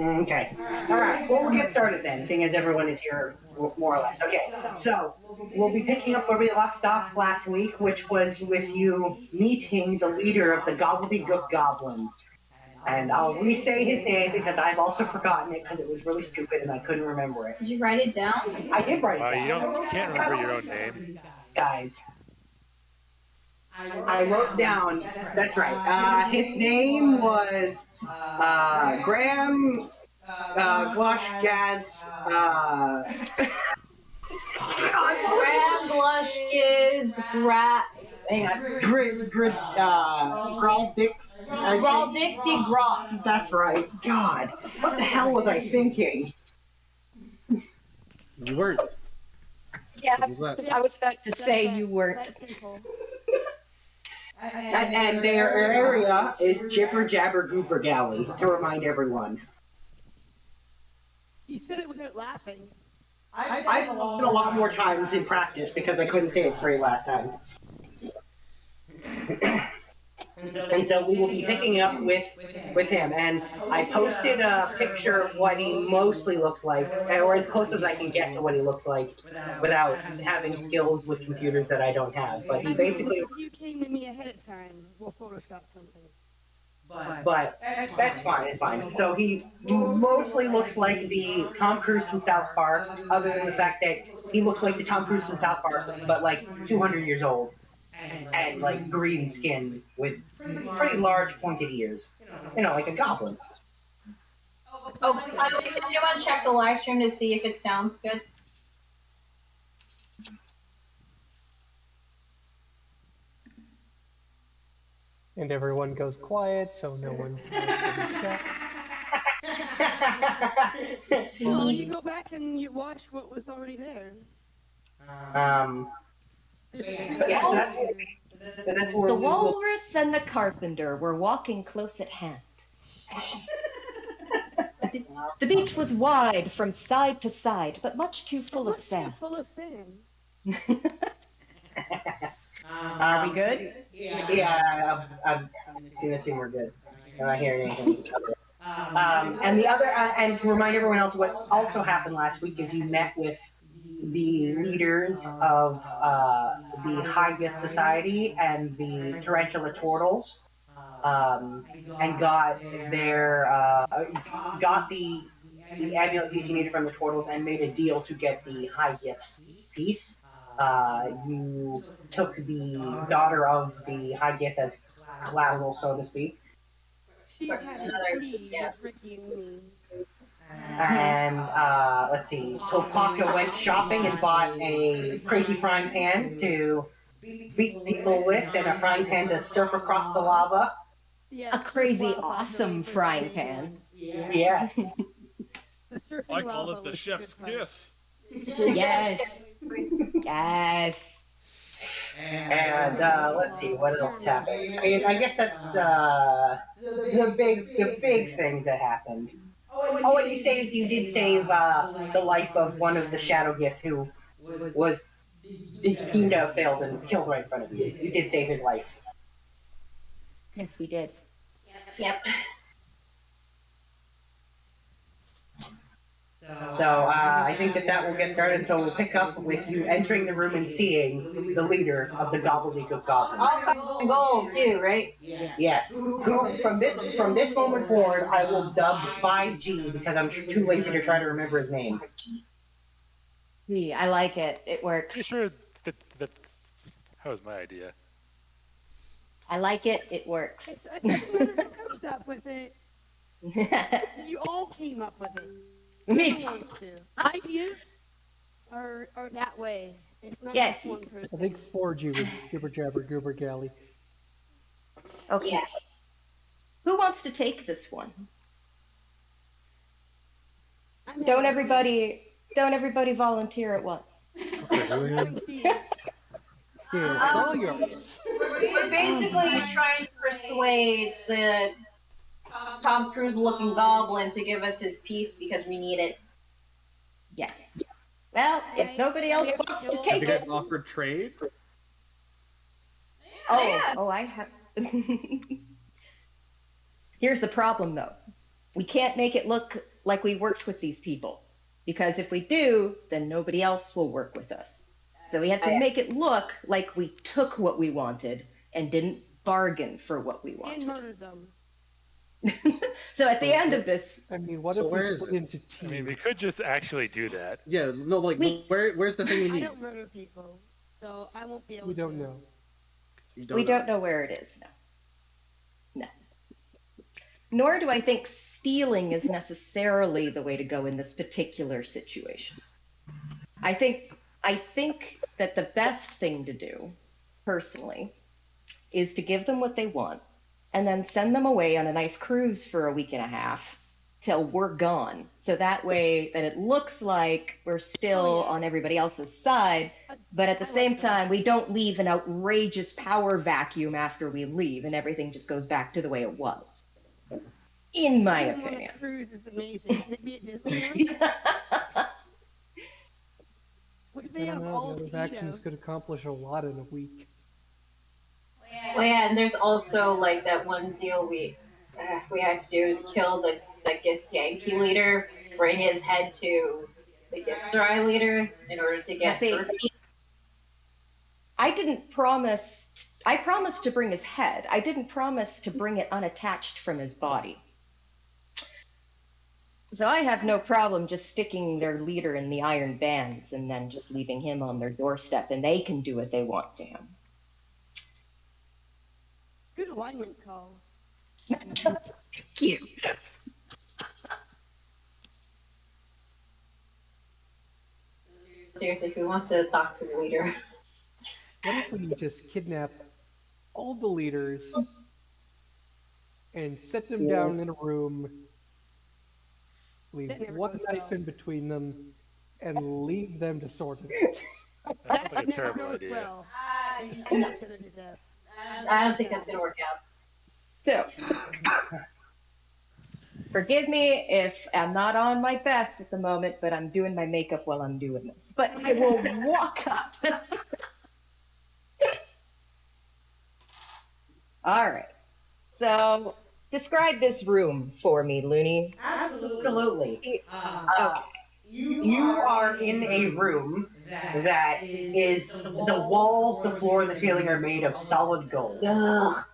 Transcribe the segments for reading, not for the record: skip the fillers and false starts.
Okay. All right. Well, we'll get started then, seeing as everyone is here more or less. Okay. So we'll be picking up where we left off last week, which was with you meeting the leader of the Gobbledygook Goblins. And I'll re-say his name because I've also forgotten it because it was really stupid and I couldn't remember it. Did you write it down? I did write it You down. can't remember your own name. Guys. I wrote down, that's right. His name was Graham Glush Gaz. Graham Blush is Hang on. Grawl Dix. Grawl Dixie Gross. That's right. God, what the hell was I thinking? You weren't. Yeah, That? I was about to say you weren't. And their area is Jibber Jabber Goober Galley, to remind everyone. You said it without laughing. I've said it a lot more times in practice because I couldn't say it straight last time. And so we will be picking up with him. And I posted a picture of what he mostly looks like, or as close as I can get to what he looks like, without having skills with computers that I don't have. But he basically. If you came to me ahead of time, we'll Photoshop something. But that's fine, it's fine. So he mostly looks like the Tom Cruise from South Park, other than the fact that he looks like the Tom Cruise from South Park, but like 200 years old. And like green skin with pretty large pointed ears. You know, like a goblin. Oh, by the way, does anyone check the live stream to see if it sounds good? And everyone goes quiet, so no one can check. Well, you go back and you watch what was already there. Yeah, so that's where The we will. walrus and the carpenter were walking close at hand. The beach was wide from side to side, but much too full of sand. Full of sand. Are we good? Yeah, I'm just gonna assume we're good. I'm not hearing anything. And the other, and to remind everyone else, what also happened last week is you met with the leaders of the High Gift Society and the Tarantula Turtles, and got their got the amulet piece you needed from the Turtles and made a deal to get the High Gifts piece. You took the daughter of the High Gift as collateral, so to speak. She had a tea with Rickie and me. And let's see, Topaka went shopping and bought a crazy frying pan to beat people with and a frying pan to surf across the lava. Yeah, A crazy, awesome frying pan. Yes. The surfing I call lava it the was chef's good fun. kiss. Yes. Yes. And let's see, what else happened? I guess that's the big things that happened. Oh, and you did save the life of one of the Shadow Gift who was deemed to have failed and killed right in front of you. You did save his life. Yes, we did. Yep. So I think that will get started. So we'll pick up with you entering the room and seeing the leader of the Gobbledygook Goblins. All covered in gold too, right? Yes. Who from this moment forward, I will dub 5G because I'm too lazy to try to remember his name. Yeah, I like it. It works. Pretty sure that was my idea. I like it. It works. It doesn't matter who comes up with it. You all came up with it. Me No one wants to. Ideas are that way. It's not Yeah. just one person. I think 4G was Jibber Jabber Goober Galley. Okay. Yeah. Who wants to take this one? I'm Don't happy. everybody volunteer at once. Yeah, it's all yours. We're basically trying to persuade the Tom Cruise looking goblin to give us his piece because we need it. Yes. Well, if nobody else wants to Have take you guys it. offered trade? Oh, I have. Here's the problem, though. We can't make it look like we worked with these people, because if we do, then nobody else will work with us. So we have to make it look like we took what we wanted and didn't bargain for what we And wanted. murdered them. So at the end of this, I mean, what So if where we is split it? into teams? I mean, we could just actually do that. Yeah, no, like, where's the thing we I need? don't murder people, so I won't be able We to. don't know. You we don't know where it is now. No. Nor do I think stealing is necessarily the way to go in this particular situation. I think that the best thing to do, personally, is to give them what they want and then send them away on a nice cruise for a week and a half till we're gone. So that way that it looks like we're still on everybody else's side, but at the same time, we don't leave an outrageous power vacuum after we leave and everything just goes back to the way it was. In my opinion. Cruise is amazing. Can it be at Disneyland? What if I they don't have know. all The other the factions could accomplish a lot in a week. Well, yeah, and there's also like that one deal we had to do to kill the Yankee leader, bring his head to the Gitzerai leader in order to get her feet. I promised to bring his head. I didn't promise to bring it unattached from his body. So I have no problem just sticking their leader in the iron bands and then just leaving him on their doorstep and they can do what they want to him. Good alignment call. Thank you. Seriously, who wants to talk to the leader? What if we just kidnap all the leaders and set them down in a room, leave one knife in between them, and leave them to sort it out? That sounds like a terrible idea. Well. I don't think that's gonna work out. So, forgive me if I'm not on my best at the moment, but I'm doing my makeup while I'm doing this. But I will walk up. All right. So, describe this room for me, Looney. Absolutely. You are in a room that is the walls, the floor, and the ceiling are made of solid gold. Ugh.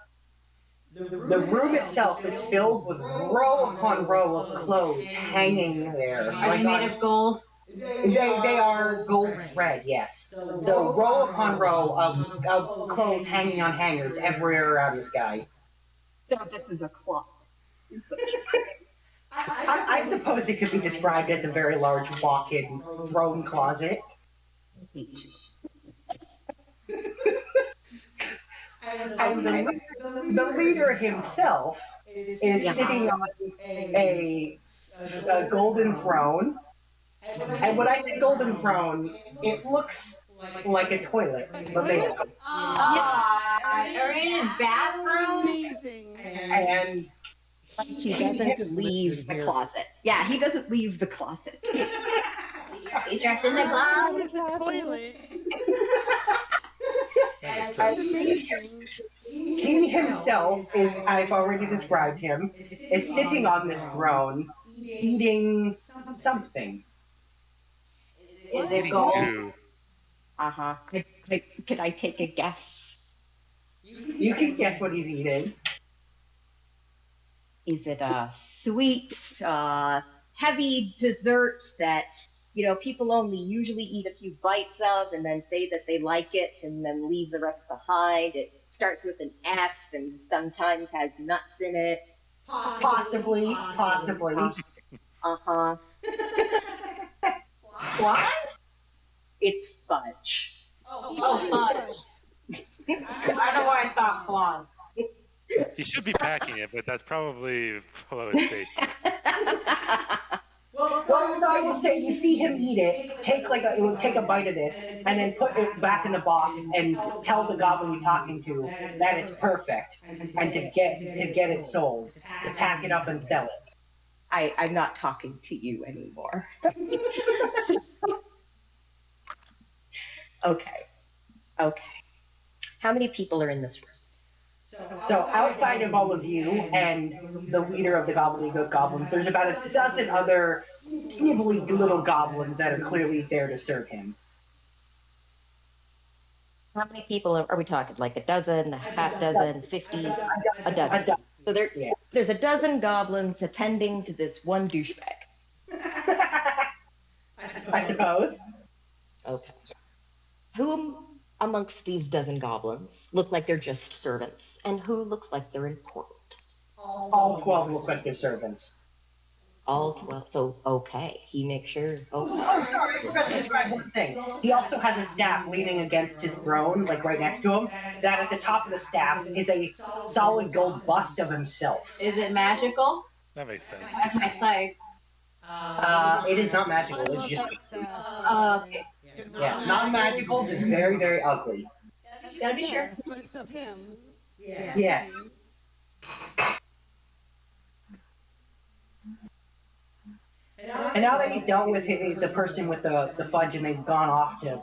The room itself is filled with row upon row of clothes hanging there. Are they made of gold? They are gold thread, yes. So row upon row of clothes hanging on hangers everywhere around this guy. So this is a closet. I suppose it could be described as a very large walk-in throne closet. And the leader himself is sitting on a golden throne. And when I say golden throne, it looks like a toilet. But they Are in his bathroom? Amazing. and He doesn't leave the closet. Yeah, he doesn't leave the closet. He's trapped in the closet. Toilet. he himself is, I've already described him, is sitting on this throne eating something. Is it gold? Ew. Uh-huh. Could I take a guess? You can guess what he's eating. Is it a sweet, heavy dessert that, people only usually eat a few bites of and then say that they like it and then leave the rest behind? It starts with an F and sometimes has nuts in it. Possibly. Uh-huh. What? It's fudge. Oh, fudge. I know why I thought flan. He should be packing it, but that's probably below his station. Well, so I will say, you see him eat it, take a bite of this, and then put it back in the box and tell the goblin he's talking to that it's perfect, and to get it sold, to pack it up and sell it. I'm not talking to you anymore. Okay. How many people are in this room? So outside of all of you and the leader of the gobbledygook goblins, there's about a dozen other snivelly little goblins that are clearly there to serve him. How many people are we talking? Like a dozen, a half dozen, 50, a dozen. So there's a dozen goblins attending to this one douchebag. I suppose. Okay. Whom amongst these dozen goblins look like they're just servants, and who looks like they're important? All 12 look like they're servants. All 12. So, okay. He makes sure. Oh, sorry, I forgot to describe one thing. He also has a staff leaning against his throne, like right next to him. That at the top of the staff is a solid gold bust of himself. Is it magical? That makes sense. That's my sights. It is not magical. It's just Okay. yeah, not magical, just very, very ugly. Gotta be sure. But it's of him. Yes. And now that he's dealt with the person with the fudge and they've gone off to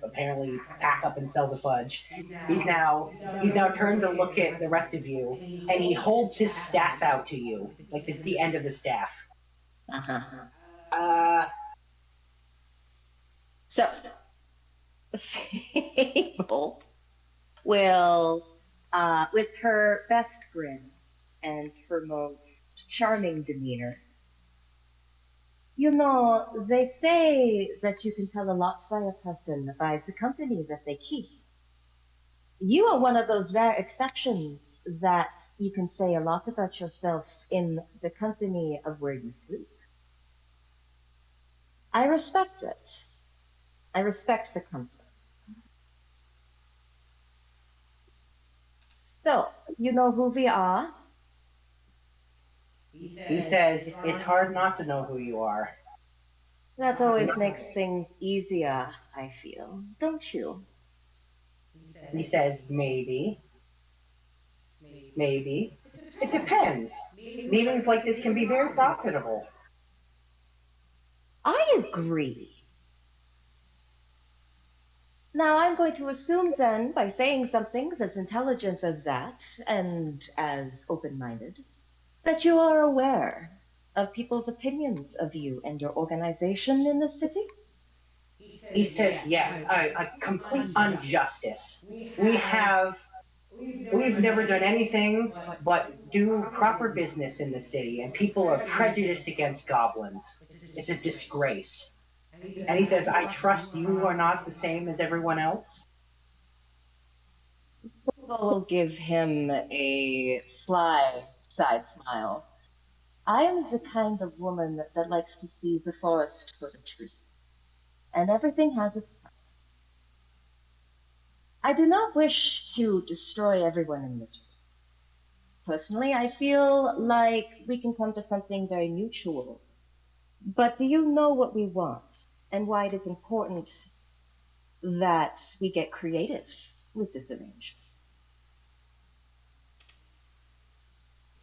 apparently pack up and sell the fudge, he's now turned to look at the rest of you, and he holds his staff out to you, like the end of the staff. So, Fable will, with her best grin and her most charming demeanor, you know, they say that you can tell a lot by a person by the company that they keep. You are one of those rare exceptions that you can say a lot about yourself in the company of where you sleep. I respect it. I respect the comfort. So, you know who we are? He says, it's hard not to know who you are. That always makes things easier, I feel. Don't you? He says, maybe. Maybe. It depends. Meetings like this can be very profitable. I agree. Now, I'm going to assume then, by saying something as intelligent as that, and as open-minded, that you are aware of people's opinions of you and your organization in the city? He says, yes, a complete injustice. We've never done anything but do proper business in the city, and people are prejudiced against goblins. It's a disgrace. And he says, I trust you are not the same as everyone else. We'll give him a sly side smile. I am the kind of woman that likes to see the forest for the trees, and everything has its time. I do not wish to destroy everyone in this room. Personally, I feel like we can come to something very mutual. But do you know what we want, and why it is important that we get creative with this arrangement?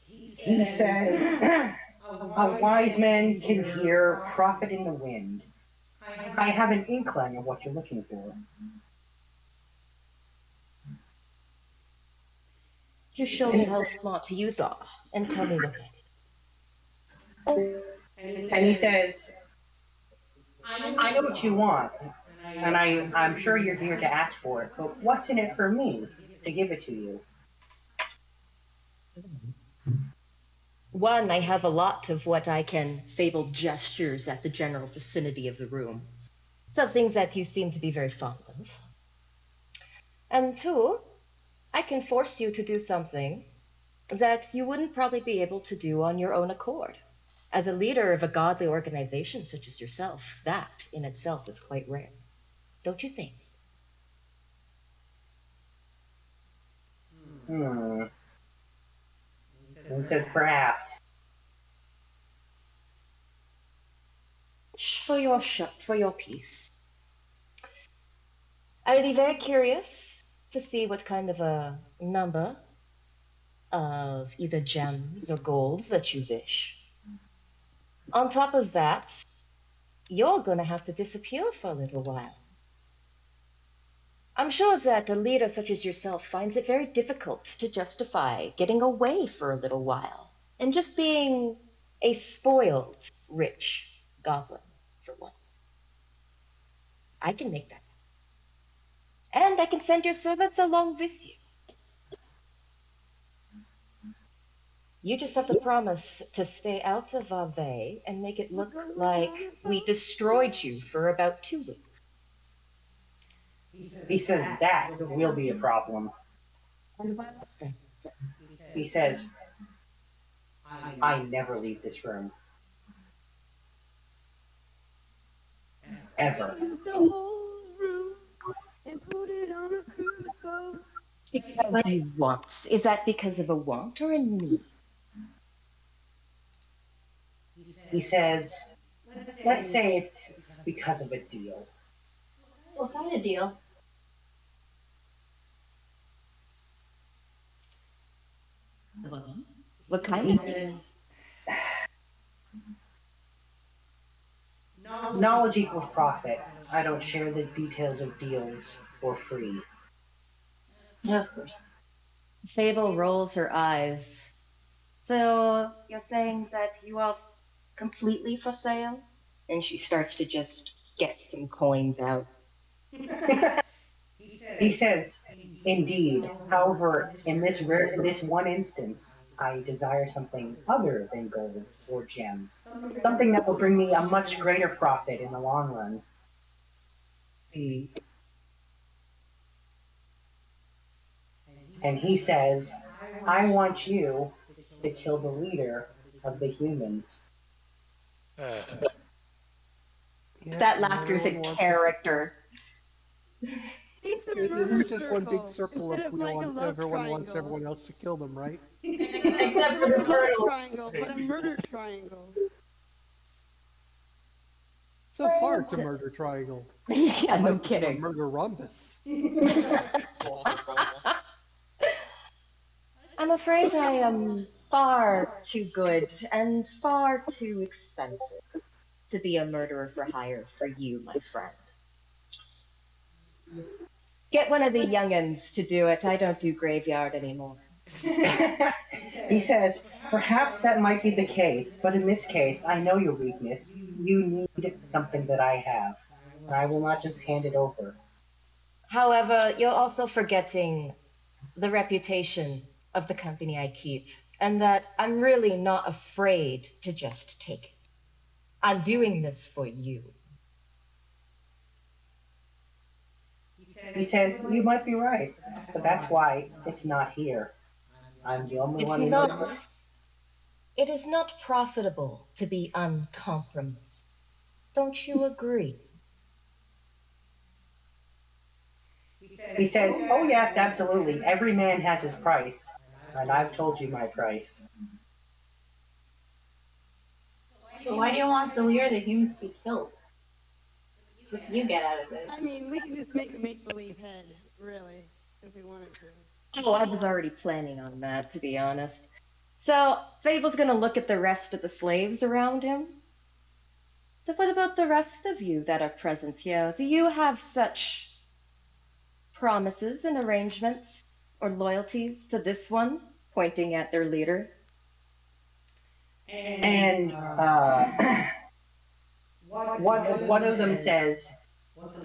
He says, a wise man can hear profit in the wind. I have an inkling of what you're looking for. Just show me how smart you thought, and tell me what that is. And he says, I know what you want, and I'm sure you're here to ask for it, but what's in it for me to give it to you? One, I have a lot of what I can fable gestures at the general vicinity of the room. Some things that you seem to be very fond of. And two, I can force you to do something that you wouldn't probably be able to do on your own accord. As a leader of a godly organization such as yourself, that in itself is quite rare. Don't you think? And says, perhaps. For your peace. I'd be very curious to see what kind of a number of either gems or golds that you wish. On top of that, you're going to have to disappear for a little while. I'm sure that a leader such as yourself finds it very difficult to justify getting away for a little while and just being a spoiled, rich goblin for once. I can make that happen. And I can send your servants along with you. You just have to promise to stay out of our way and make it look like we destroyed you for about 2 weeks. He says that will be a problem. And what else then? He says, I never leave this room. Ever. The whole room and put it on a cruise boat. Because you want. Is that because of a want or a need? He says, let's say it's because of a deal. What kind of deal? What kind of deal? Knowledge equals profit. I don't share the details of deals for free. Yeah, of course. Fable rolls her eyes. So you're saying that you are completely for sale? And she starts to just get some coins out. He says, indeed. However, in this one instance, I desire something other than gold or gems. Something that will bring me a much greater profit in the long run. And he says, I want you to kill the leader of the humans. Yeah, That laughter's a everyone wants character. It's a This murder is just one big circle circle instead of of like a love everyone wants triangle. everyone else to kill them, right? Except for Not the a love turtle. triangle, but a murder triangle. So far, it's a murder triangle. Yeah, no A kidding. murder rhombus. I'm afraid I am far too good and far too expensive to be a murderer for hire for you, my friend. Get one of the young'uns to do it. I don't do graveyard anymore. He says, perhaps that might be the case, but in this case, I know your weakness. You need something that I have, and I will not just hand it over. However, you're also forgetting the reputation of the company I keep, and that I'm really not afraid to just take it. I'm doing this for you. He says, you might be right, but that's why it's not here. I'm the only It's one who not. knows. It is not profitable to be uncompromised. Don't you agree? He says, oh yes, absolutely. Every man has his price, and I've told you my price. But why do you want the leader of the humans to be killed? What can you get out of it? I mean, we can just make a make-believe head, really, if we wanted to. Oh, I was already planning on that, to be honest. So, Fable's gonna look at the rest of the slaves around him. But what about the rest of you that are present here? Do you have such promises and arrangements or loyalties to this one? Pointing at their leader. And one of them says,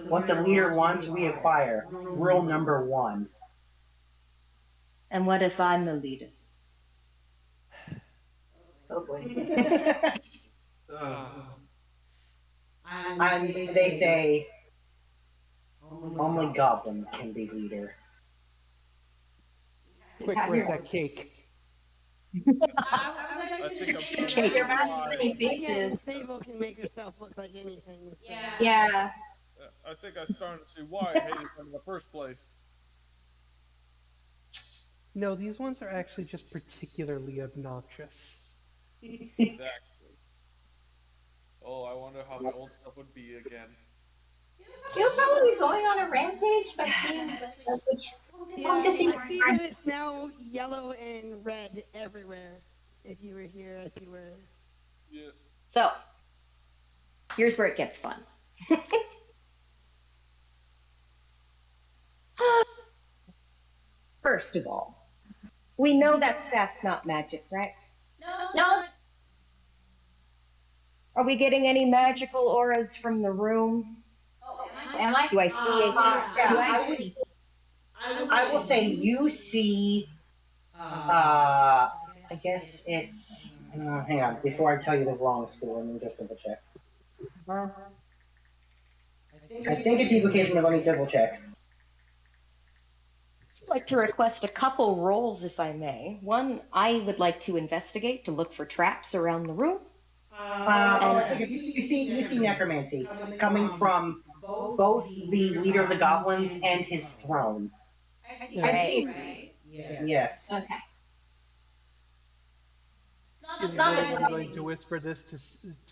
what the leader wants, we acquire. Rule number 1. And what if I'm the leader? Oh boy. And they say, only goblins can be leader. Quick, where's that cake? I think I'm starting Your to mouth realize- many Again, faces. Fable can make herself look like anything. So. Yeah. I think I'm starting to see why I hated them in the first place. No, these ones are actually just particularly obnoxious. Exactly. Oh, I wonder how the old stuff would be again. You're probably going on a rampage by seeing which Yeah, I see that it's now yellow and red everywhere. If you were here, as you were. Yeah. So, here's where it gets fun. First of all, we know that staff's not magic, right? No. Are we getting any magical auras from the room? Am I? Do I see? Yeah, Do I see? I will say you see. I guess it's. Hang on, before I tell you the wrong school, let me just double check. I think it's evocation, but let me double check. I'd like to request a couple rolls, if I may. One, I would like to investigate to look for traps around the room. You see necromancy coming from both the leader of the goblins and his throne. I see, right? Yes. Okay. Is anyone going to whisper this to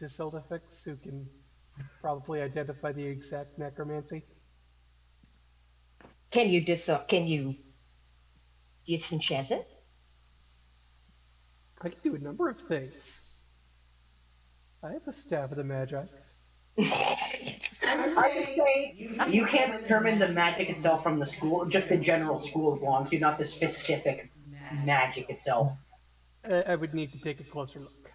Siltifix, who can probably identify the exact necromancy? Can you disenchant it? I can do a number of things. I have a staff of the Magi. I would say you can't determine the magic itself from the school, just the general school it belongs to, not the specific magic itself. I would need to take a closer look.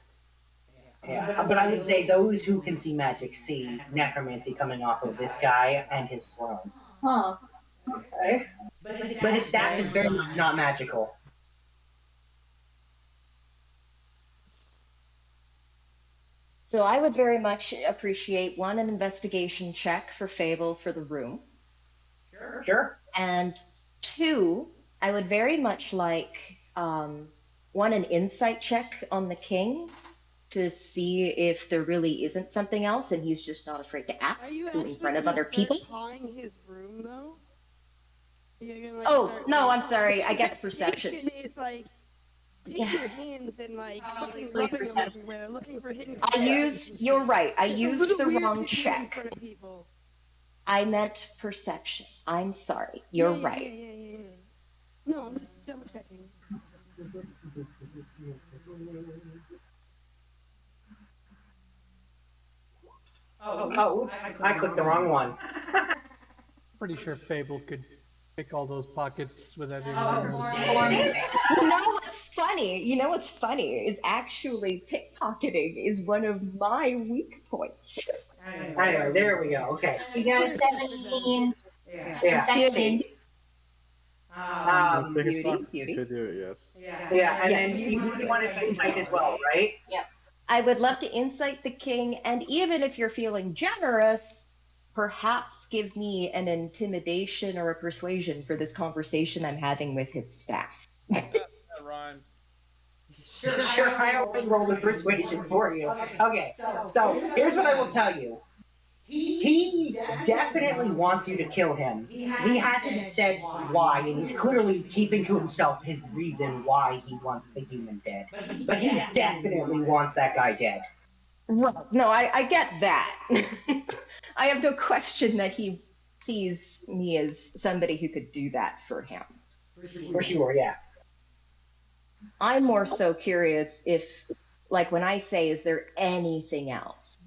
Yeah, but I would say those who can see magic see necromancy coming off of this guy and his throne. Huh. Okay. But his staff is very much not magical. So I would very much appreciate one, an investigation check for Fable for the room. Sure. And two, I would very much like one, an insight check on the king to see if there really isn't something else and he's just not afraid to ask in front of other people. Pawing his room though? Gonna, oh no, I'm sorry. I guess perception. It's like take your hands and like fucking rubbing them everywhere, looking for hidden. You're right. I used the wrong check. In front of people. I meant perception. I'm sorry. You're right. Yeah. No, I'm just double checking. Oh, oops, I clicked the wrong one. Pretty sure Fable could pick all those pockets without any You know what's funny is actually pickpocketing is one of my weak points. I know, there we go, okay. You got a 17. Yeah. Perception. Beauty. Could do it, yes. Yeah, and then you wanted to insight as well, right? Yep. I would love to insight the king, and even if you're feeling generous, perhaps give me an intimidation or a persuasion for this conversation I'm having with his staff. That rhymes. Sure, I already rolled a persuasion for you. Okay, so here's what I will tell you. He definitely wants you to kill him. He hasn't said why, and he's clearly keeping to himself his reason why he wants the human dead. But he definitely wants that guy dead. Well, no, I get that. I have no question that he sees me as somebody who could do that for him. For sure, yeah. I'm more so curious if, like, when I say, is there anything else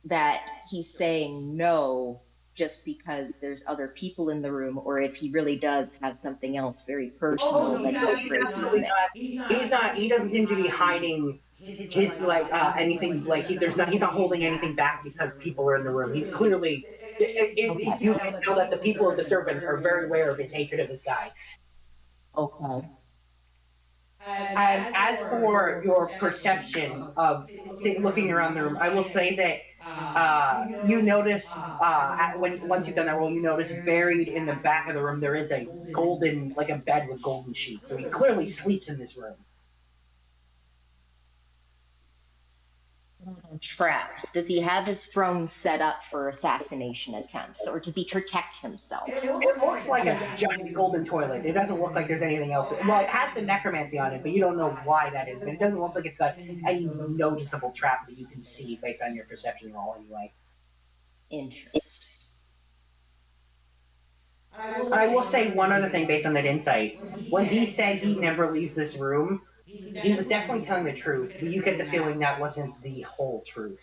that he's saying no just because there's other people in the room, or if he really does have something else very personal that he's afraid to admit. He's not. He doesn't seem to be hiding his anything. He's not holding anything back because people are in the room. He's clearly. You can know that the people of the servants are very aware of his hatred of this guy. Okay. And as for your perception of looking around the room, I will say that you notice once you've done that roll, you notice buried in the back of the room there is a golden, like a bed with golden sheets. So he clearly sleeps in this room. Traps. Does he have his throne set up for assassination attempts or to protect himself? It looks like a giant golden toilet. It doesn't look like there's anything else. Well, it has the necromancy on it, but you don't know why that is. But it doesn't look like it's got any noticeable traps that you can see based on your perception roll anyway. Interesting. I will say one other thing based on that insight. When he said he never leaves this room, he was definitely telling the truth, but you get the feeling that wasn't the whole truth.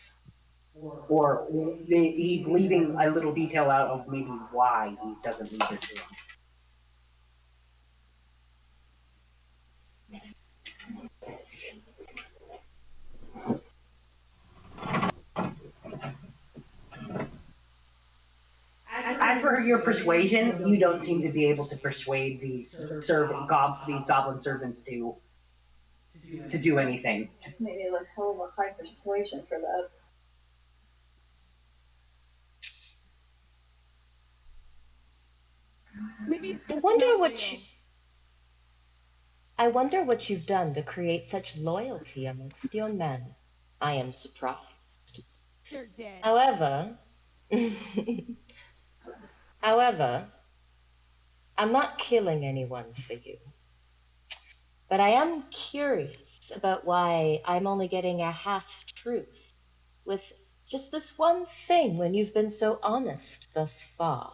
Or he's leaving a little detail out of maybe why he doesn't leave this room. for your persuasion, you don't seem to be able to persuade these these goblin servants to do anything. Maybe a hell of a high persuasion for that. Maybe it's I just wonder not what real. I wonder what you've done to create such loyalty amongst your men. I am surprised. They're dead. However, however, I'm not killing anyone for you. But I am curious about why I'm only getting a half-truth with just this one thing when you've been so honest thus far.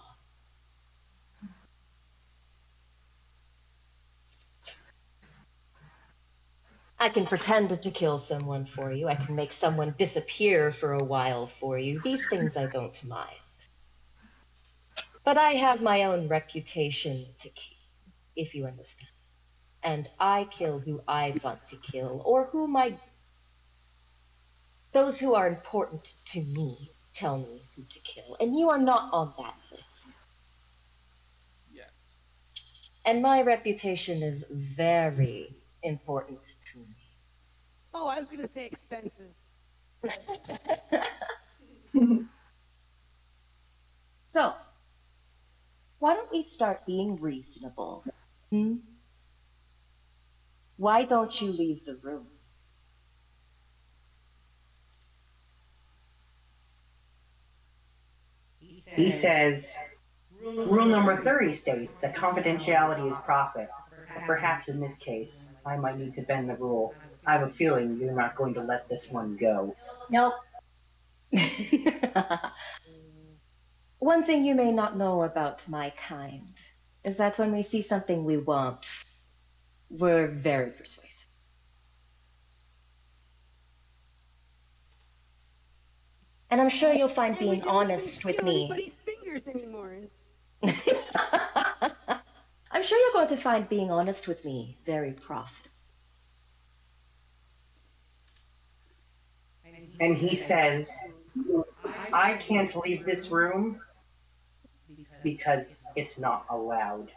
I can pretend to kill someone for you. I can make someone disappear for a while for you. These things I don't mind. But I have my own reputation to keep, if you understand. And I kill who I want to kill, or those who are important to me tell me who to kill. And you are not on that list. Yes. And my reputation is very important to me. Oh, I was gonna say expensive. So, why don't we start being reasonable? Why don't you leave the room? He says, rule number 30 states that confidentiality is profit. Perhaps in this case, I might need to bend the rule. I have a feeling you're not going to let this one go. Nope. One thing you may not know about my kind is that when we see something we want, we're very persuasive. And I'm sure you'll find being honest with me. Anybody's fingers anymore. I'm sure you're going to find being honest with me very profitable. And he says, I can't leave this room because it's not allowed.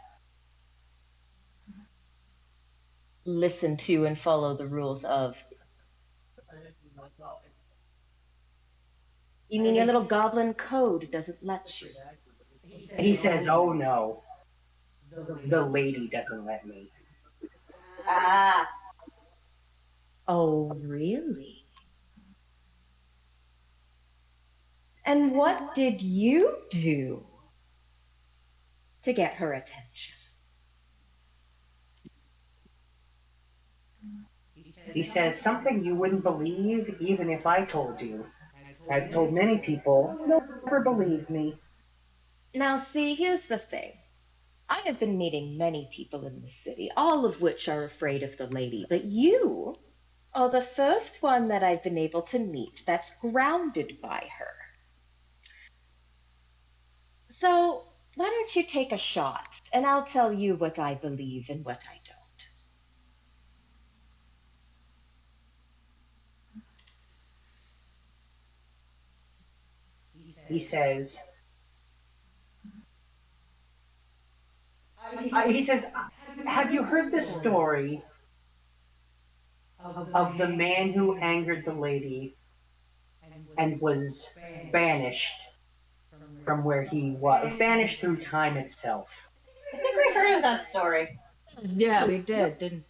Listen to and follow the rules of. You mean your little goblin code doesn't let you? He says, oh no, the lady doesn't let me. Ah. Oh, really? And what did you do to get her attention? He says something you wouldn't believe even if I told you. I've told many people, no one ever believed me. Now see, here's the thing. I have been meeting many people in the city, all of which are afraid of the lady, but you are the first one that I've been able to meet that's grounded by her. So why don't you take a shot, and I'll tell you what I believe and what I don't. He says, have you heard the story of the man who angered the lady and was banished from where he was, banished through time itself? I think we heard of that story. Yeah, we did, didn't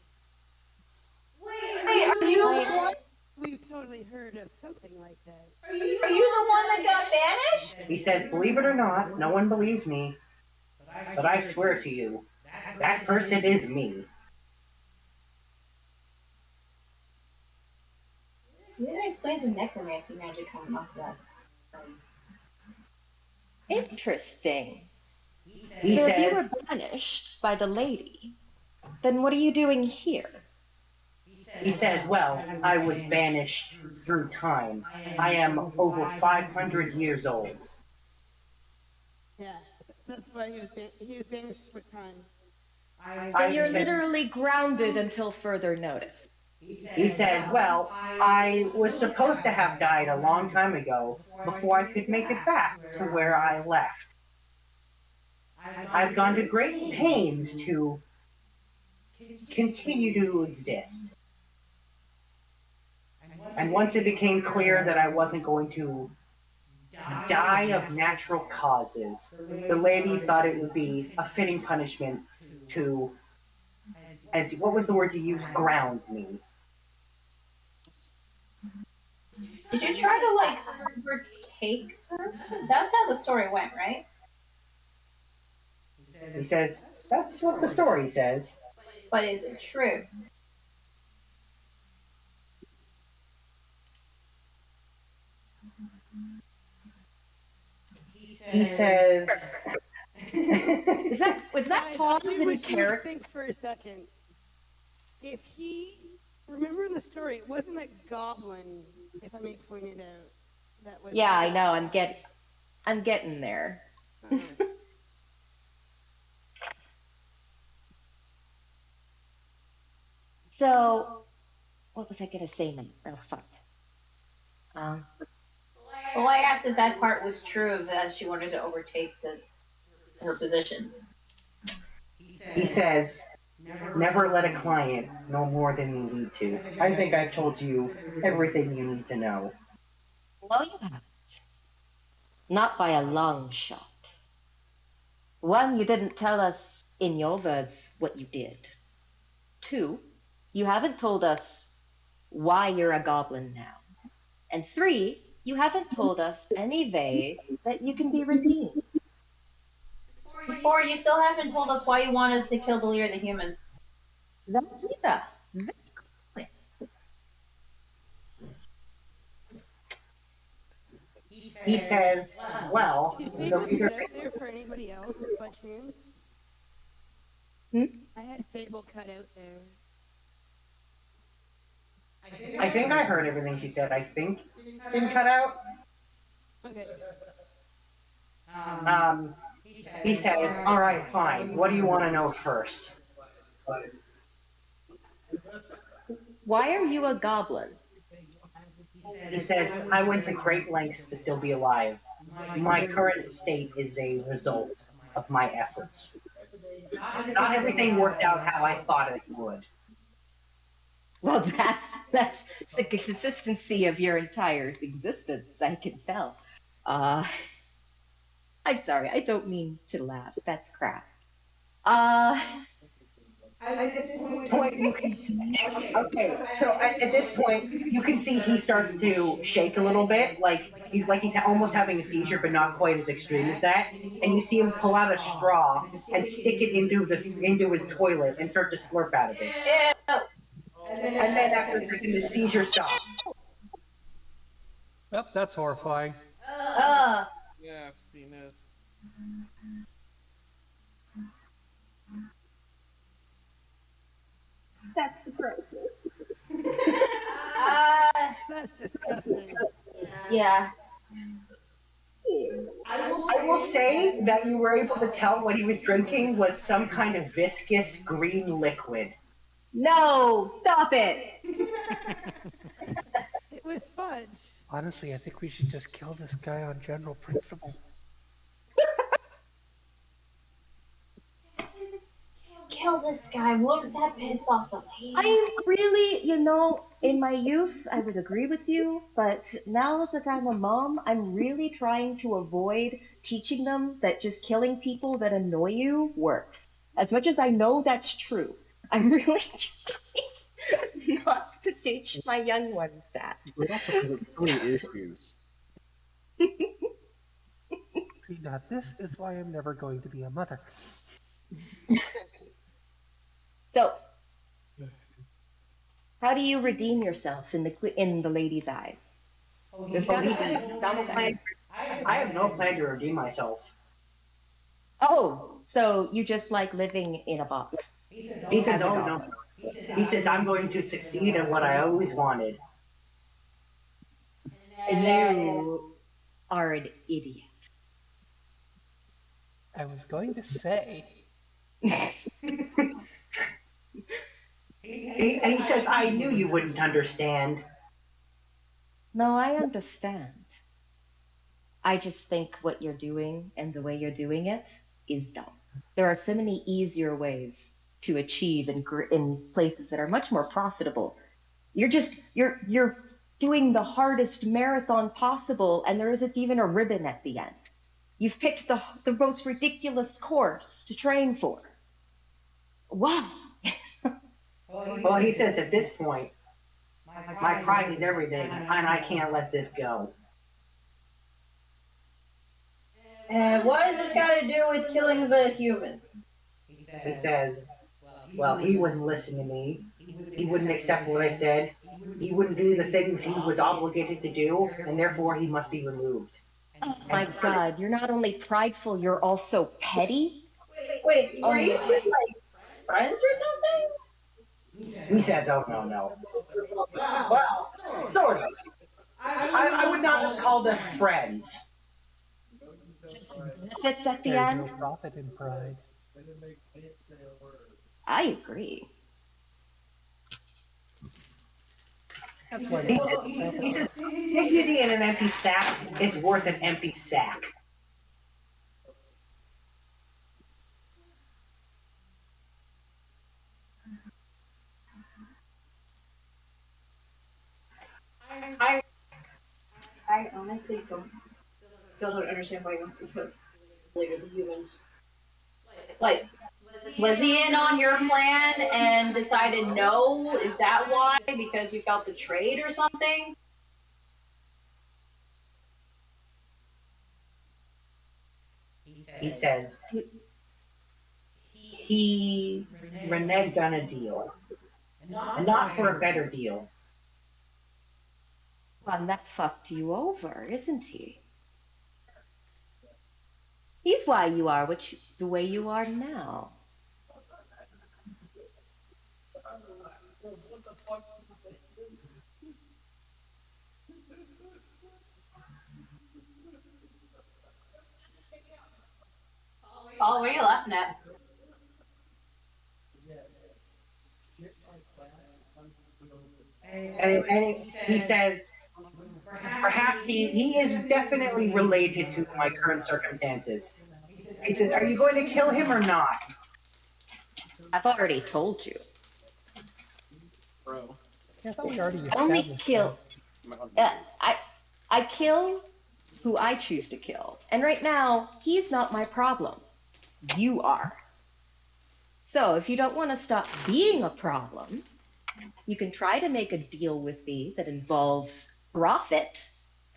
Wait, are you the one? We've totally heard of something like that. Are you the one that got banished? He says, believe it or not, no one believes me, but I swear to you, that person is me. That explains the necromancy magic coming off that. Interesting. He So if you says, were banished by the lady, then what are you doing here? he says, well, I was banished through time. I am over 500 years old. Yeah, that's why he was banished with time. So you're literally grounded until further notice. He says, well, I was supposed to have died a long time ago before I could make it back to where I left. I've gone to great pains to continue to exist. And once it became clear that I wasn't going to die of natural causes, the lady thought it would be a fitting punishment to, as what was the word you used, ground me. Did you try to like overtake her? That's how the story went, right? He says, that's what the story says. But is it true? He says, was that pause in character? Think for a second. If he remember the story, it wasn't a goblin, if I may point it out. That was. Yeah, I know. I'm getting there. So, what was I gonna say now? Oh, fuck. Well, I asked if that part was true of that she wanted to overtake her position. He says, never let a client know more than you need to. I think I've told you everything you need to know. No, you haven't. Not by a long shot. One, you didn't tell us in your words what you did. Two, you haven't told us why you're a goblin now. And three, you haven't told us any way that you can be redeemed. Four, you still haven't told us why you want us to kill the leader of the humans. That's either. He says, well, Did they the put leader... it out there for anybody else by chance? I had Fable cut out there. I think I heard everything she said. I think didn't cut out. Okay. He says, all right, fine. What do you want to know first? Why are you a goblin? He says, I went to great lengths to still be alive. My current state is a result of my efforts. Not everything worked out how I thought it would. Well, that's the consistency of your entire existence, I can tell. I'm sorry, I don't mean to laugh. That's crass. At this point, you can see. Okay, so at this point, you can see he starts to shake a little bit, like he's almost having a seizure, but not quite as extreme as that. And you see him pull out a straw and stick it into his toilet and start to slurp out of it. Ew. And then after a second, the seizure stops. Yep, that's horrifying. Nastiness. That's the grossest. That's disgusting. Yeah. I will say that you were able to tell what he was drinking was some kind of viscous green liquid. No, stop it! It was fudge. Honestly, I think we should just kill this guy on general principle. Kill this guy. Won't that piss off the lady? I'm really, in my youth, I would agree with you, but now that I'm a mom, I'm really trying to avoid teaching them that just killing people that annoy you works. As much as I know that's true, I'm really trying not to teach my young ones that. But also because of so many issues. See, now this is why I'm never going to be a mother. So, how do you redeem yourself in the lady's eyes? I have no plan to redeem myself. Oh, so you just like living in a box? He says, oh no. He says, I'm going to succeed in what I always wanted. You are an idiot. I was going to say. And he says, I knew you wouldn't understand. No, I understand. I just think what you're doing and the way you're doing it is dumb. There are so many easier ways to achieve in places that are much more profitable. You're doing the hardest marathon possible, and there isn't even a ribbon at the end. You've picked the most ridiculous course to train for. Wow. Well, he says at this point, my pride is everything, and I can't let this go. And what does this got to do with killing the human? He says, well, he wouldn't listen to me. He wouldn't accept what I said. He wouldn't do the things he was obligated to do, and therefore he must be removed. Oh my God, you're not only prideful, you're also petty? Wait, were you two like friends or something? He says, oh, no. Well, sort of. I would not have called us friends. Benefits at the There's end? no profit in pride. I agree. That's why He says, dignity in an empty sack is worth an empty sack. I honestly still don't understand why he wants to kill later the humans. Like, was he in on your plan and decided no? Is that why? Because you felt betrayed or something? He says, he reneged on a deal, and not for a better deal. Well, that fucked you over, isn't he? He's why you are the way you are now. Oh, what are you laughing at? And he says, perhaps he is definitely related to my current circumstances. He says, are you going to kill him or not? I've already told you. Bro. Yeah, I thought we already I only established kill. that. I kill who I choose to kill. And right now, he's not my problem. You are. So if you don't want to stop being a problem, you can try to make a deal with me that involves profit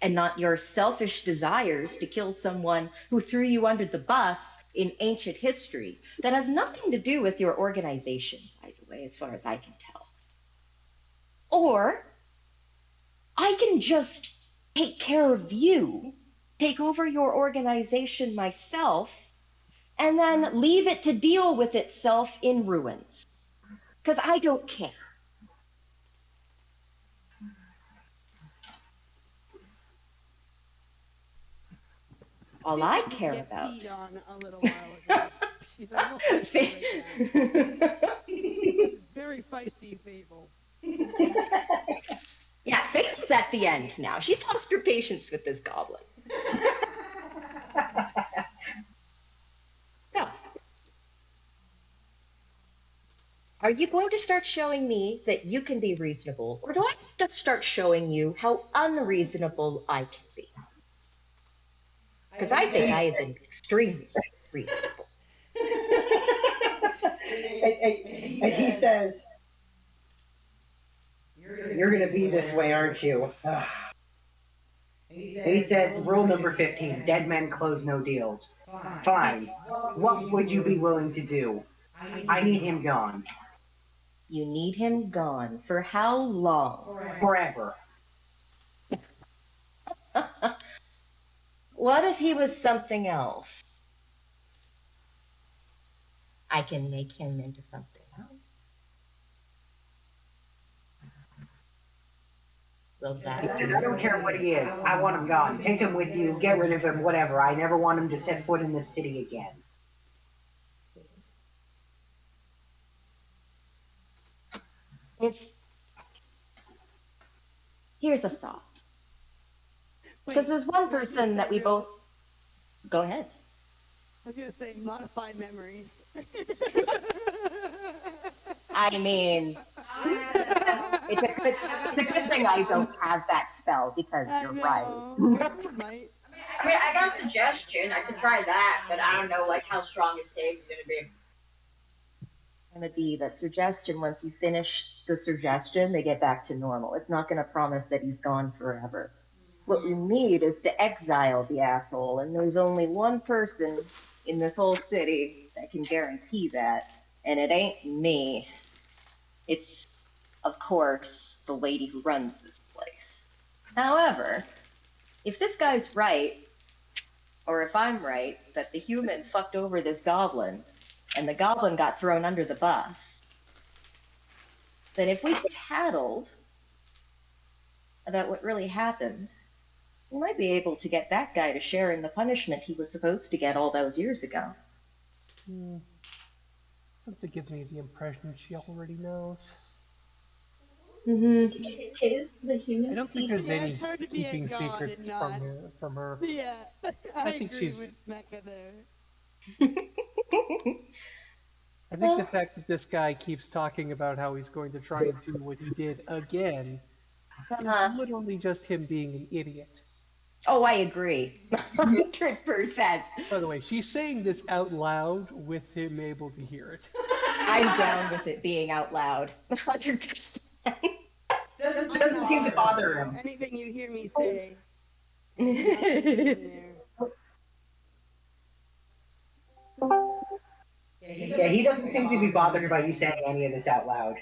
and not your selfish desires to kill someone who threw you under the bus in ancient history that has nothing to do with your organization, by the way, as far as I can tell. Or I can just take care of you, take over your organization myself, and then leave it to deal with itself in ruins. Because I don't care. All I care Get about. peed on a little while ago. She's a little feisty right now. She's very feisty, Fable. Yeah, Faith's at the end now. She's lost her patience with this goblin. So, are you going to start showing me that you can be reasonable, or do I have to start showing you how unreasonable I can be? Because I think I have been extremely reasonable. And he says, you're going to be this way, aren't you? And he says, rule number 15, dead men close no deals. Fine. What would you be willing to do? I need him gone. You need him gone. For how long? Forever. What if he was something else? I can make him into something else. Will that Because I don't care what he is. I want him gone. Take him with you. Get rid of him. Whatever. I never want him to set foot in this city again. Here's a thought. Because there's one person that we both... Go ahead. I was gonna say modify memories. I mean, it's a good thing I don't have that spell because I you're know. right. Might. I mean, I got a suggestion. I could try that, but I don't know like how strong his save's gonna be. Going to be that suggestion. Once you finish the suggestion, they get back to normal. It's not going to promise that he's gone forever. What we need is to exile the asshole, and there's only one person in this whole city that can guarantee that, and it ain't me. It's, of course, the lady who runs this place. However, if this guy's right, or if I'm right, that the human fucked over this goblin, and the goblin got thrown under the bus, then if we tattled about what really happened, we might be able to get that guy to share in the punishment he was supposed to get all those years ago. Something gives me the impression she already knows. His the human I don't think species. there's any it's hard to be a keeping god secrets and not. from her. Yeah, I I think agree she's- with Mecca there. I think the fact that this guy keeps talking about how he's going to try and do what he did again is literally just him being an idiot. Oh, I agree. 100%. By the way, she's saying this out loud with him able to hear it. I'm down with it being out loud. 100%. Doesn't seem to bother him. Anything you hear me say. I'm not in there. Yeah, he doesn't seem to be bothered by you saying any of this out loud.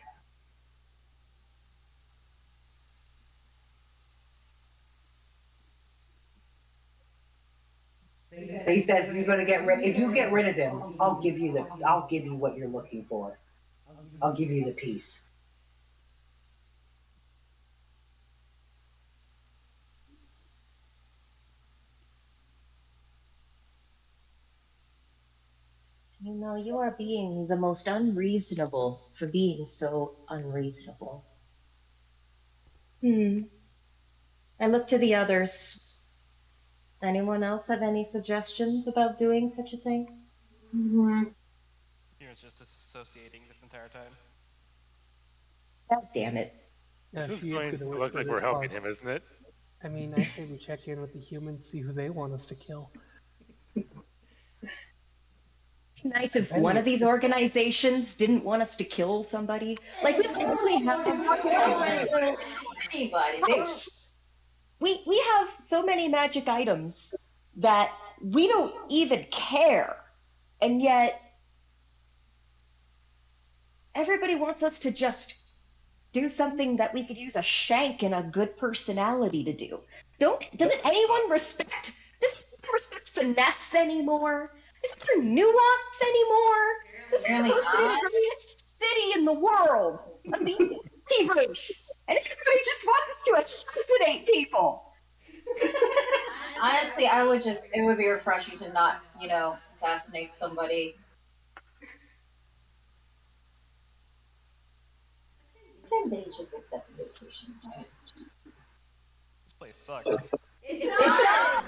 He says, if you're gonna if you get rid of him, I'll give you what you're looking for. I'll give you the peace. You know, you are being the most unreasonable for being so unreasonable. I look to the others. Anyone else have any suggestions about doing such a thing? He was just disassociating this entire time. God damn it. Yeah, This is she is going gonna to look whisper like this we're helping part. him, isn't it? I mean, I say we check in with the humans, see who they want us to kill. It's nice if one of these organizations didn't want us to kill somebody. Like, we literally have Anybody. we have so many magic items that we don't even care. And yet everybody wants us to just do something that we could use a shank and a good personality to do. Doesn't anyone respect finesse anymore? Is there nuance anymore? This is Really supposed to be not. the greatest city in the world of the multiverse, and everybody just wants to assassinate people. Honestly, it would be refreshing to not, assassinate somebody. Can they just accept the vacation? This place sucks. It does!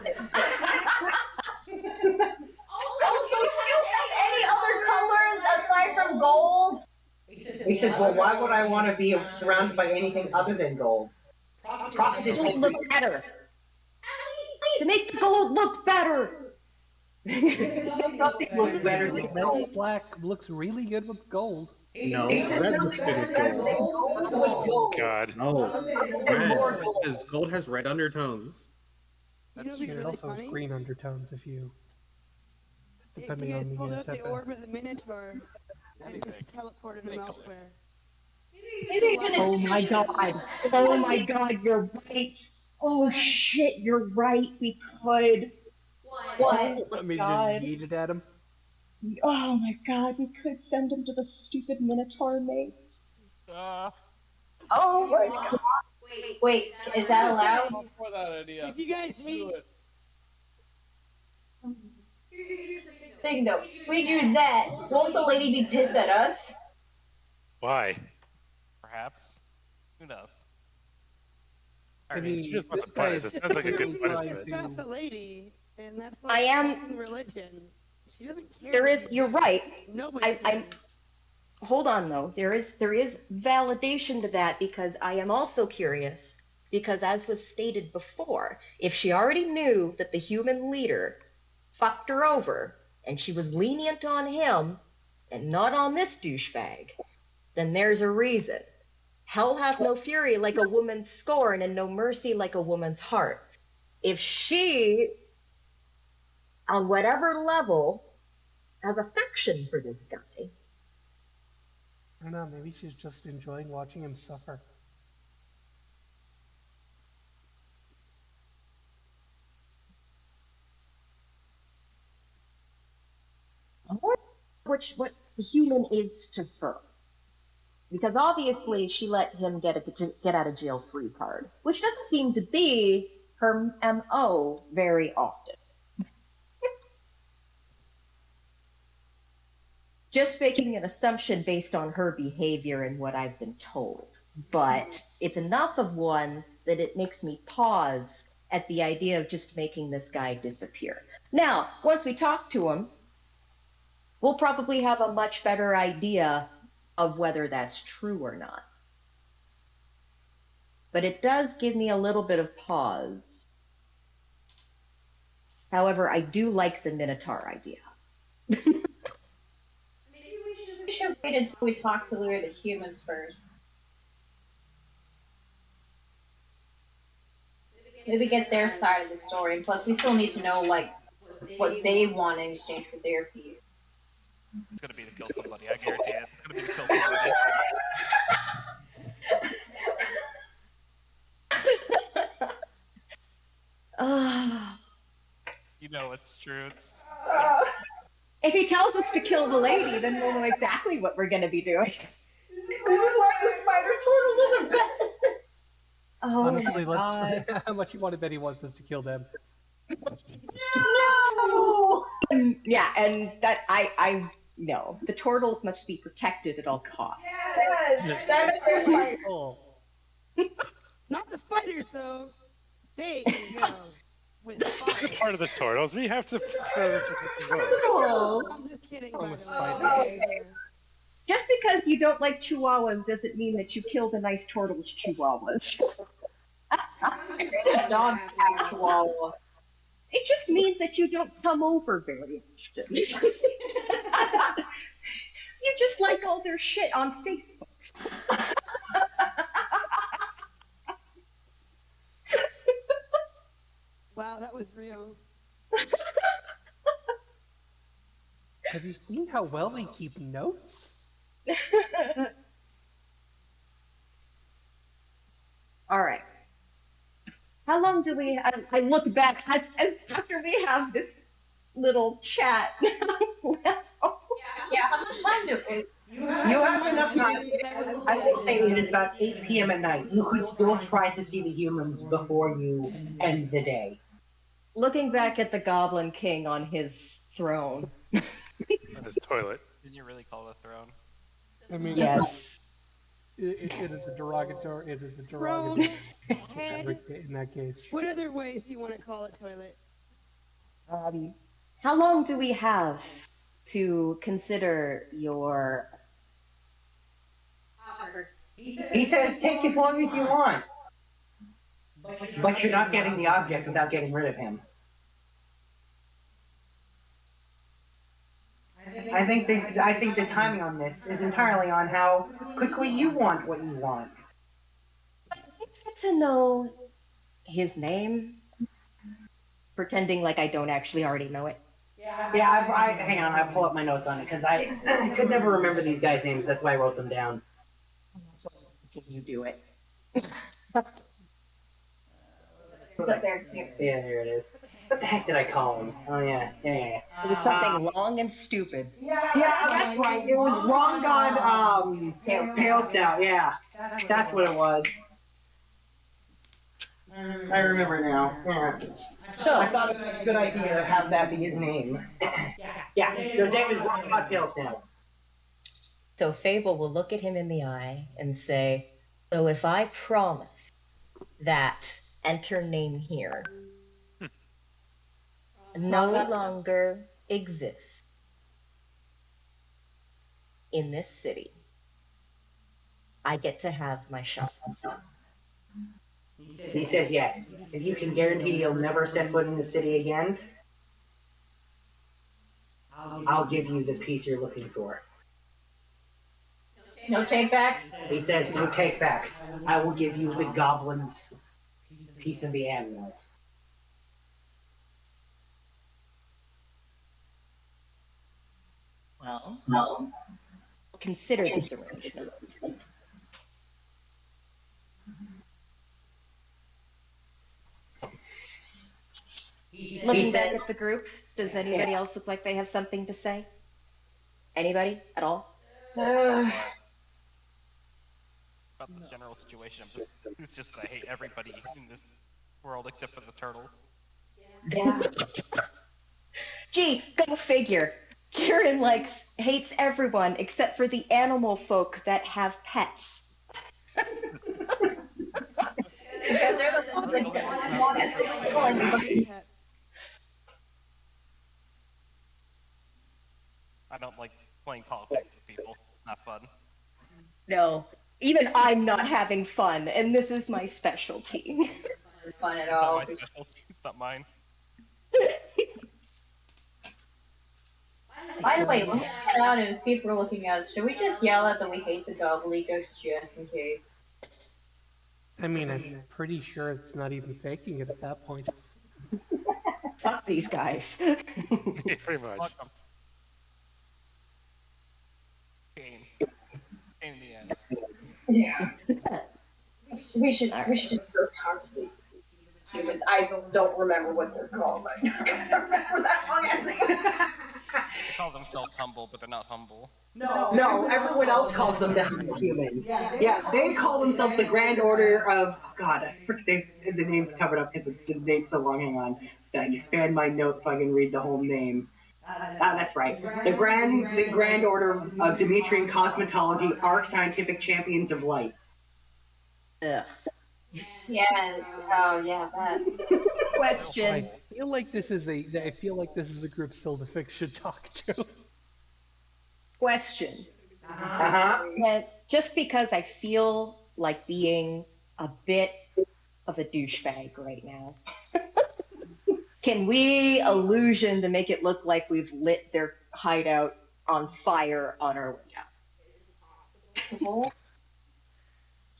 Also, do you have any other colors aside from gold? He says, well, why would I want to be surrounded by anything other than gold? Profit is Gold look better. To make the gold look better. Nothing looks better than gold. Black looks really good with gold. No, red looks good with gold. Oh, God. No, red, because gold has red undertones. That's be true. It really also has funny? green undertones if you, If you depending guys on pulled the out the type of. orb of the Minotaur and Anything. just teleported him Any color. elsewhere. Oh my god. Oh my god, you're right. Oh shit, you're right. We could. What? Let me God. just yeet it at him. Oh my god, we could send him to the stupid Minotaur mates. Oh my god. Wait, is that allowed? I'll for that idea. If you guys Do meet, it. Thing though, we do that. Won't the lady be pissed at us? Why? Perhaps. Who knows? I mean, mean, She just wants this to guy punish. is It sounds like a good clearly trying punishment. that's to. the lady, and that's I like am- fucking religion. She doesn't care. There is. You're right. Nobody. I'm. Hold on though. There is validation to that because I am also curious because as was stated before, if she already knew that the human leader fucked her over and she was lenient on him and not on this douchebag, then there's a reason. Hell hath no fury like a woman's scorn and no mercy like a woman's heart. If she, on whatever level, has affection for this guy, I don't know, maybe she's just enjoying watching him suffer. what the human is to her. Because obviously she let him get out of jail free card, which doesn't seem to be her MO very often. Just making an assumption based on her behavior and what I've been told. But it's enough of one that it makes me pause at the idea of just making this guy disappear. Now, once we talk to him, we'll probably have a much better idea of whether that's true or not. But it does give me a little bit of pause. However, I do like the Minotaur idea. We should wait until we talk to Lure the humans first. Maybe get their side of the story. Plus, we still need to know like what they want in exchange for their piece. It's gonna be to kill somebody. I guarantee it. It's gonna be to kill somebody. You know it's true. If he tells us to kill the lady, then we'll know exactly what we're going to be doing. This is why the spider turtles are the best. Oh, honestly, let's. How much you want to bet he wants us to kill them? No! Yeah, and that I know the turtles must be protected at all costs. Yes, that's their spider. Not the spiders, though. They can go with We're spiders. part of the turtles. We have to. I'm just kidding, by the way. Just because you don't like chihuahuas doesn't mean that you kill the nice turtles chihuahuas. Dog pack chihuahua. It just means that you don't come over very often. You just like all their shit on Facebook. Wow, that was real. Have you seen how well they keep notes? All right. How long do we? I look back as after we have this little chat. Yeah, how much time do we? You have enough time. I would say it is about 8 p.m. at night. You could still try to see the humans before you end the day. Looking back at the Goblin King on his throne. On his toilet. Didn't you really call it a throne? I mean, Yes. it is a derogatory. It is a Throne, derogatory head. in that case. What other ways do you want to call it toilet? How long do we have to consider your offer? He says, take as long as you want. But you're not getting the object without getting rid of him. I think the timing on this is entirely on how quickly you want what you want. It's good to know his name, pretending like I don't actually already know it. Yeah, I hang on, I pull up my notes on it because I could never remember these guys' names. That's why I wrote them down. Can you do it? It's up there. Yeah, here it is. What the heck did I call him? Oh yeah. It was something long and stupid. Yeah, that's right. It was Wrong God, Pale Snout. Yeah, that's what it was. I remember now. Yeah. So I thought it was a good idea to have that be his name. Yeah, his name is Wrong God Pale Snout. So Fable will look at him in the eye and say, so if I promise that enter name here no longer exists, in this city, I get to have my shot. He says yes. If you can guarantee you'll never set foot in the city again, I'll give you the piece you're looking for. No takebacks? He says no takebacks. I will give you the goblin's piece of the amulet. Well, consider this arrangement. Looking back at the group, does anybody else look like they have something to say? Anybody at all? About this general situation, it's just that I hate everybody in this world except for the turtles. Yeah. Gee, go figure. Kieran hates everyone except for the animal folk that have pets. Because they're the ones that want us to kill everybody. I don't like playing politics with people. It's not fun. No, even I'm not having fun, and this is my specialty. Fun at It's not all. my specialty. It's not mine. By the way, when we get out and people are looking at us, should we just yell at them we hate the gobbledygooks just in case? I mean, I'm pretty sure it's not even faking it at that point. Fuck these guys. Yeah, pretty much. Welcome. Pain in the ass. Yeah. we should just go talk to the humans. I don't remember what they're called. I don't remember that long. They call themselves humble, but they're not humble. No, everyone else calls them the humans. Yeah, they call themselves the Grand Order of... God, the name's covered up because the name's so long. Hang on. I expand my notes so I can read the whole name. That's right. The Grand Order of Demetrian Cosmetology Arc Scientific Champions of Light. Ugh. Yeah. Oh, yeah. That. Question. I feel like this is a group Silderfix should talk to. Question. Uh-huh. Just because I feel like being a bit of a douchebag right now, can we illusion to make it look like we've lit their hideout on fire on our way out?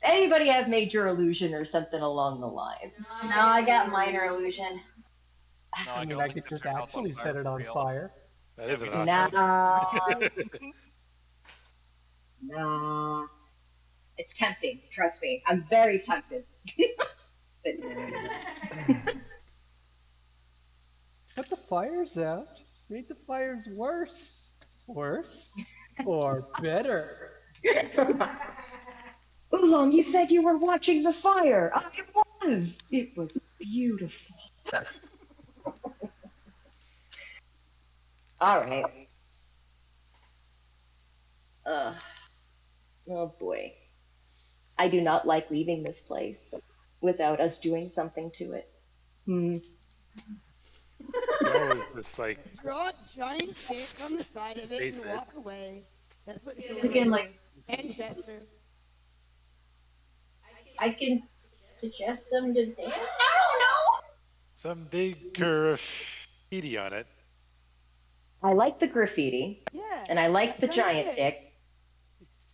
Anybody have major illusion or something along the lines? No, I got minor illusion. No, I mean, I could just actually set it on fire. That is an Nah. option. Nah. It's tempting, trust me. I'm very tempted. But Put the fires out. Make the fires worse. Worse? Or better? Oolong, you said you were watching the fire. It was. It was beautiful. All right. Oh boy. I do not like leaving this place without us doing something to it. That was just like Draw a giant dick on the side of it Face and it. walk away. That's what We can and Jester. I can suggest them to dance. I don't know. some big graffiti on it. I like the graffiti, Yeah. and I like the giant it. dick.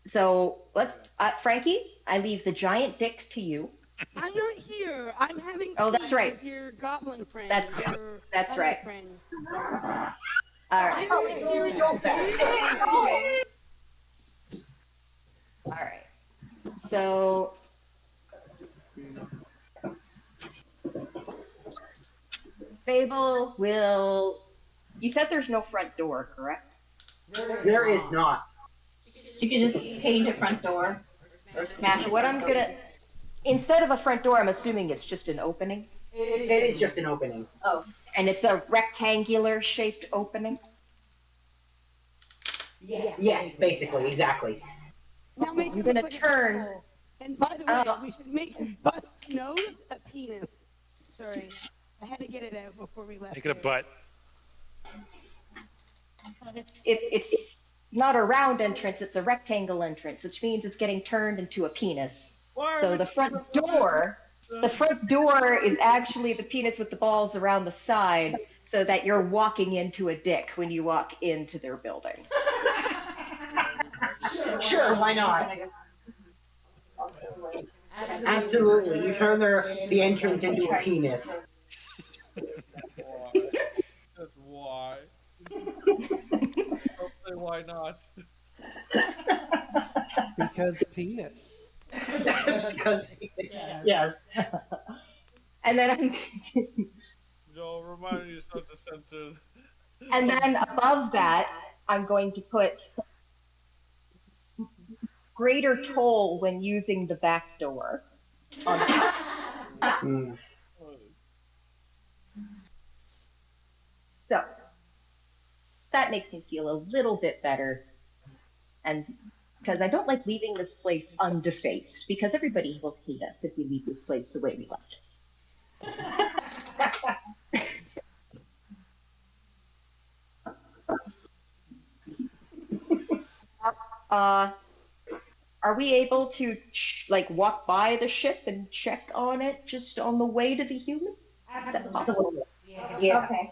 So let's, Frankie, I leave the giant dick to you. I'm not here. I'm having Oh, that's tea right. with your goblin friend. That's other right. Friend. All right. I'm here to All right. So Fable will. You said there's no front door, correct? There is not. You can just paint a front door or smash What I'm gonna, instead of a front door, I'm assuming it's just an opening. It is just an opening. Oh, and it's a rectangular shaped opening. Yes, basically, exactly. Now make I'm it gonna look like a turn. skull. And by the way, we should make his bust nose a penis. Sorry, I had to get it out before we left. Make it a butt. It's not a round entrance, it's a rectangle entrance, which means it's getting turned into a penis. So the front door is actually the penis with the balls around the side, so that you're walking into a dick when you walk into their building. Sure, why not? Absolutely. You turn the entrance into a penis. Why? That's why. Don't say why not. Because penis. Because yes. And then Joel, remind me not to censor. and then above that, I'm going to put greater toll when using the back door. So that makes me feel a little bit better. And because I don't like leaving this place undefaced, because everybody will hate us if we leave this place the way we left it. Are we able to like walk by the ship and check on it just on the way to the humans? Absolutely. Yeah. Okay.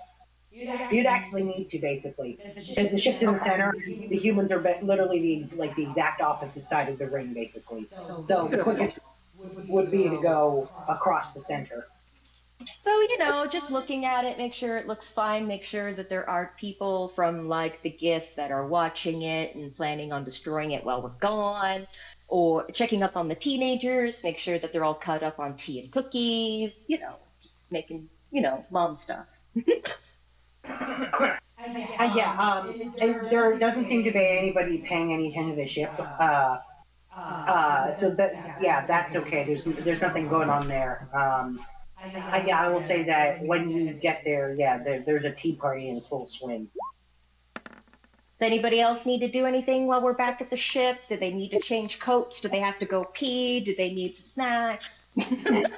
You'd actually need to, basically, because the ship's in the center. The humans are literally the exact opposite side of the ring, basically. So the quickest would be to go across the center. So, just looking at it, make sure it looks fine, make sure that there aren't people from like the GIF that are watching it and planning on destroying it while we're gone, or checking up on the teenagers, make sure that they're all caught up on tea and cookies, just making, mom stuff. And there doesn't seem to be anybody paying any attention to the ship. So that's okay. There's nothing going on there. I will say that when you get there, there's a tea party in full swing. Does anybody else need to do anything while we're back at the ship? Do they need to change coats? Do they have to go pee? Do they need some snacks? Good.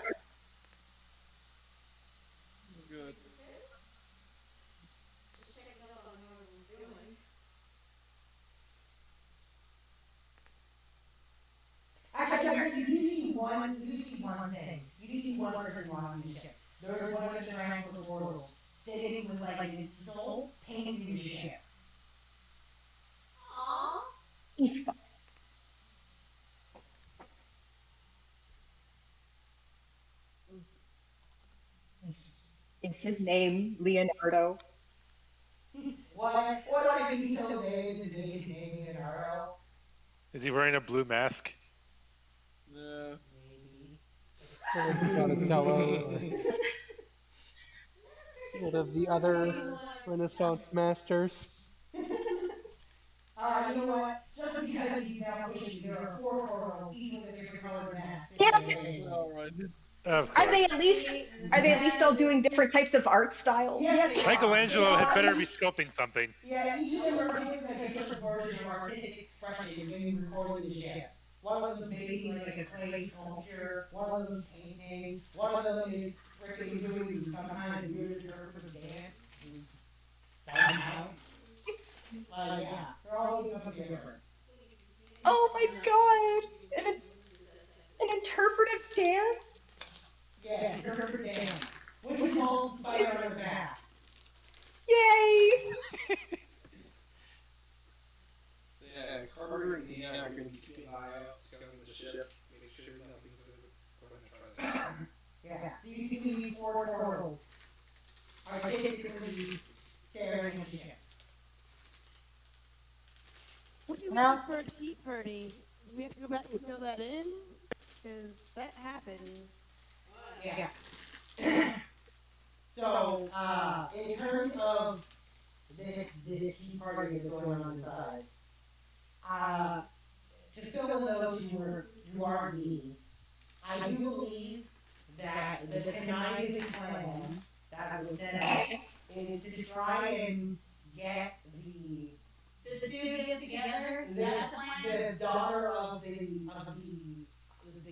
Actually, you see one thing. You see one person on the ship. There's one of the triangle portals sitting with like an easel painting the ship. Aww. He's fine. Is his name Leonardo? What do I be so big to say his name Leonardo? Is he wearing a blue mask? Yeah. Or Donatello. One of the other Renaissance masters. You know what? Just because he's now pushing, there are 4 portals, each with a different colored mask. Yeah. Are they at least all doing different types of art styles? Yes, Michelangelo had better be sculpting something. Yeah, each of them are doing like a different version of artistic expression when you recording the ship. One of them is making like a clay sculpture, one of them is painting, one of them is freaking doing some kind of weird interpretive dance. Somehow. Yeah, they're all doing something different. Oh my god! An interpretive dance? Yes, interpretive dance. Which is called Spider on the Back. Yay! Yeah, Carter and Deanna are going to keep an eye out, scouting the ship, make sure nothing's going to try to. Yeah, so you see these 4 portals artistically staring at the ship. What do you want for a tea party? Do we have to go back and fill that in? Because that happened. Yeah. So, in terms of this tea party that's going on inside, to fill in those who aren't me, I do believe that the conniving plan that was set up is to try and get the two to get together. The daughter of the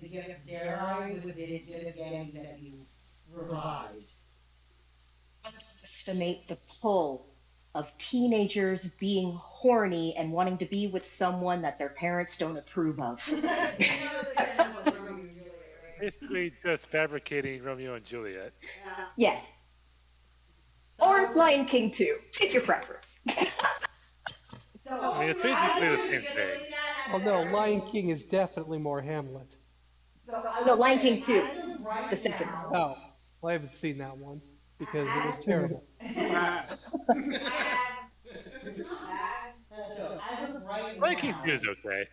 gift Sarai with this gift gang that you revived. Estimate the pull of teenagers being horny and wanting to be with someone that their parents don't approve of. Basically, just fabricating Romeo and Juliet. Yes. Or Lion King 2. Pick your preference. I mean, it's basically the same thing. Although Lion King is definitely more Hamlet. No, Lion King 2. The second one. Oh, well, I haven't seen that one because it was terrible. So as of right Lion King now, 2 is okay.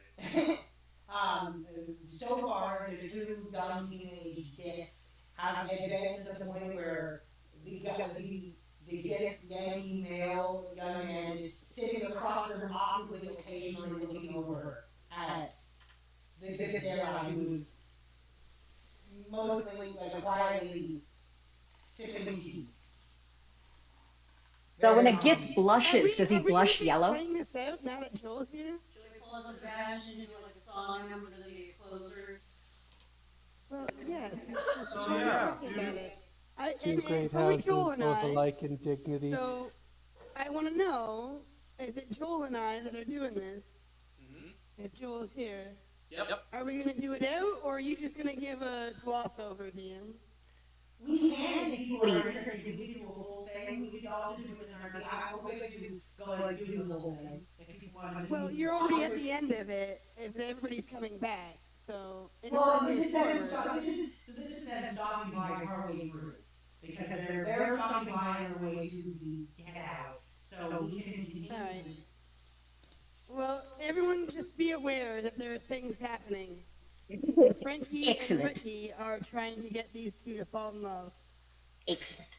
so far the two young teenage gifts have advanced to the point where the gift Yankee male young man is sitting across the room awkwardly, occasionally looking over at the gift Sarah, who's mostly like quietly sipping tea. So when a gift blushes, does he blush yellow? Playing this out now that Joel's here? Should we pull us a Sebastian and do like a song number then we get closer? Well, yes. So yeah, Two great houses, both alike in dignity. So, I want to know, is it Joel and I that are doing this? If Joel's here. Yep. Are we going to do it out, or are you just going to give a gloss over, DM? We can, if you are interested, we could do a full thing. We could also do it in our I'm open to go and do the whole thing. If people want to see. Well, you're already at the end of it, if everybody's coming back, so... Well, this is them stopping by partway through. Because they're stopping by on their way to the head out. So we can continue. Alright. Well, everyone just be aware that there are things happening. Frankie and Rickie are trying to get these two to fall in love. Excellent.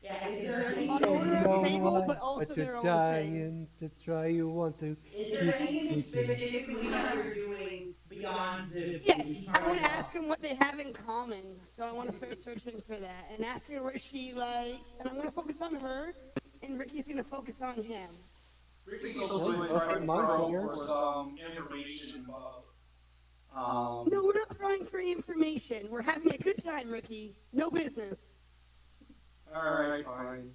Yeah, is there On any order of table, but also but their you're own dying to try, you want to. Is there anything specifically that you're doing beyond the... Yes, I want to ask them what they have in common, so I want to start searching for that, and ask her what she likes, and I'm going to focus on her, and Rickie's going to focus on him. Rickie's also going to try to probe for some information about... No, we're not trying for information. We're having a good time, Rickie. No business. Alright, fine.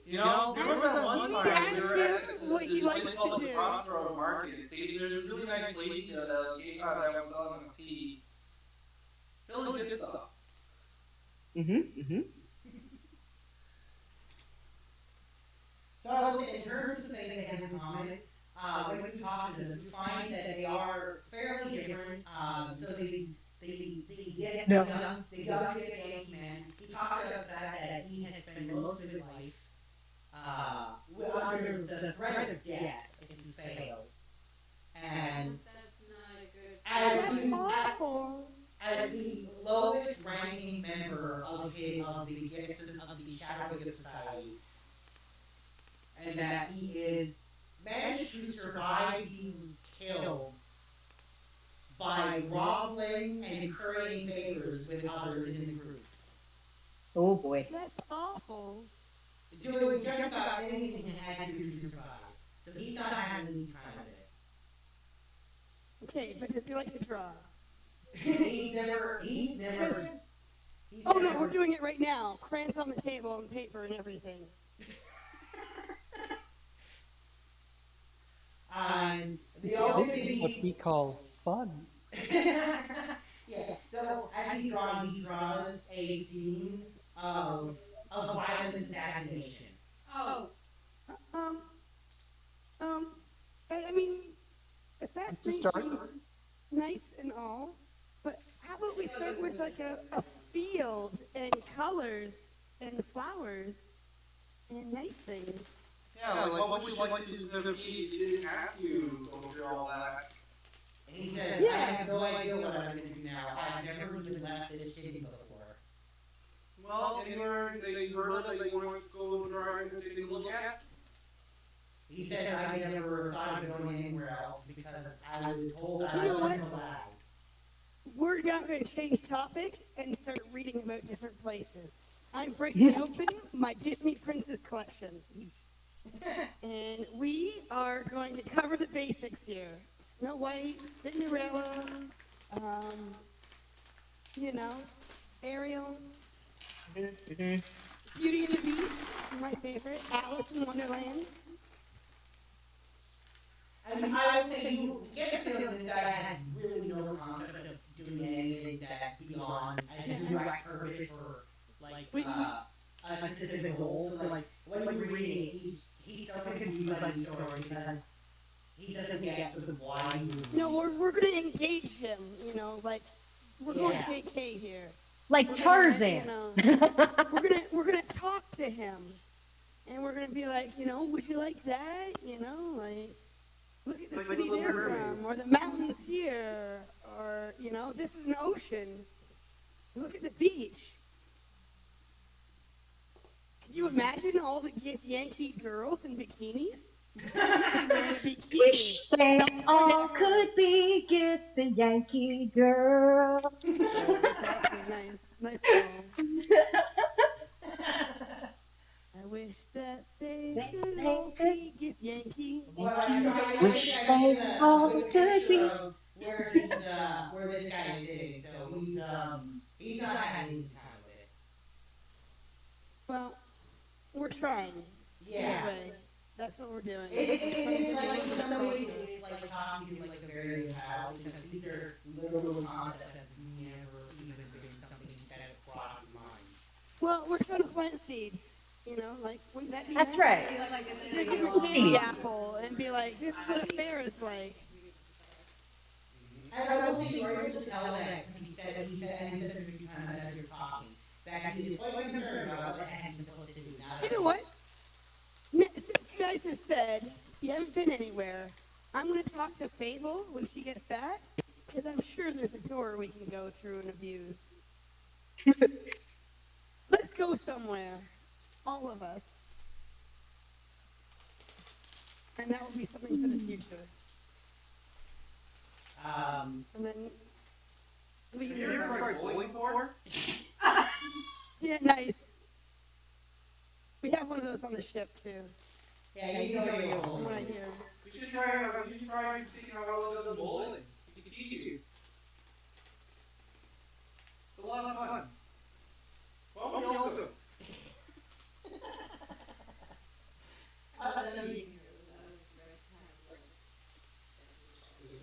You know, there was that one time we were at this place called the Crossroad Market. There's this really nice lady that was selling us tea. Really good stuff. So I will say, in terms of things they have in common, when you talk to them, you find that they are fairly different. So the young Yankee man, he talks about the fact that he has spent most of his life under the threat of death if he fails. And as the lowest ranking member of the Shadow Gift Society, and that he is managed to survive being killed by groveling and currying favors with others in the group. Oh boy. That's awful. Doing just about anything he had to do to survive. So he's not having an easy time of it. Okay, but does he like to draw? He's never. Oh no, we're doing it right now. Crayons on the table and paper and everything. The only This thing is what we call fun. Yeah, so as he draws a scene of violent assassination. Oh. I mean, assassination is nice and all, but how about we start with like a field and colors and flowers and nice things. Yeah, like what would you like to do if he didn't have to go through all that? And he says, I have no idea what I'm going to do now. I've never even left this city before. Well, anywhere that you heard that you want to go drive and take a look at? He said, I never thought of going anywhere else because I was told I wasn't allowed. We're not going to change topic and start reading about different places. I'm breaking open my Disney Princess collection. And we are going to cover the basics here. Snow White, Cinderella, Ariel, Beauty and the Beast. my favorite, Alice in Wonderland. I mean, I will say you get the feeling this guy has really no concept of doing anything that's beyond a direct purpose for like a specific goal. So like when you're reading it, he's so confused by the story because he doesn't get the why. No, we're gonna engage him. You know, like we're going KK here. Like Tarzan. We're gonna talk to him, and we're gonna be like, you know, would you like that? You know, like. Look at the city they're from, or the mountains here, or, you know, this is an ocean. Look at the beach. Can you imagine all the Yankee girls in bikinis? Wish they all could be get the Yankee girl. Exactly, nice poem. I wish that they could all be get Yankee. Wish they all could be. Where this guy is sitting, so he's not having his time with it. Well, we're trying. Yeah. Anyway, that's what we're doing. It's like in some ways it's like talking to like a very young child because these are literal concepts that never even been something that have crossed his mind. Well, we're trying to plant seeds. You know, like wouldn't that be That's nice? right. Like a little baby apple and be like, this is what a fair is like. And I will say you were able to tell that because he said it a few times as you're talking that he is quite concerned about what the heck he's supposed to do now. You know what? Since you guys have said you haven't been anywhere, I'm going to talk to Fable when she gets back because I'm sure there's a door we can go through and abuse. Let's go somewhere. All of us. And that will be something for the future. And then we can. Have you ever tried bowling before? Yeah, nice. We have one of those on the ship too. Yeah, you know you're From what I hear. We should try seeing how well it does in bowling. We can teach you. It's a lot of fun. Well, we all do it.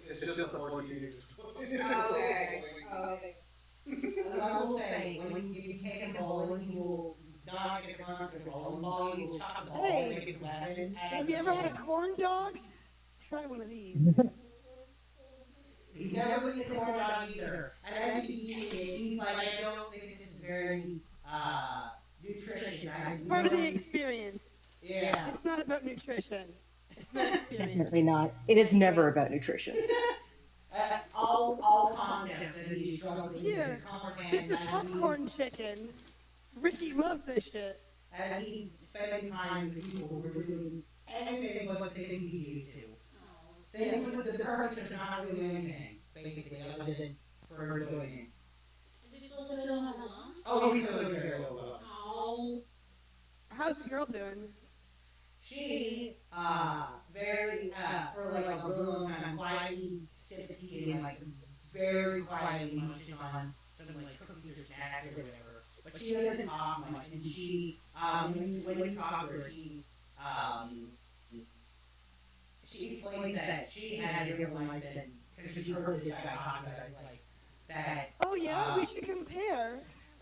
It's just the 14 years. Okay. I will say, when you take him bowling, he will not get the concept of bowling ball. He will chuck the ball and make his weapon. Have you ever had a corn dog? Try one of these. He's never eaten a corn dog either. And as he's eating it, he's like, I don't think this is very nutritious. Part of the experience. Yeah. It's not about nutrition. It's about experience. Definitely not. It is never about nutrition. All concepts that he's struggling Here, to comprehend this is popcorn chicken. Ricky loves this shit. as he's spending time with people who are doing anything but the things he's used to. Things with the purpose of not doing anything, basically, other than for enjoying it. Oh, he's doing very well. Oh. How's the girl doing? She, very, for like a really long time, quietly sips tea and like very quietly munches on some like cookies or snacks or whatever. But she doesn't talk much, and she, when you talk to her, she explains that she had a different life than, because she's heard this guy talk about it, like, that. Oh yeah, we should compare.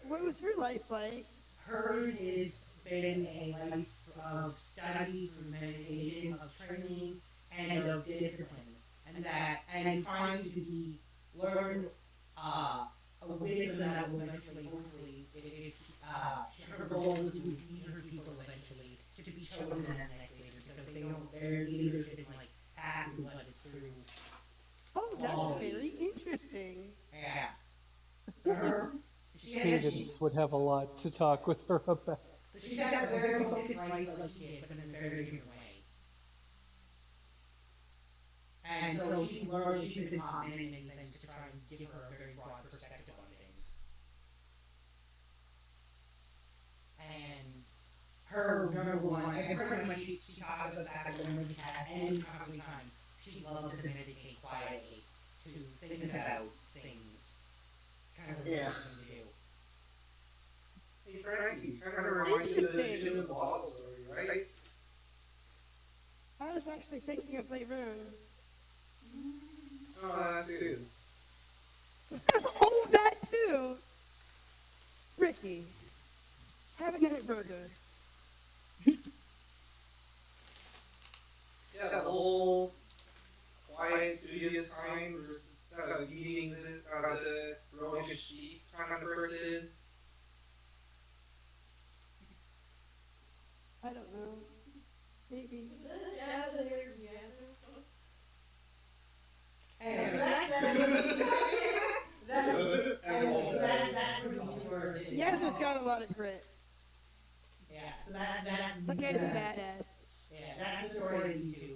What was her life like? Hers has been a life of study, through meditation, of training, and of discipline, and trying to learn a wisdom that will eventually, hopefully, her goal is to lead her people eventually to be chosen as next leaders, because they don't, their leadership isn't like passed through, but it's through. Oh, that's very interesting. Yeah. So her, Cadence would have a lot to talk with her about. So she's got a very focused life like you did, but in a very different way. And so she's learned, she's been taught many things to try and give her a very broad perspective on things. And her number one, and pretty much she talks about the fact that whenever she has any free time, she loves to meditate quietly, to think about things. It's kind of a thing to do. Hey Frankie, trying to remind you that you the bottle story, right? I was actually thinking of Leroon. Oh, that too. Oh, that too! Rickie, have another burger. Yeah, the whole quiet, studious kind versus beating the roguish thief kind of person. I don't know. Maybe. Anyway, so that's where these two are sitting. Yaz has got a lot of grit. Yeah, so that's That guy's a badass. Yeah, that's the story of these two.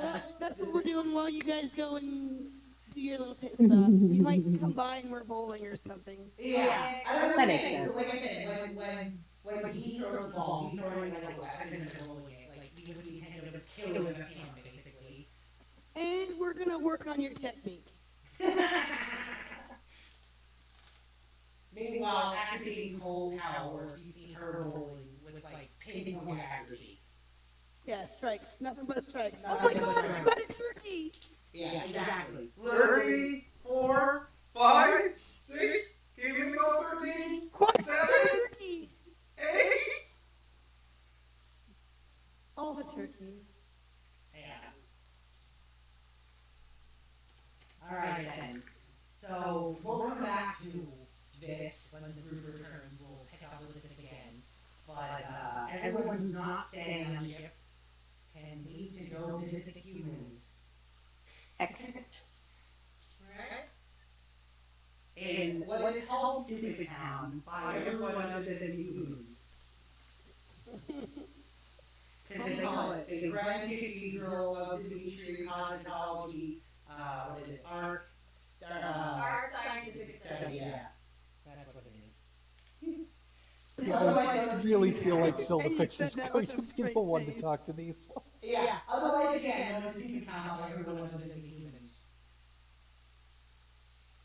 That's what we're doing while you guys go and do your little pit stop. You might come by and we're bowling or something. Yeah, I don't That makes understand. sense. So like I said, when he throws the ball, he's throwing it like a weapon instead of rolling it, like with the intent of killing a pan, basically. And we're gonna work on your technique. Meanwhile, after being told how works, you see her bowling with like pinpoint accuracy. Yeah, strikes. Nothing but strikes. Oh Nothing my but god, strikes. but it's Rickie! Yeah, exactly. 3, 4, 5, 6. Can you make all 13? What? 7, Turkey! 8. All the turkey. Yeah. Alright then. So we'll come back to this when the group returns. We'll pick up with this again. But everyone who's not staying on the ship can leave to go visit the humans. Excellent. Right? In what is called Stupid Town by everyone other than humans. Because they call it the Grand Cathedral of Dimitri Cosmetology, what is it? Art Scientific Study, yeah. That's what it is. Yeah, I really feel like Silverfix is going to be the one to talk to these ones. Yeah, otherwise, again, no Stupid Town by everyone other than the humans.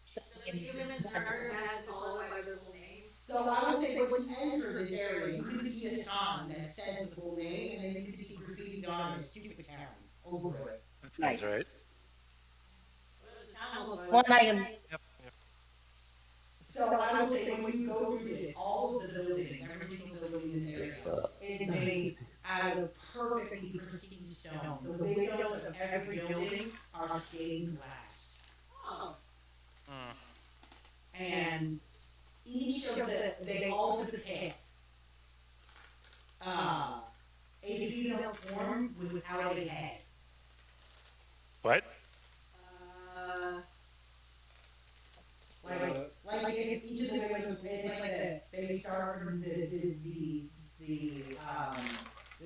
So the humans are as called by their full name. So I would say when you enter this area, you can see a sign that says the full name, and then you can see graffiti on it, Stupid Town, over it. That sounds right. One item. Yep. So I will say when you go through this, all of the buildings, every single building in this area, is made out of perfectly pristine stones. The windows of every building are stained glass. Oh. And each of they all depict a female form without a head. What? Like if each of the windows, it's like they start from the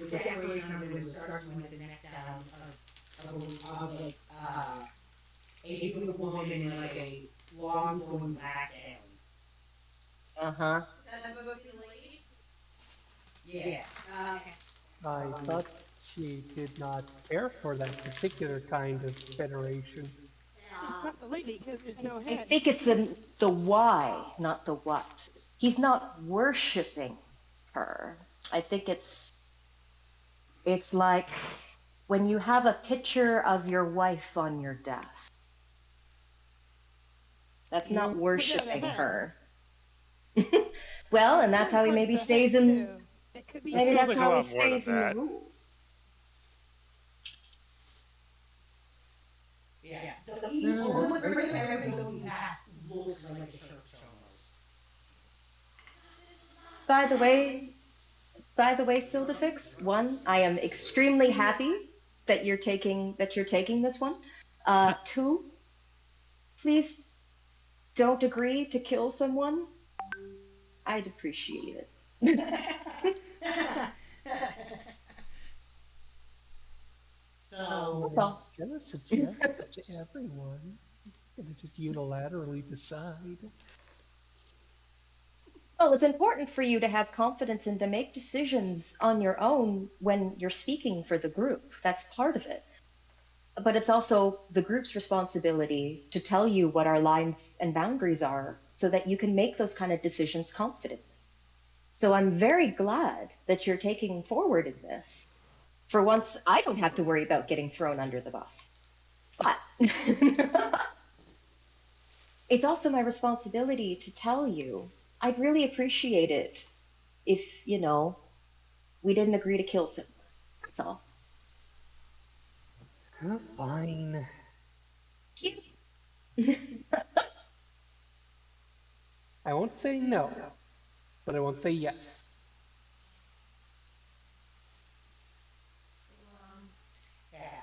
decoration of the window starts from like the neck down of like a beautiful woman in like a long flowing black gown. Uh-huh. That's supposed to be lady? Yeah. Okay. I thought she did not care for that particular kind of veneration. It's not the lady because there's no I head. think it's the why, not the what. He's not worshiping her. I think it's like when you have a picture of your wife on your desk. That's not worshiping her. Well, and that's how he maybe stays in. It could be. Maybe It that's seems like a how he lot more than stays in the that. rules. Yeah. So almost every building you pass looks like a church almost. By the way, Sildafix, one, I am extremely happy that you're taking this one. Two, please don't agree to kill someone. I'd appreciate it. So Well, I'm gonna suggest that to everyone. I'm gonna just unilaterally decide. well, it's important for you to have confidence and to make decisions on your own when you're speaking for the group. That's part of it. But it's also the group's responsibility to tell you what our lines and boundaries are so that you can make those kind of decisions confidently. So I'm very glad that you're taking forward in this. For once, I don't have to worry about getting thrown under the bus. But it's also my responsibility to tell you I'd really appreciate it if, we didn't agree to kill someone. That's all. Fine. Cute. I won't say no, but I won't say yes.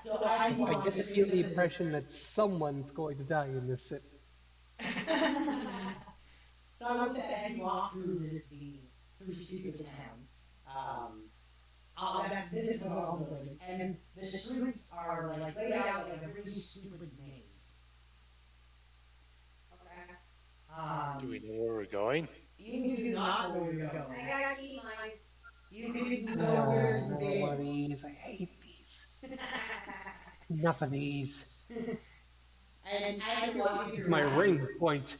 So I get to feel the impression that someone's going to die in this city. So I will say, as you walk through through Stupid Town, this is what all the buildings, and the streets are like laid out like a really stupid maze. Okay. Do we know where we're going? You do not know where you're going. I got key mind. You can know where you're More there. of these. I hate these. Enough of these. And as you're walking It's through my ring point.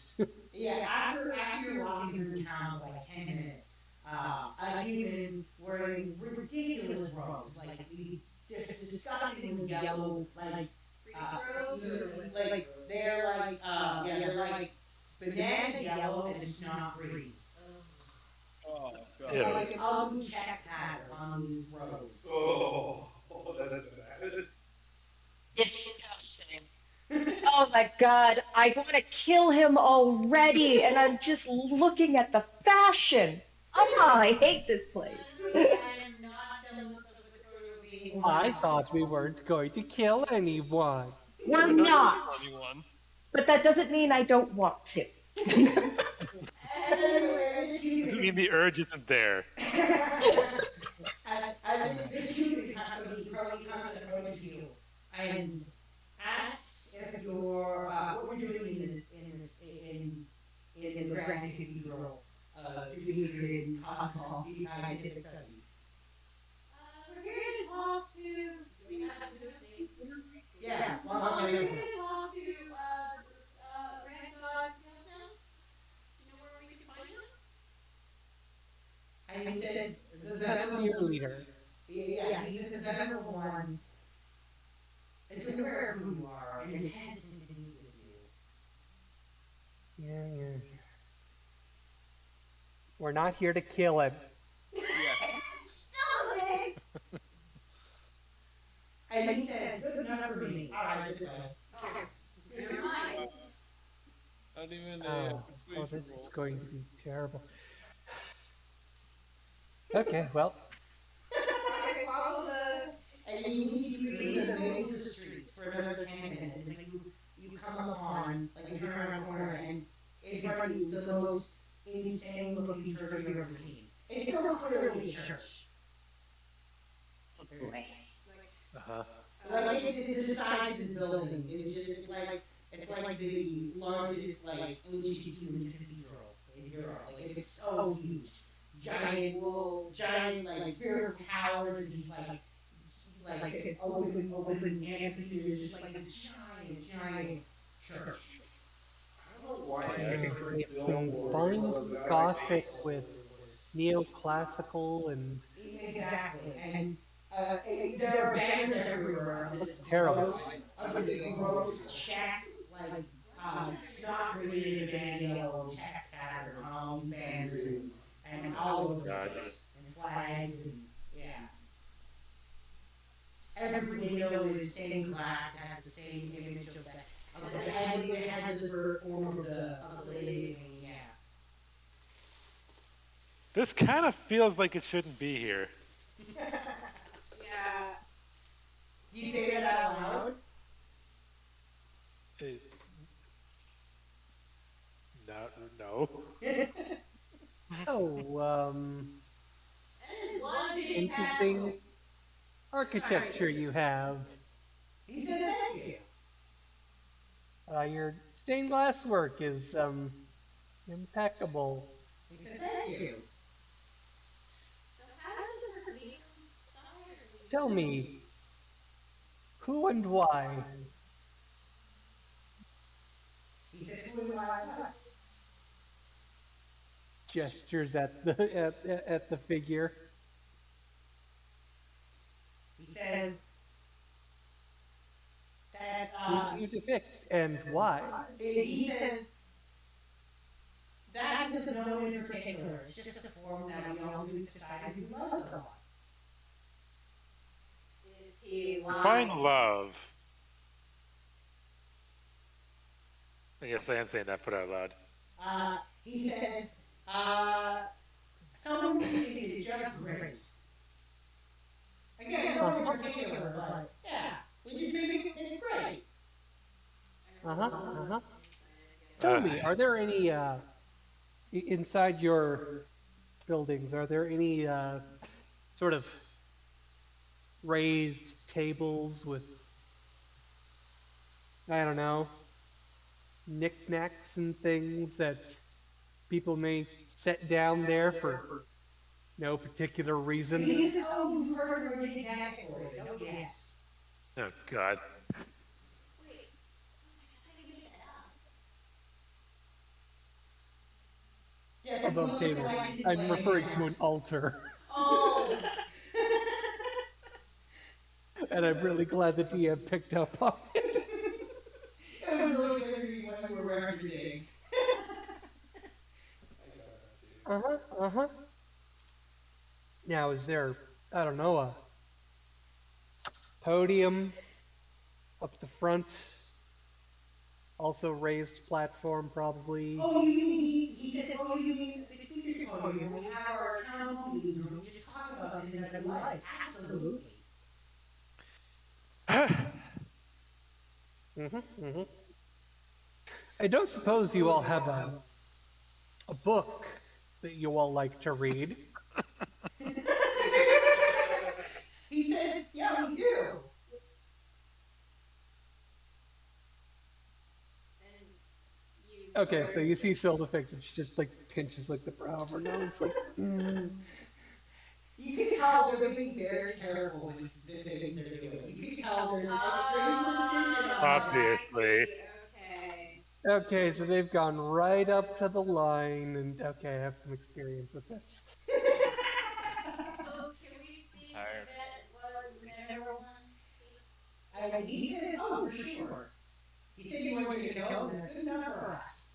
Yeah, after you're walking through town for like 10 minutes, a human wearing ridiculous robes, like these just disgustingly yellow, they're like banana yellow and snot green. Oh, God. Yeah. Like an ugly check pattern on these robes. Oh, that's bad. Disgusting. Oh my god, I want to kill him already, and I'm just looking at the fashion. Oh, I hate this place. I am not jealous of the crew being I thought we weren't going to kill anyone. We're We're not, anyone. but that doesn't mean I don't want to. Doesn't mean the urge isn't there. I think this student has to be probably comes to approach you and asks if you're what we're doing in the Grand Cathedral doing in cosmology scientific study. We're here to talk to. We have to do a thing. Yeah, We're here to talk to Grand God Gaston. Do you know where we can find him? And he says the That's your leader. Yeah, he says the venerable one is aware of who you are and is hesitant to meet with you. Yeah. We're not here to kill him. And he says, good enough for me. Alright, this way. Never mind. Not even Oh, this is going to be terrible. Okay, well. Okay, follow the. And he leads you through the maze of streets for another 10 minutes. And like you come upon, like you turn around a corner, and in front of you is the most insane looking church you've ever seen. It's so clearly a church. Boy. Uh-huh. Like the size of this building is just it's like the largest like ancient human cathedral in Europe. Like it's so huge. Giant like spiritual towers and these like open amphitheaters, just like this giant church. I don't know why Combined Gothic with neoclassical and Exactly, and there are banners everywhere. looks terrible. This gross check, like snot related band yellow check pattern on all these banners and all over the place, and flags and yeah. Every window is stained glass, has the same image of the head this form of the lady, and yeah. This kind of feels like it shouldn't be here. Yeah. You say that out loud? No. Oh, That is one big interesting castle. architecture you have. He said thank you. Your stained glass work is impeccable. He said thank you. So how does this relate inside? Tell me, who and why? He says who and why what? gestures at the at the figure. He says that Who do you depict and why? he says that is of no one in particular. It's just a form that we all do to decide if we love or not. Is he Define lying? love. I guess I am saying that put out loud. He says, someone who is just great. Again, no one in particular, but yeah, we just think it's great. Tell me, are there any inside your buildings? Are there any sort of raised tables with, I don't know, knickknacks and things that people may set down there for no particular reason? He says, oh, you've heard of Rickie and Frankie. Oh, yes. Oh God. Wait, somebody's gonna make that up. Yes, Above table. I'm referring to an altar. Oh. And I'm really glad the DM picked up on it. It was really clear to me what you were referencing. Now, is there, I don't know, a podium up the front? Also raised platform, probably. Oh, you mean, he says, oh, you mean the speaker podium? We have our town hall meetings where we just talk about things that we like. Absolutely. I don't suppose you all have a book that you all like to read. He says, yeah, we do. Okay, so you see Sildafix and she just like pinches like the brow of her nose, like. You can tell they're being very careful with the things they're doing. You can tell there's extreme precision. Obviously. Okay. Okay, so they've gone right up to the line, and okay, I have some experience with this. So can we see the mineral one, please? He says, oh, for sure. He said you wanted to go, and that's good enough for us.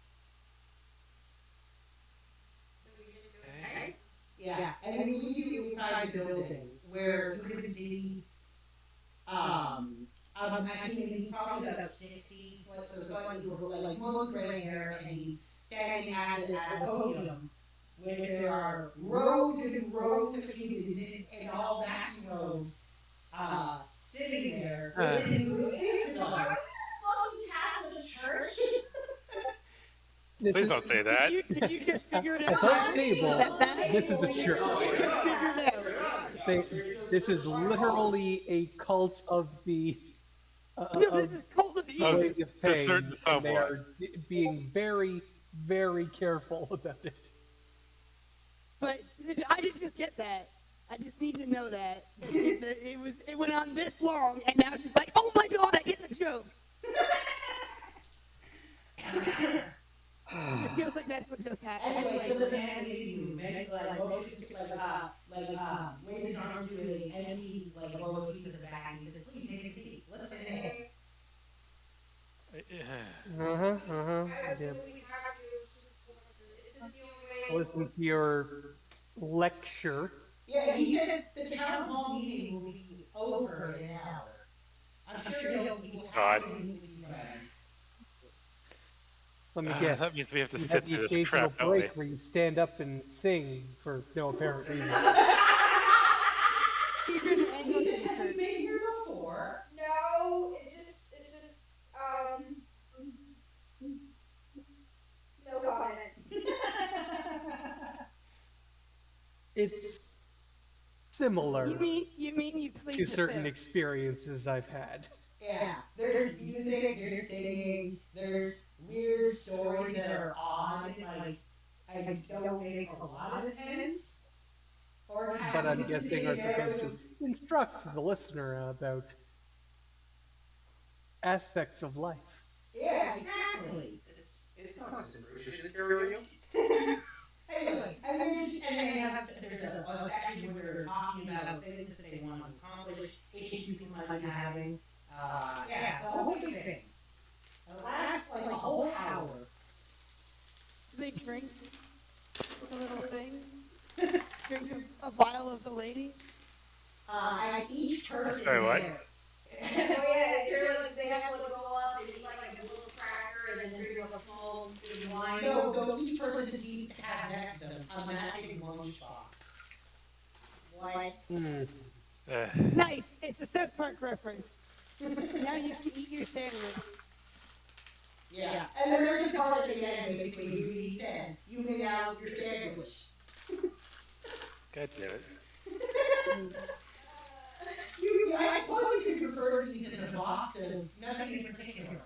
So we just go inside? Yeah, and then we lead you inside the building where you can see, I think he's probably about 60, so slightly over, like most gray hair, and he's standing at the podium where there are rows and rows of humans in all matching rows, sitting there, listening to his Are we in a fucking Catholic church? Please don't say that. Did you just figure it out? At that table, this is a church. This is literally a cult of the this is cult of the Of Lady of Pain, the certain and they are someone. being very, very careful about it. But I didn't just get that. I just need to know that it went on this long, and now she's like, "Oh my god, I get the joke." It feels like that's what just happened. Anyway, so the man leading you, like motions waves his arms to an empty, like row of seats in the back, and he says, "Please take a seat. Listen." Yeah. We have to just is this the only way? Listen to your lecture. Yeah, he says the town hall meeting will be over in an hour. I'm sure he'll God. meet with you then. Let me guess. That means we have to You sit have the through this occasional crap, don't we? break where you stand up and sing for no apparent reason. He says, have you been here before? No, it's just, no comment. It's similar You mean you plead to the certain fifth. experiences I've had. Yeah, there's music, there's singing, there's weird stories that are odd, like, I don't make a lot of sense. Or But I'm just guessing sitting are there supposed to with- instruct the listener about aspects of life. Yeah, exactly. It's not super material. Anyway, I mean, and they have there's a section where they're talking about things that they want to accomplish, issues people might be having. Yeah, the whole big thing. It lasts like a whole hour. They drink the little thing. Drink a vial of the lady. And each person Sorry, what? there. Oh yeah, is there like they have to like go up and eat like a little cracker and then drink like a small big wine? No, each person seems to have next to them a magic lunchbox. What? Nice. It's a South Park reference. Now you can eat your sandwich. Yeah, and then there's a part at the end basically where he says, "You may now eat your sandwich." God damn it. I suppose you could refer to these as a box of nothing in particular.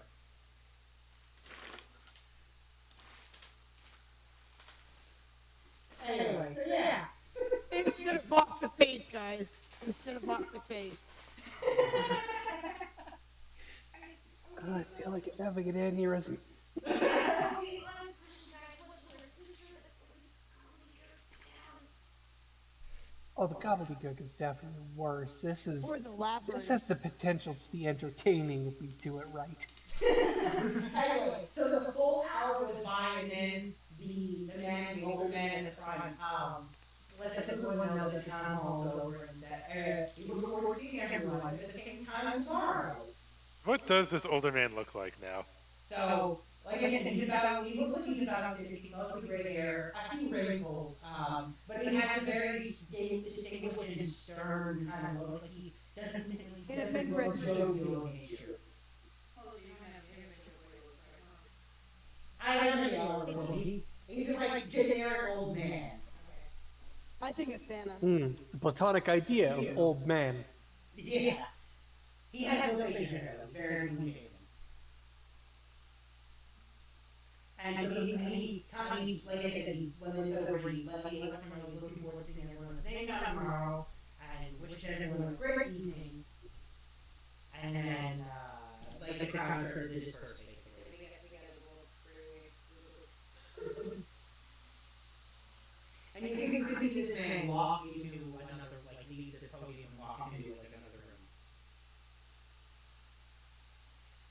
Anyway, so yeah. Instead of box of faith, guys. Instead of box of faith. I feel like having an aneurysm. Oh, the gobbledygook is definitely worse. This has the potential to be entertaining if we do it right. Anyway, so the full hour goes by, and then the older man in the front, lets everyone know that town hall is over and that he looks forward to seeing everyone at the same time tomorrow. What does this older man look like now? So, like I said, he looks like he's about 60, mostly gray hair, a few wrinkles, but he has a very distinguished and stern kind of look. Like he doesn't look jovial in nature. I don't know. He's just like generic old man. I think it's Santa. The platonic idea of old man. Yeah. He has no facial hair, though. Very clean shaven. And so he like I said, when it's over, he lets everyone know he's looking forward to seeing everyone at the same time tomorrow, and wishes everyone a great evening. And then, like, the crowd starts to disperse, basically. And you can see this man walk into another, like, leave the podium and walk into, like, another room.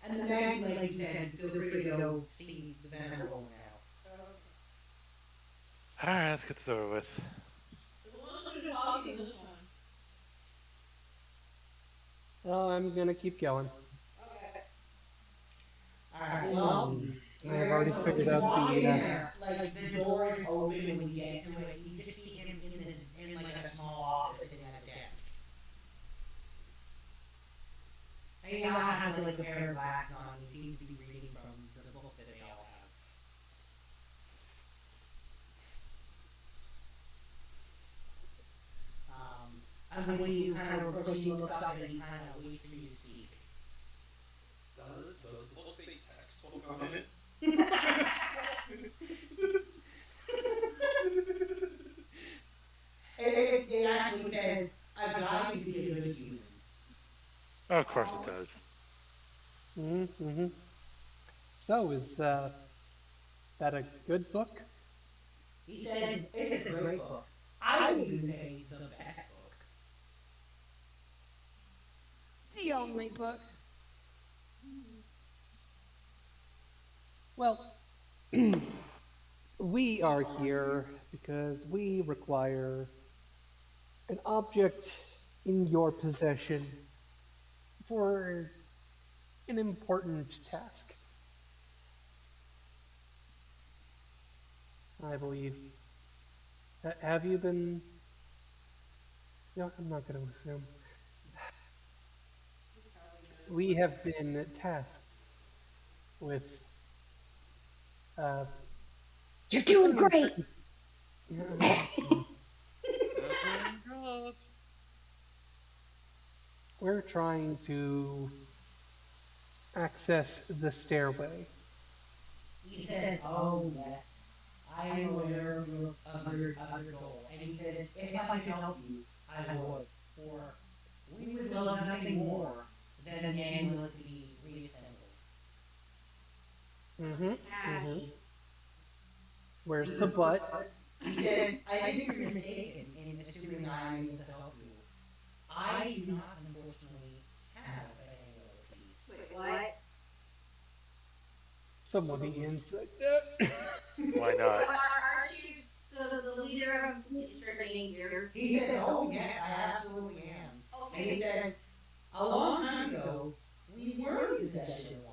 And the man, like you said, feel free to go see the venerable now. Alright, let's get this over with. Oh, I'm gonna keep going. Alright, well, I've already figured out the. Like, the door is open when you get to it. You just see him in like a small office sitting at a desk. And he now has like a pair of glasses on. He seems to be reading from the book that they all have. And when you kind of approach, he looks up and he kind of waits for you to speak. Does the book say textbook on it? It actually says, "A guide to be a good human." Oh, of course it does. Mm-hmm. So, is that a good book? He says it's a great book. I would even say the best book. The only book. Well, we are here because we require an object in your possession for an important task. I believe. Have you been... No, I'm not going to assume. We have been tasked with... You're doing great! We're trying to access the stairway. He says, "Oh yes, I am aware of your goal." And he says, "If I could help you, I would. For we would love nothing more than the amulet to be reassembled." Mm-hmm. Where's the butt? He says, I think you're mistaken in assuming I am able to help you. I do not, unfortunately, have an angular piece. Wait, what? Somebody inside that. Why not? Aren't you the leader of insert name here? He says, oh, yes, I absolutely am. Okay. And he says, a long time ago, we were in possession of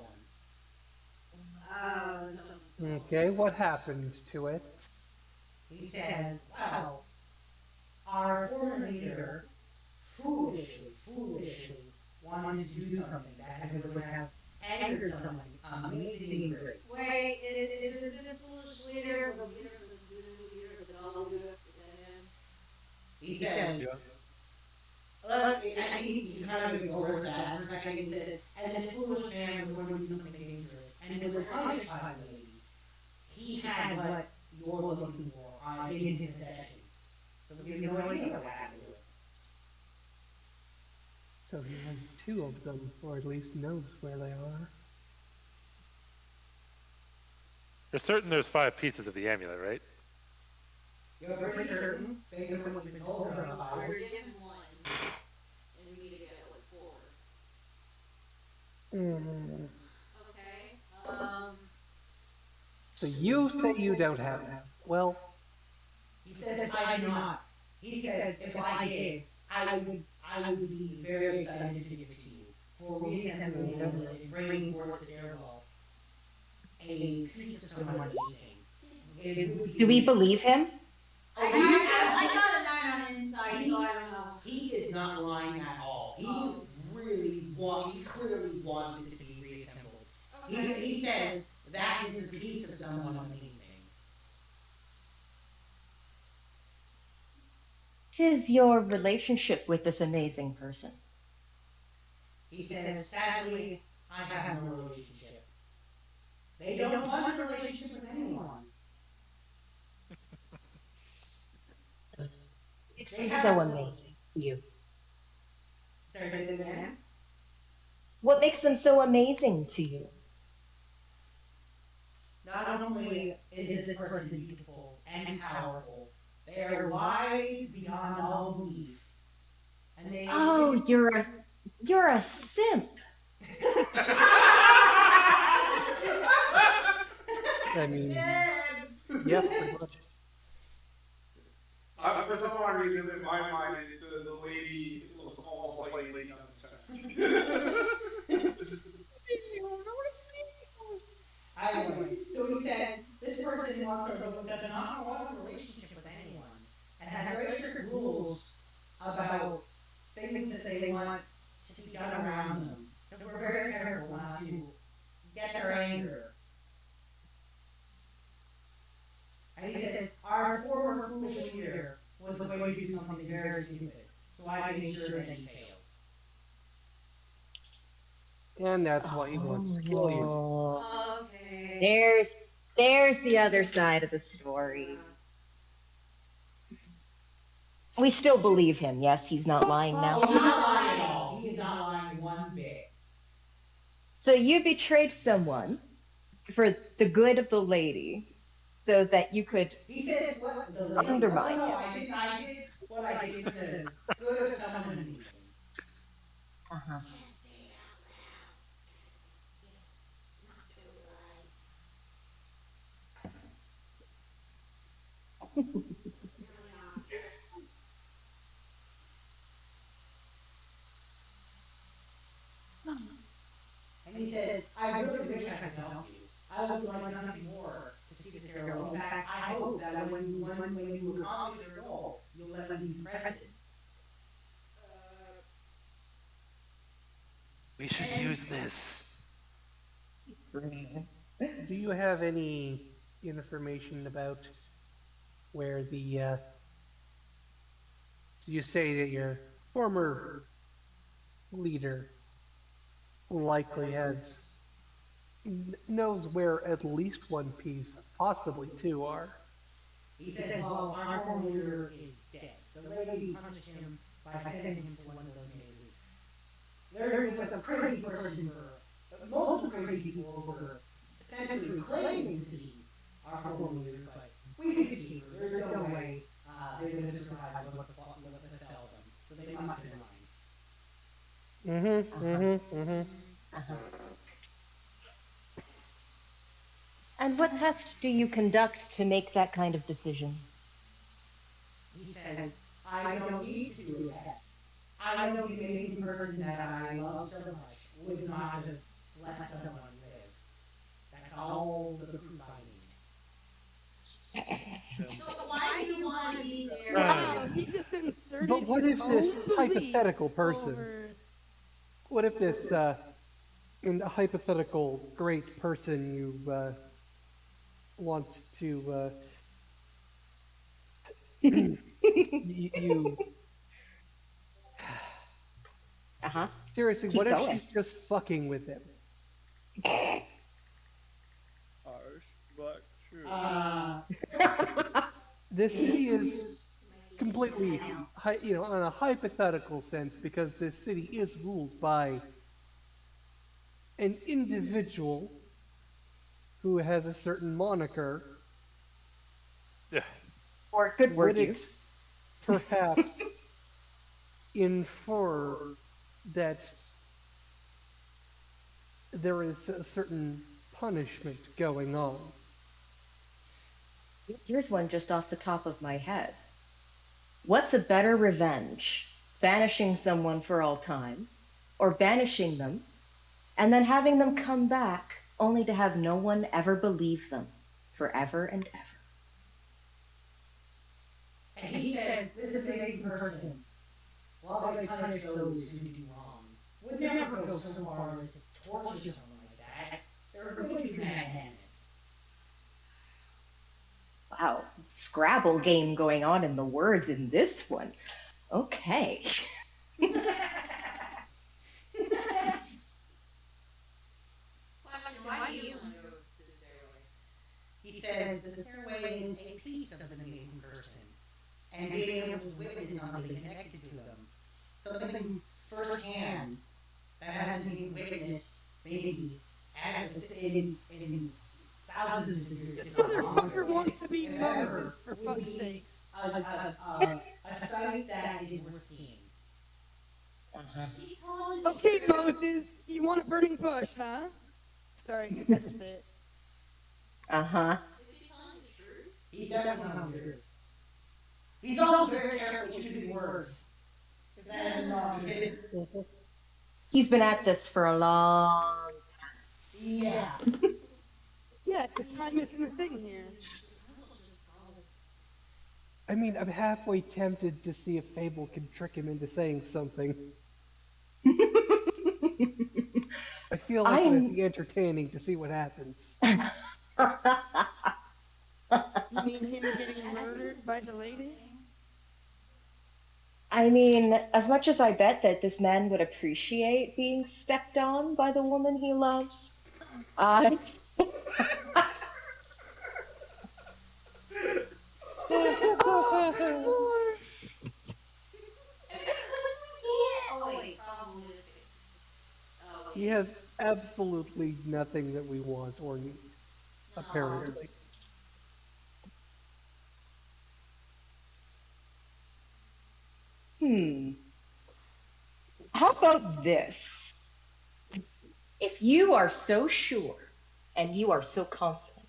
one. Okay, what happened to it? He says, well, our former leader foolishly wanted to do something that would have angered someone amazing and great. Wait, is this foolish leader the leader of the new leader of the Goldust? Is that him? He says, he kind of ignores that for a second. He says, and this foolish man was going to do something dangerous and was punished by the lady. He had what you're looking for in his possession. So we have no idea what happened to it. So he has two of them, or at least knows where they are. You're certain there's 5 pieces of the amulet, right? You're pretty certain, based on what you've been told, there are 5. We were given 1, and we need to get like 4. Mm. Okay. So you say you don't have it. Well, he says I do not. He says if I did, I would be very excited to give it to you for reassembling and bringing forth this airwall. A piece of someone amazing. Do we believe him? I got a 9 on insight, so I don't know. He is not lying at all. He clearly wants it to be reassembled. Okay. He says that is a piece of someone amazing. What is your relationship with this amazing person? He says, sadly, I have no relationship. They don't want a relationship with anyone. It's so amazing to you. Sorry, say it again? What makes them so amazing to you? Not only is this person beautiful and powerful, they are wise beyond all belief. And they You're a simp. I mean, yeah, pretty much. For some odd reason, in my mind, the lady looks almost like Lady on the chest. Anyway, so he says, this person does not want a relationship with anyone and has very strict rules about things that they want to be done around them. So we're very careful not to get their anger. And he says, our former foolish leader was going to do something very stupid, so I made sure that he failed. And that's why he wants to kill you. Okay. There's the other side of the story. We still believe him, yes? He's not lying now? He's not lying at all. He is not lying one bit. So you betrayed someone for the good of the lady so that you could He says, what, the lady? undermine No, him. I did what I did for the good of someone amazing. Uh-huh. And he says, I really wish I could help you. I would like nothing more to see this arrow. In fact, I hope that when you accomplish your goal, you'll let me press it. We should use this. Do you have any information about where the, you say that your former leader likely knows where at least one piece, possibly two, are? He said, well, our former leader is dead. The lady punished him by sending him to one of those mazes. There was a crazy person multiple crazy people over centuries claiming to be our former leader, but we we can see through. There's no way they're going to survive what befell them. So they must have been lying. And what test do you conduct to make that kind of decision? He says, I don't need to do a test. I know the amazing person that I love so much would not have let someone live. That's all the proof I need. So why do you want to be there? Wow, he just inserted But what his if this own beliefs hypothetical person, over- what if this in a hypothetical great person you want to you seriously, Keep what if going. she's just fucking with him? This city is completely, on a hypothetical sense, because this city is ruled by an individual who has a certain moniker. Yeah. Or good word Would it use. perhaps infer that there is a certain punishment going on? Here's one just off the top of my head. What's a better revenge? Banishing someone for all time, or banishing them, and then having them come back only to have no one ever believe them forever and ever? And he says, this amazing person, while they punish those who do wrong, would never go so far as to torture someone like that. They're really too mad-handed. Wow, Scrabble game going on in the words in this one. Okay. Why do you want to go to the stairway? He says the stairway is a piece of an amazing person, and being able to witness something connected to them, something firsthand that hasn't been witnessed maybe in thousands of years. This motherfucker wants to be Moses, for fuck's sake. A sight that is worth seeing. Okay, Moses, you want a burning bush, huh? Sorry, I had to say it. Uh-huh. Is he telling the truth? He's definitely telling the truth. He's also very careful choosing words. He's been at this for a long time. Yeah. Yeah, because time isn't a thing here. I mean, I'm halfway tempted to see if Fable can trick him into saying something. I feel like it would be entertaining to see what happens. You mean him getting murdered by the lady? I mean, as much as I bet that this man would appreciate being stepped on by the woman he loves, He has absolutely nothing that we want or need, apparently. How about this? If you are so sure and you are so confident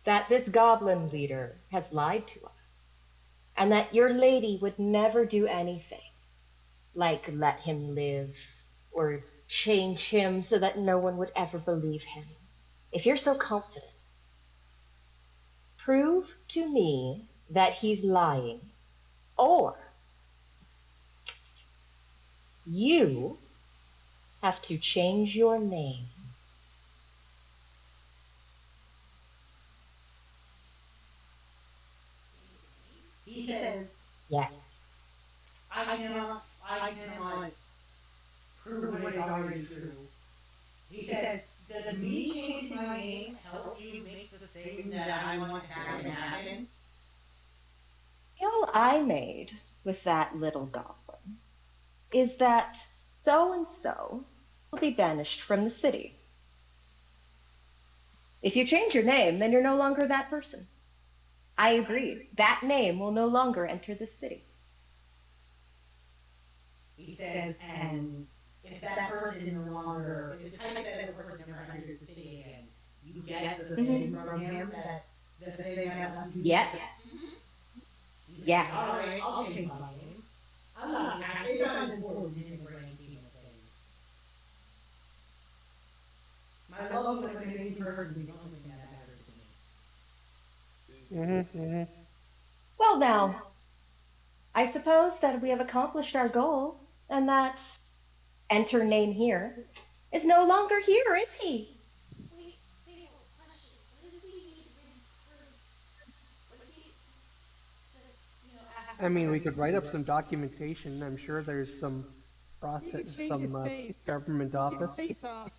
that this goblin leader has lied to us, and that your lady would never do anything, like let him live or change him so that no one would ever believe him, if you're so confident, prove to me that he's lying, or you have to change your name. He says, Yes. I cannot prove what is already true. He says, does me changing my name help you make the thing that I want to happen? The deal I made with that little goblin is that so-and-so will be banished from the city. If you change your name, then you're no longer that person. I agree. That name will no longer enter the city. He says, and if that person no longer, if this hypothetical person never enters the city again, you get the thing from him, that the thing that lets you. Yeah. He says, Yeah. all right, I'll change my name. I'm not, it's not important in the grand scheme of things. My love of an amazing person is the only thing that matters to me. Well, now, I suppose that we have accomplished our goal, and that enter name here is no longer here, is he? Wait, question. What if we need written proof? What if he, ask I mean, we for could write up some documentation. I'm sure there's some process, some government office. Face off.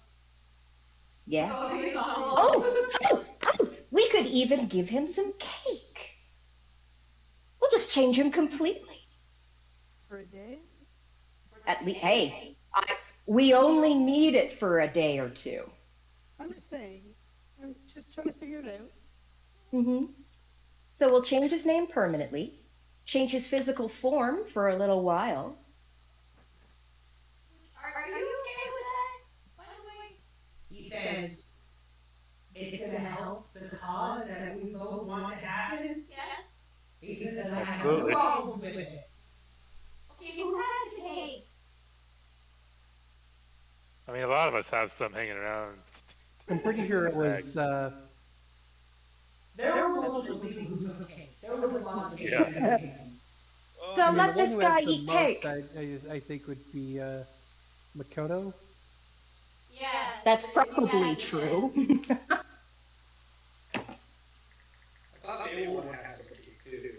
Yeah. Oh, We could even give him some cake. We'll just change him completely. For a day? At least, hey, we only need it for a day or two. I'm just saying. I'm just trying to figure it out. So we'll change his name permanently, change his physical form for a little while. Are you okay with that? By the way, He says, it's going to help the cause that we both want to happen. yes. He says, I have no problems with it. Okay, who has the cake? I mean, a lot of us have some hanging around. I'm pretty sure it was. There were multiple people who took cake. There was a lot of cake. Yeah. So I mean, let the one this who guy has the eat most, cake. I think would be Makoto. Yeah. That's probably true. I thought the old one has some cake too.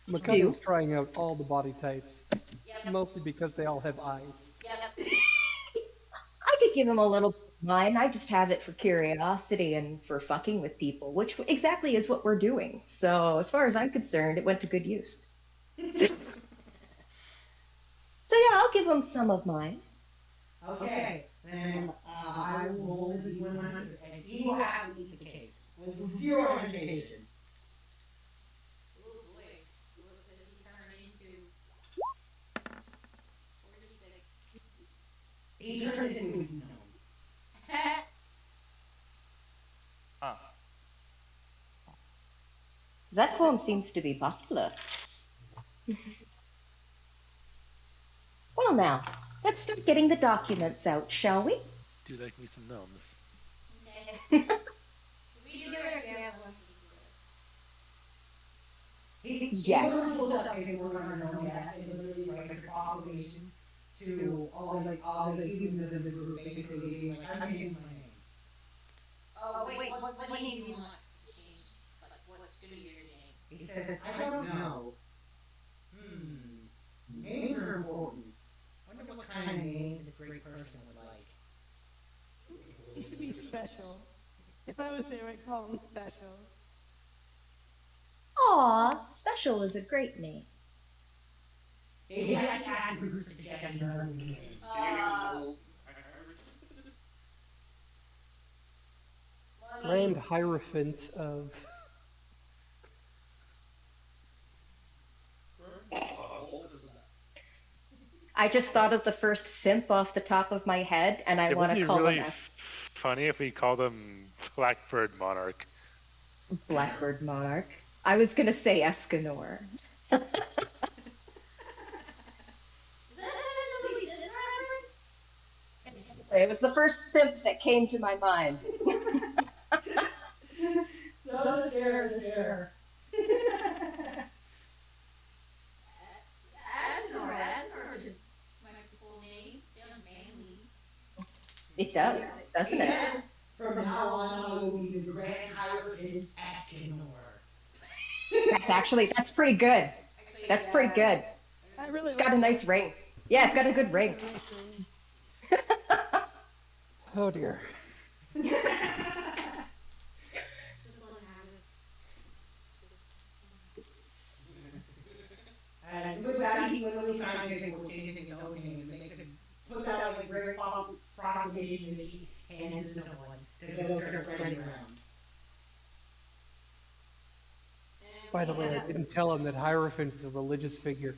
Makoto's trying out all the body types, Yep. mostly because they all have eyes. Yep. I could give him a little mine. I just have it for curiosity and for fucking with people, which exactly is what we're doing. So as far as I'm concerned, it went to good use. So yeah, I'll give him some of mine. Okay, then I will hold his 100, and he will have to eat the cake with zero hesitation. Oh boy, what does he turn into? 46. He turns into a gnome. Huh. That poem seems to be popular. Well now, let's start getting the documents out, shall we? Do like me some gnomes. Okay. We do our example. He literally pulls out paperwork on his own desk and literally writes a proclamation to all the humans of the group, basically being like, I'm changing my name. Oh wait, what name do you want to change? Like, what's gonna be your name? He says, I don't know. Names are important. I wonder what kind of name this great person would like. He should be special. If I was there, I'd call him special. Aw, Special is a great name. He actually asked the group to get another name. Grand Hierophant of. I just thought of the first simp off the top of my head, and I want to call really him funny if we called him Blackbird Monarch. Blackbird Monarch. I was going to say Escanor. Is that a really Simpsons reference? It was the first simp that came to my mind. No, the stare. Asnor is my full name. Sounds manly. It does, doesn't it? Yes. From now on, I will be the Grand Hierophant Escanor. That's pretty good. That's pretty good. I really It's got a nice ring. Yeah, it's got a good ring. Oh dear. Just let him have this. And with that, he literally signs paperwork changing his own name and puts out like a great proclamation that he hands to someone to go start spreading around. By the way, I didn't tell him that Hierophant is a religious figure.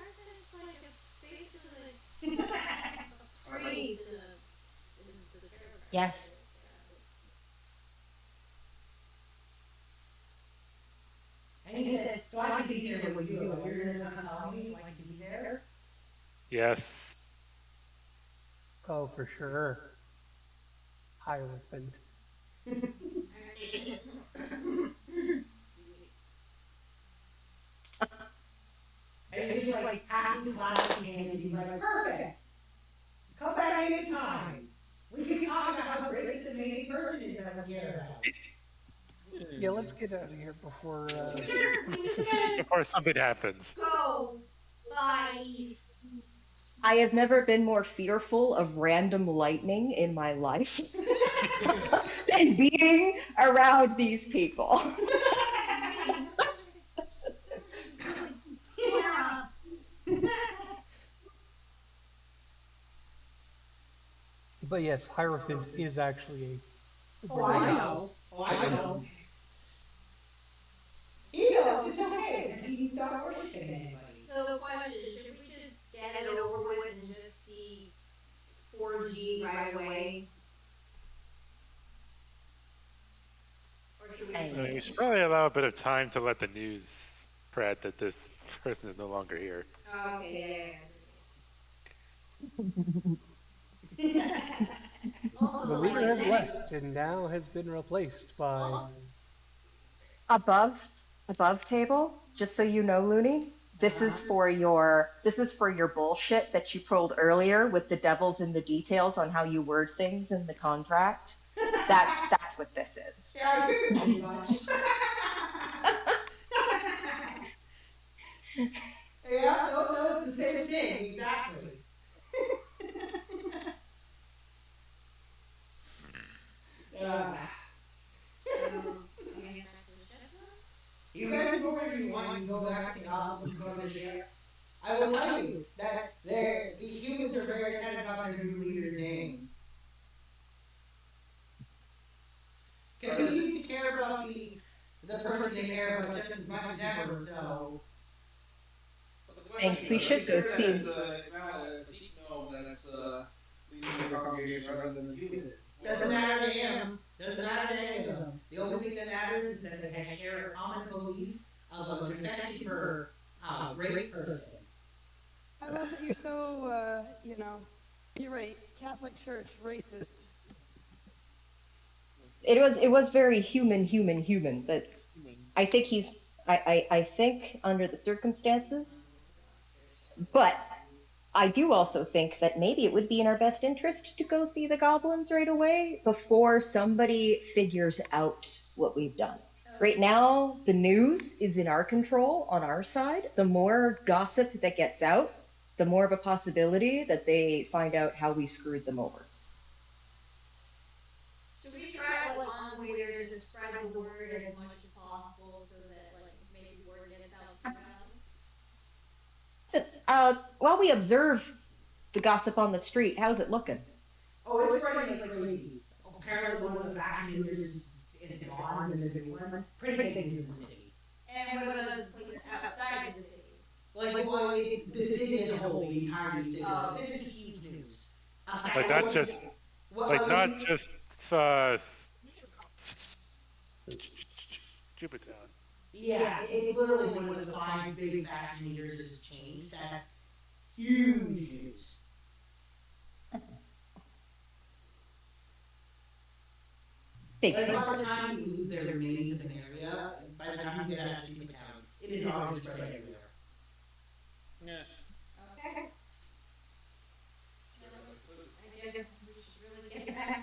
It's like basically like a phrase in the tarot card. Yes. And he said, so I could be there when you do it. You're going to come tell me so I can be there? Yes. Oh, for sure. Hierophant. And he just like happily clapping his hands. He's like, perfect. Come back anytime. We can talk about how great this amazing person is that we care about. Yeah, let's get out of here before. Before something happens. Go. Bye. I have never been more fearful of random lightning in my life than being around these people. But yes, Hierophant is actually a. Oh, I know. Oh, I know. He knows. It's okay. Because he's not worshiping anybody. So, question: should we just get it over with and just see 4G right away? Or should we just... We should probably allow a bit of time to let the news spread that this person is no longer here. Oh, okay, The leader has left and now has been replaced by. Above table, just so you know, Looney, this is for your bullshit that you pulled earlier with the devils in the details on how you word things in the contract. That's what this is. Yeah, I figured pretty much. Yeah, no, it's the same thing, exactly. You guys go wherever you want. You can go back to Goblins, you go to the ship. I will tell you that the humans are very excited about their new leader's name. Because he seems to care about the person they care about just as much as ever, so... And we should go see. It's now a deep gnome that's leading the congregation rather than the human. Doesn't matter to him. Doesn't matter to any of them. The only thing that matters is that they share a common belief of an affection for a great person. I love that you're so, you're right, Catholic Church, racist. It was very human, but I think I think under the circumstances, but I do also think that maybe it would be in our best interest to go see the goblins right away before somebody figures out what we've done. Right now, the news is in our control, on our side. The more gossip that gets out, the more of a possibility that they find out how we screwed them over. Should we try, like, on the way there, just spread the word as much as possible so that, like, maybe word gets out to them? While we observe the gossip on the street, how's it looking? Oh, it's spreading like crazy. Apparently one of the faction leaders is gone and there's a new one. Pretty big things in the city. And what about the places outside the city? Like, well, the city as a whole, the entire city. This is huge news. Like not just, Jupitertown. Yeah, it's literally one of the 5 big faction leaders has changed. That's huge news. Like, by the time you lose their remains of an area, by the time you get out of Stupid Town, it is already spread everywhere. Yeah. Okay. I guess we should really get back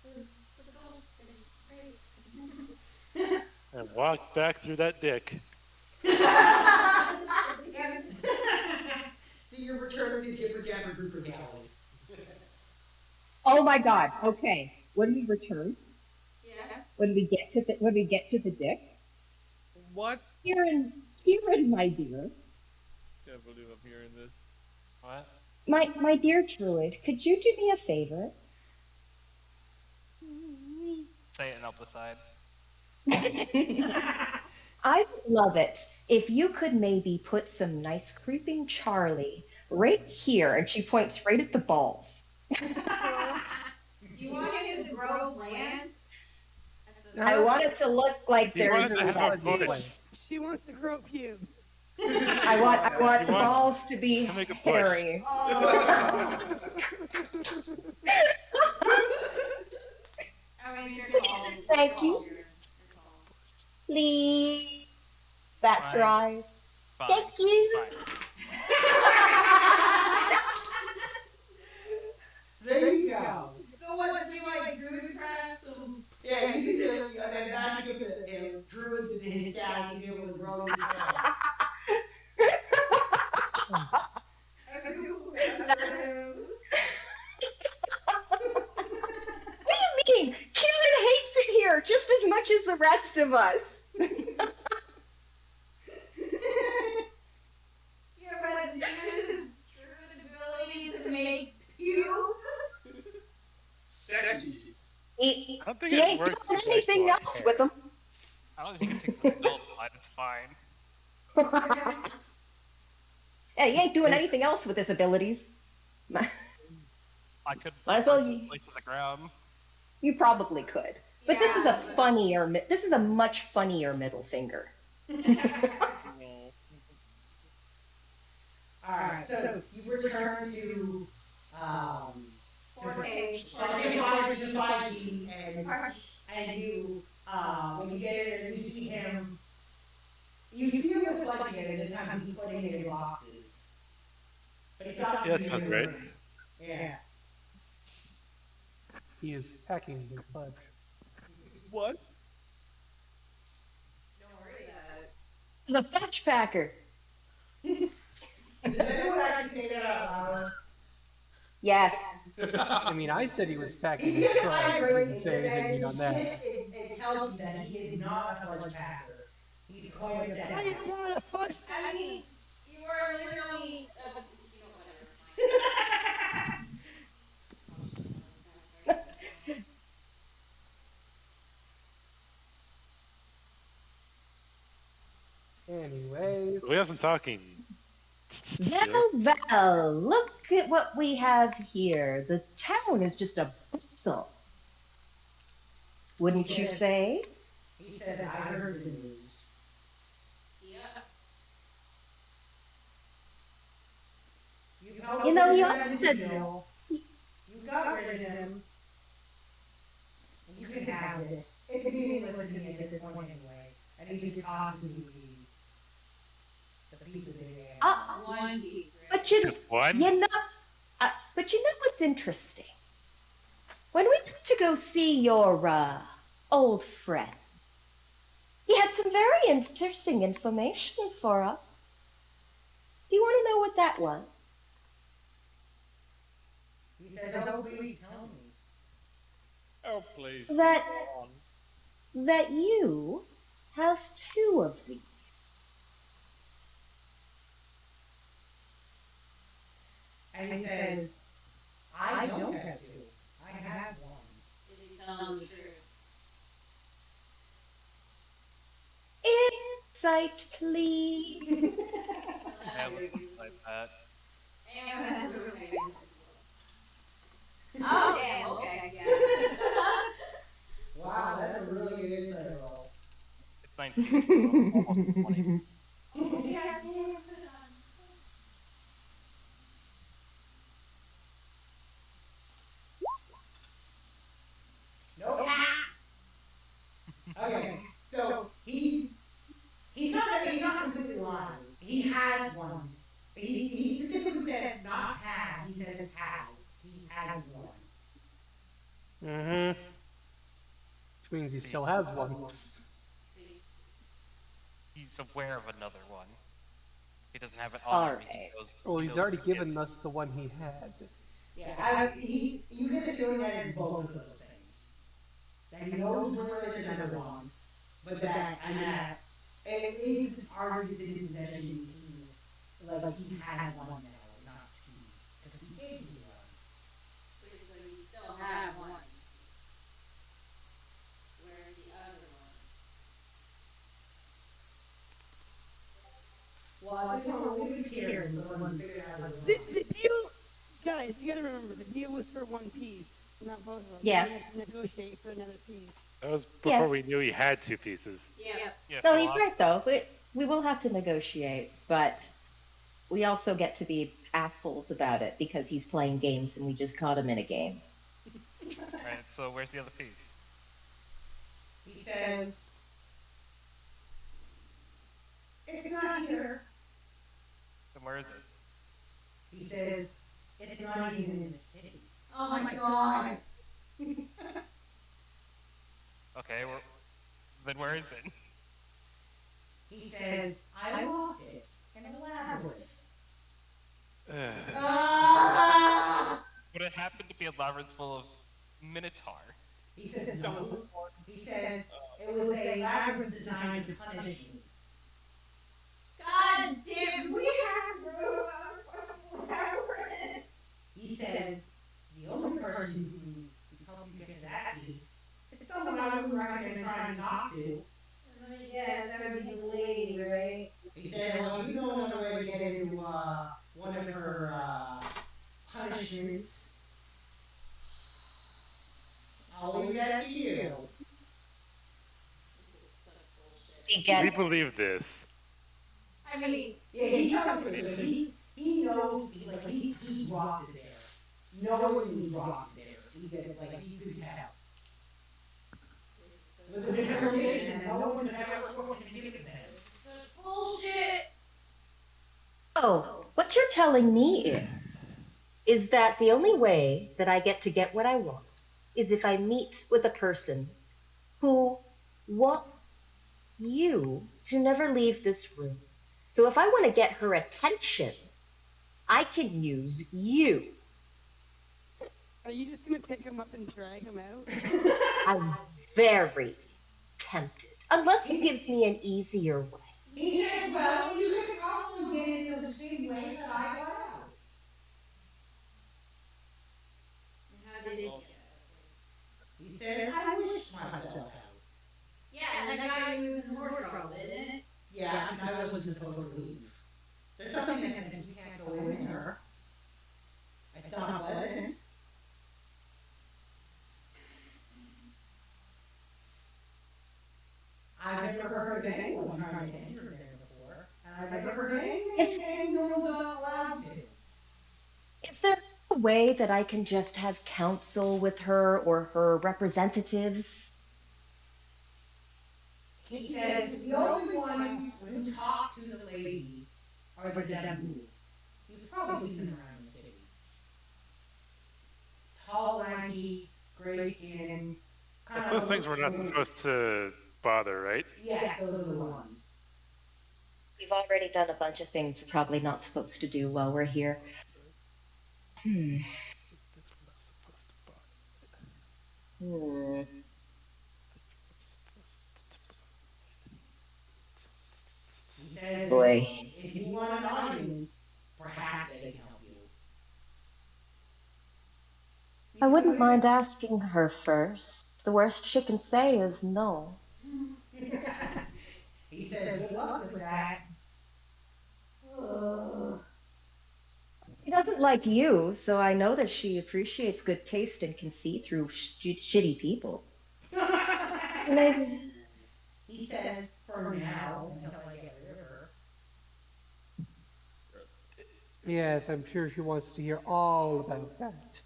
to the goals. Great. And walk back through that dick. See your return to Jibber Jabber Grouper Galley. Oh my God! Okay, when we return, Yeah. when we get to the dick, What? Kieran, my dear. Can't believe I'm hearing this. What? My dear Druid, could you do me a favor? Say it and I'll decide. I would love it if you could maybe put some nice creeping Charlie right here, and she points right at the balls. You want him to grow plants? I want it to look like You want there's it to have a bush. She wants to grow pubes. I want the balls to be to make a bush. hairy. Oh. I mean, you're called. Thank you. Please. That's Fine. right. Fine. Thank you. There you go. So what, does he like druid craft some... Yeah, he's the magic of the druids and his stats. He's able to grow these plants. What do you mean? Kieran hates it here just as much as the rest of us. Yeah, but does he use his druid abilities to make pubes? Sexy. He I don't think ain't it works. doing anything else with them. I don't think it takes a spell slide. It's fine. Yeah, he ain't doing anything else with his abilities. I could. Might as well just you- play to the ground. You probably could. But this is a funnier, this is a much funnier middle finger. Alright, so you return to 4K. 5G, and you when you get in and you see him reflecting it, and this time he's putting it in boxes. But it's not. Yeah, that sounds right. Yeah. He is packing his fudge. What? Don't worry about it. The fudge packer. Does anyone actually say that out loud? Yes. I mean, I said he was packing his fudge. I didn't say anything on that. It tells you that he is not a fudge packer. He's quite a I sad. am not a fudge. I mean, you are literally, you know, Anyways. We have some talking. Well, look at what we have here. The town is just a bustle. Wouldn't you say? He says, I heard the news. You know, he also said, You got rid of him. You can have this. It's meaningless to me at this point anyway. And he just tosses you the pieces of it. one piece, right? but you, Just one? you know, but you know what's interesting? When we went to go see your old friend, he had some very interesting information for us. Do you want to know what that was? He says, oh, please tell me. Oh, please. That go on. that you have two of these. And he says, I don't have two. I have one. Is he telling the truth? Insight, please. Yeah, let's like that. And that's okay. Oh, yeah, okay, yeah. Wow, that's a really good insight roll. It's 19, so almost 20. Oh, yeah, I put it on. Nope. Okay, so he's not completely lying. He has one. But he specifically said not had. He says has. He has one. Mm-hmm. Which means he still has one. He's aware of another one. He doesn't have it All on him. right. He knows, Well, he he's knows already what given it us is. the one he had. Yeah, you get the feeling that it's both of those things. That he knows where there's another one, but that it's argued that his possession, like he has one now, not two, because he gave you one. Wait, so you still have one. Where's the other one? Well, at this point, we'll leave it to Kieran, the one who figured out his The deal, guys, you gotta remember, the deal was for one piece, not both of them. Yes. We have to negotiate for another piece. That was before Yes. we knew he had 2 pieces. Yep. Yeah, No, so he's right though. We will have to negotiate, but we also get to be assholes about it because he's playing games and we just caught him in a game. Right, so where's the other piece? He says, it's not here. Then where is it? He says, it's not even in the city. Oh my god. Okay, then where is it? He says, I lost it in a labyrinth. Would it happen to be a labyrinth full of Minotaur? He says, no. He says, it was a labyrinth designed to punish me. God damn, do we have to go to a labyrinth? He says, the only person who can help you get to that piece is someone I would recommend trying to talk to. Yes, that would be the lady, right? He said, well, you know another way to get into one of her punishments. I'll leave that to you. We believe this. I mean, Yeah, he's something. So he knows, he dropped it there. Knowing he dropped it there. He could tell. With the determination that no one had ever supposed to give it to them. bullshit. Oh, what you're telling me is that the only way that I get what I want is if I meet with a person who wants you to never leave this room. So if I want to get her attention, I can use you. Are you just gonna pick him up and drag him out? I'm very tempted, unless he gives me an easier way. He says, well, you could probably get into the same way that I got out. How did it get? He says, I wished myself out. Yeah, and that got you in more trouble, didn't it? Yeah, because I wasn't supposed to leave. There's something that says you can't go in there. It's not pleasant. I've never heard of anyone trying to enter there before, and I've never heard anyone saying no one's not allowed to. Is there a way that I can just have counsel with her or her representatives? He says the only ones who talk to the lady are the Debu. You've probably seen them around the city. Tall, lanky, gray skin. It's those things we're not supposed to bother, right? Yes, those are the ones. We've already done a bunch of things we're probably not supposed to do while we're here. Hmm. He says, Boy. if you want an audience, perhaps they can help you. I wouldn't mind asking her first. The worst she can say is no. He says, good luck with that. She doesn't like you, so I know that she appreciates good taste and can see through shitty people. Maybe. He says, for now, until I get rid of her. Yes, I'm sure she wants to hear all about that.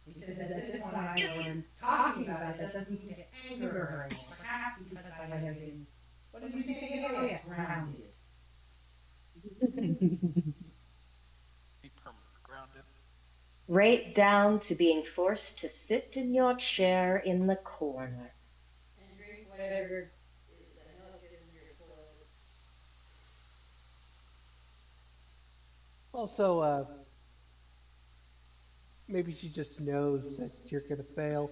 He says that this one I am talking about it doesn't seem to anger her anymore. Perhaps because I have been, what did you say? Oh, yes, grounded. Be permanently grounded. Right down to being forced to sit in your chair in the corner. And drink whatever the hell is in your blood. Also, maybe she just knows that you're gonna fail.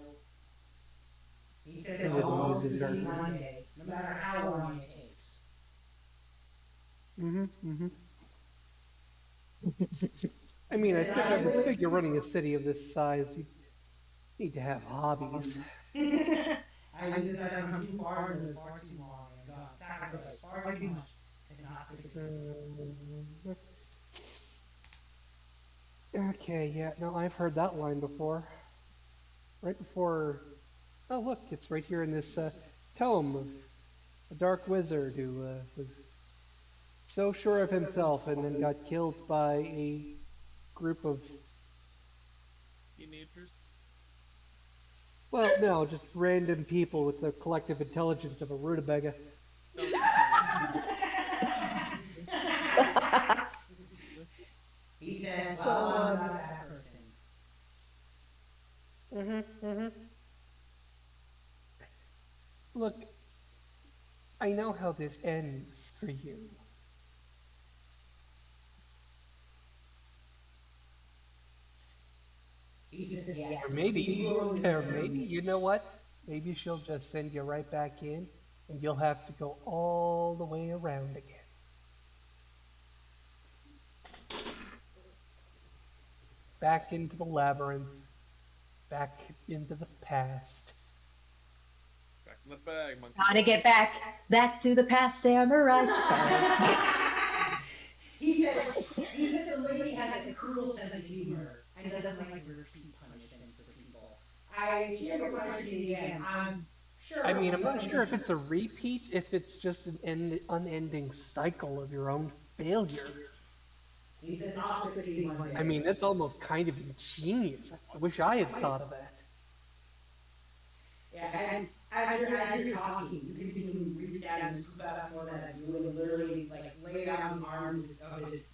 He says I'll all succeed one day, no matter how long it takes. I mean, I would figure running a city of this size, you need to have hobbies. I just I've come too far and lived far too long and got sacrifice far too much to not succeed. Okay, yeah, no, I've heard that line before. Right before. Oh, look, it's right here in this tome of a dark wizard who was so sure of himself and then got killed by a group of. Teenagers? Well, no, just random people with the collective intelligence of a rutabaga. He says, well, I'm not that person. Look, I know how this ends for you. He says, yes. Or maybe, you know what? Maybe she'll just send you right back in, and you'll have to go all the way around again. Back into the labyrinth, back into the past. Back in the bag, monkey. Gotta get back to the past, samurai. He says the lady has a cruel sense of humor and doesn't like to repeat punishments for people. If she ever punishes me again, I'm sure. I mean, I'm not sure if it's a repeat, if it's just an unending cycle of your own failure. He says, I'll succeed one day. I mean, that's almost kind of ingenious. I wish I had thought of that. Yeah, and as you're talking, you can see him reach down and scoop out some more of that glue and literally like lay down the arms of his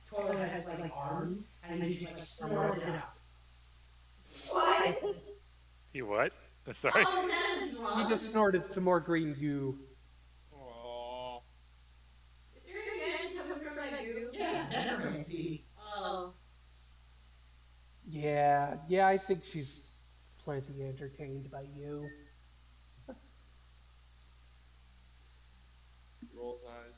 toilet has like arms and he just like snorts it up. What? You what? Sorry. Oh, is that a drum? He just snorted some more green goo. Aww. Is there any magic coming from my goo? Yeah, necromancy. Oh. Yeah, I think she's plenty entertained by you. He rolls eyes.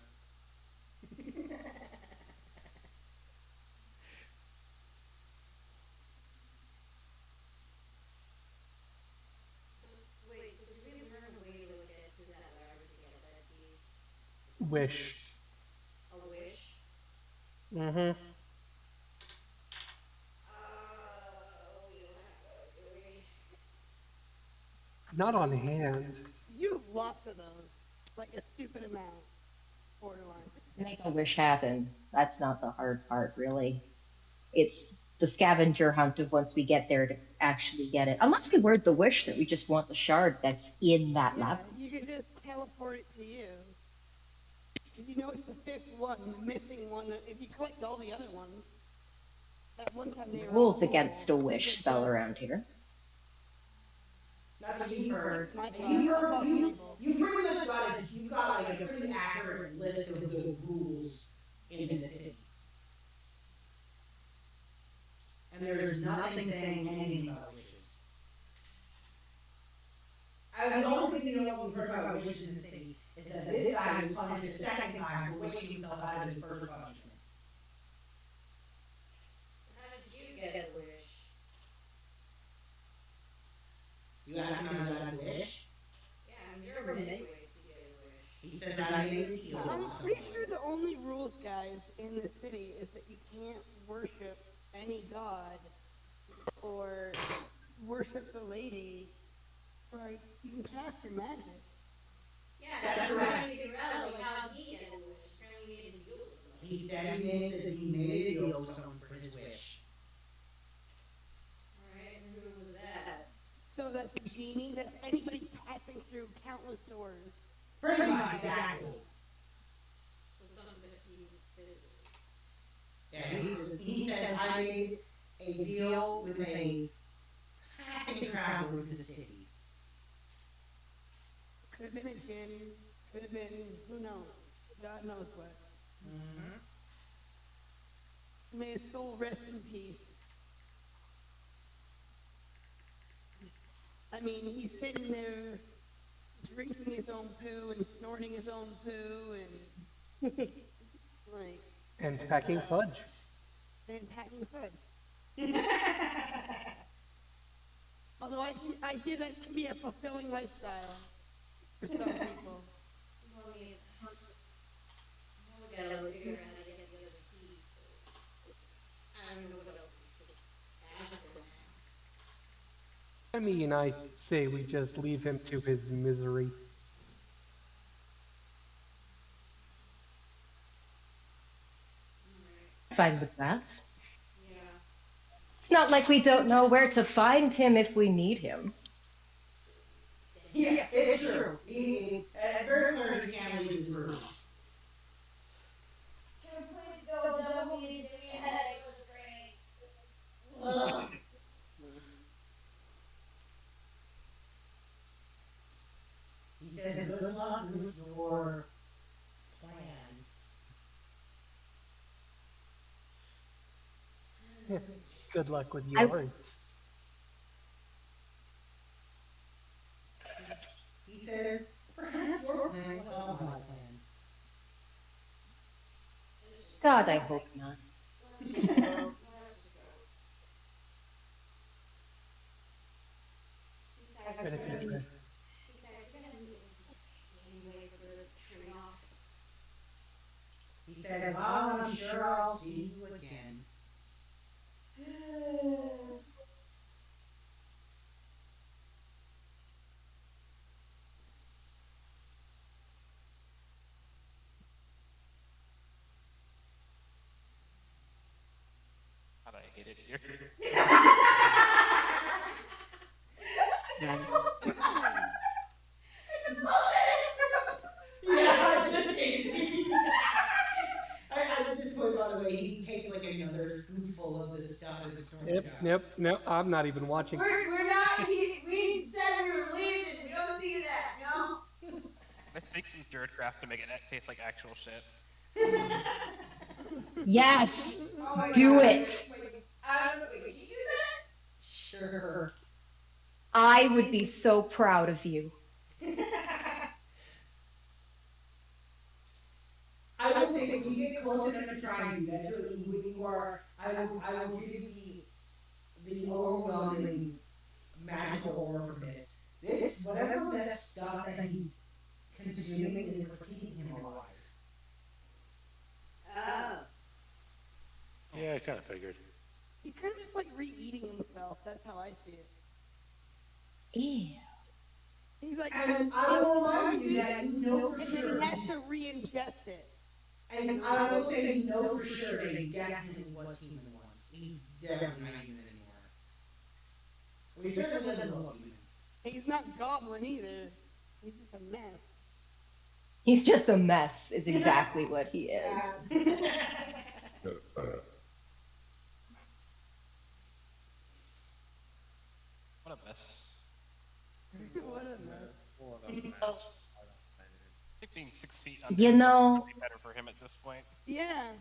Wait, so do we learn a way to get to that wherever to get that piece? Wish. A wish? Mm-hmm. We don't have those, do we? Not on hand. You have lots of those. Like a stupid amount. Borderline. Make a wish happen. That's not the hard part, really. It's the scavenger hunt of once we get there to actually get it. Unless we word the wish that we just want the shard that's in that lab. You can just teleport it to you. If you know it's the fifth one, the missing one, if you collect all the other ones, that one time they were Rules all against a wish spell around here. Not that you've heard. You pretty much got like a pretty accurate list of the rules in the city. And there's nothing saying anything about wishes. The only thing you know we've heard about wishes in the city is that this guy was punished a second time for wishing himself out of his first punishment. How did you get a wish? You asked him about his wish? Yeah, I mean, there are many ways to get a wish. He says I made it to you. I'm pretty sure the only rules, guys, in the city is that you can't worship any god or worship the lady. Like, you can cast your magic. Yeah, that's trying to figure out like how he get a wish. Apparently he made a deal with somebody. He said he made a deal with someone for his wish. Alright, and who was that? So that's a genie, that's anybody passing through countless doors. Pretty much, exactly. So something that he visited. Yeah, he says I made a deal with a passing traveler in the city. Could have been a djinn, could have been, who knows? God knows what. Mm-hmm. May his soul rest in peace. I mean, he's sitting there drinking his own poo and snorting his own poo and like. And packing fudge. And packing fudge. Although I hear that can be a fulfilling lifestyle for some people. mean, I say we just leave him to his misery. Fine with that. Yeah. It's not like we don't know where to find him if we need him. Yeah, it's true. Very clear he can't leave his room. Can we please go? Double B is giving me a headache with this training. He says, good luck with your plan. Good luck with yours. He says, perhaps your plan will help my plan. God, I hope not. Let's just go. Besides, we're gonna meet anyway for the trade-off. He says, well, I'm sure I'll see you again. God, I hate it here. At this point, by the way, he takes like another spoonful of this stuff and just throws it out. Nope, I'm not even watching. We're not. We said we were leaving. We don't see that, no. Let's make some dirt craft to make it taste like actual shit. Yes! Oh Do God. it! Wait, can you do that? Sure. I would be so proud of you. I will say, if you get close enough to try and do that, I will give you the overwhelming magical aura from this. Whatever that stuff that he's consuming is what's keeping him alive. Oh. Yeah, I kind of figured. He's kind of just like re-eating himself. That's how I see it. Ew. He's like, And I will remind you that you know for and sure. then he has to re-ingest it. And I will say you know for sure that he definitely was human once. He's definitely not human anymore. Well, he certainly doesn't look human. He's not goblin either. He's just a mess. He's just a mess, is exactly what he is. What a mess. What a mess. I think being 6 feet under You know- would be better for him at this point. Yeah.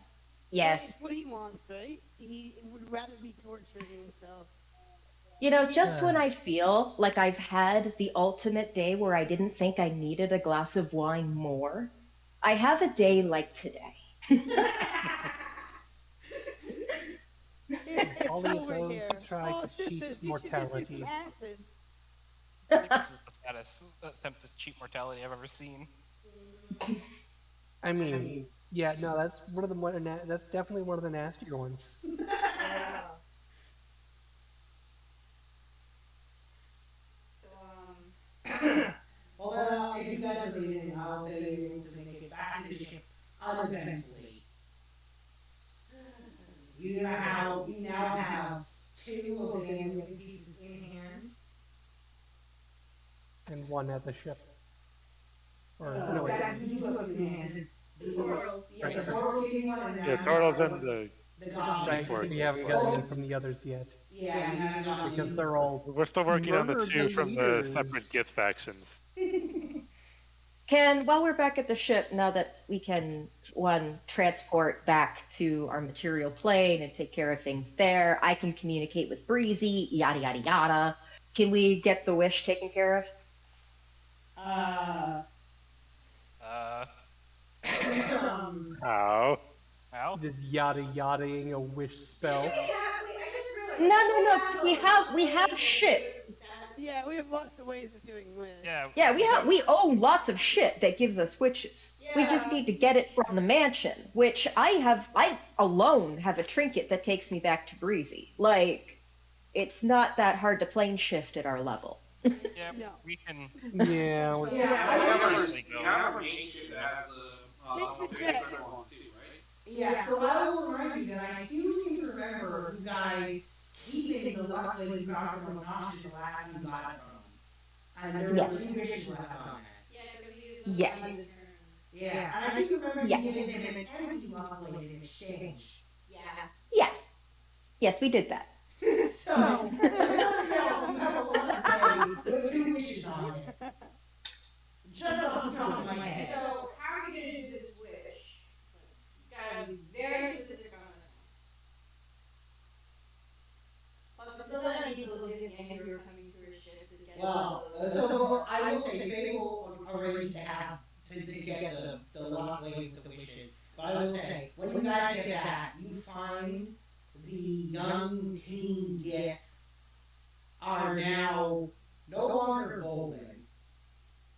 Yes. That's what he wants, right? He would rather be torturing himself. You know, just when I feel like I've had the ultimate day where I didn't think I needed a glass of wine more, I have a day like today. All the Over here. opposed try Oh, to sisters, cheat you should mortality. get acid. I think this is the saddest attempt to cheat mortality I've ever seen. I mean, yeah, no, that's one of the that's definitely one of the nastier ones. Well, then, if you guys are leaving, I'll say you're able to make it back to the ship uneventfully. You now have 2 of the amulet pieces in hand. And one at the ship. Or no, That you have in hand. The turtles. Yeah, the turtles gave you one, and Yeah, turtles and the goblins. right, we haven't got any from the others yet. Yeah, you haven't got Because any. they're all We're still working on the murdered 2 from the leaders. separate Gith factions. While we're back at the ship, now that we can, transport back to our material plane and take care of things there, I can communicate with Breezy, yada, yada, yada. Can we get the wish taken care of? How? How? This yada yadaing a wish spell. No. We have shit. Yeah, we have lots of ways of doing this. Yeah. We own lots of shit that gives us witches. We just need to get it from the mansion, which I alone have a trinket that takes me back to Breezy. Like, it's not that hard to plane shift at our level. Yeah, we can. Yeah. We have a main ship that has multiplayer on too, right? Yeah, so I will remind you that I do seem to remember you guys keeping the luck lady you got from Obnoxious the last time you got it from him. And there were 2 wishes left on that. Yes. Yeah, and I seem to remember you giving him an empty luck lady in exchange. Yes. Yes, we did that. So, if nothing else, you have a luck lady with 2 wishes on it. Just off the top of my head. So, how are we going to do this wish? Gotta be very specific on this one. Plus, we're still gonna need those if you're coming to our ship to get so I will say they will arrange to have to get the luck lady with the wishes. But I will say, when you guys get back, you find the young teen Gith are now no longer bowling.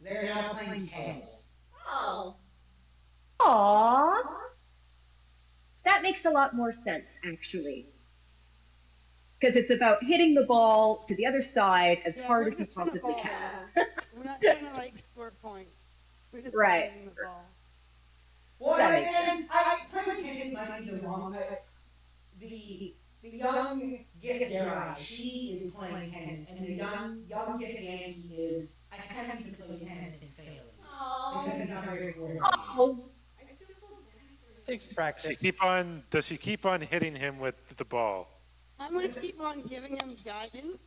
They're now playing tennis. Oh. Aww. That makes a lot more sense, actually. Because it's about hitting the ball to the other side as hard as you possibly can. We're not trying to like score points. We're just right. hitting the ball. Well, and I playing tennis might be the wrong. The young Gith Sarai, she is playing tennis, and the young Gith Yankee is attempting to play tennis and failing. Because he's not very good. Oh. Takes practice. Does she keep on hitting him with the ball? I'm going to keep on giving him guidance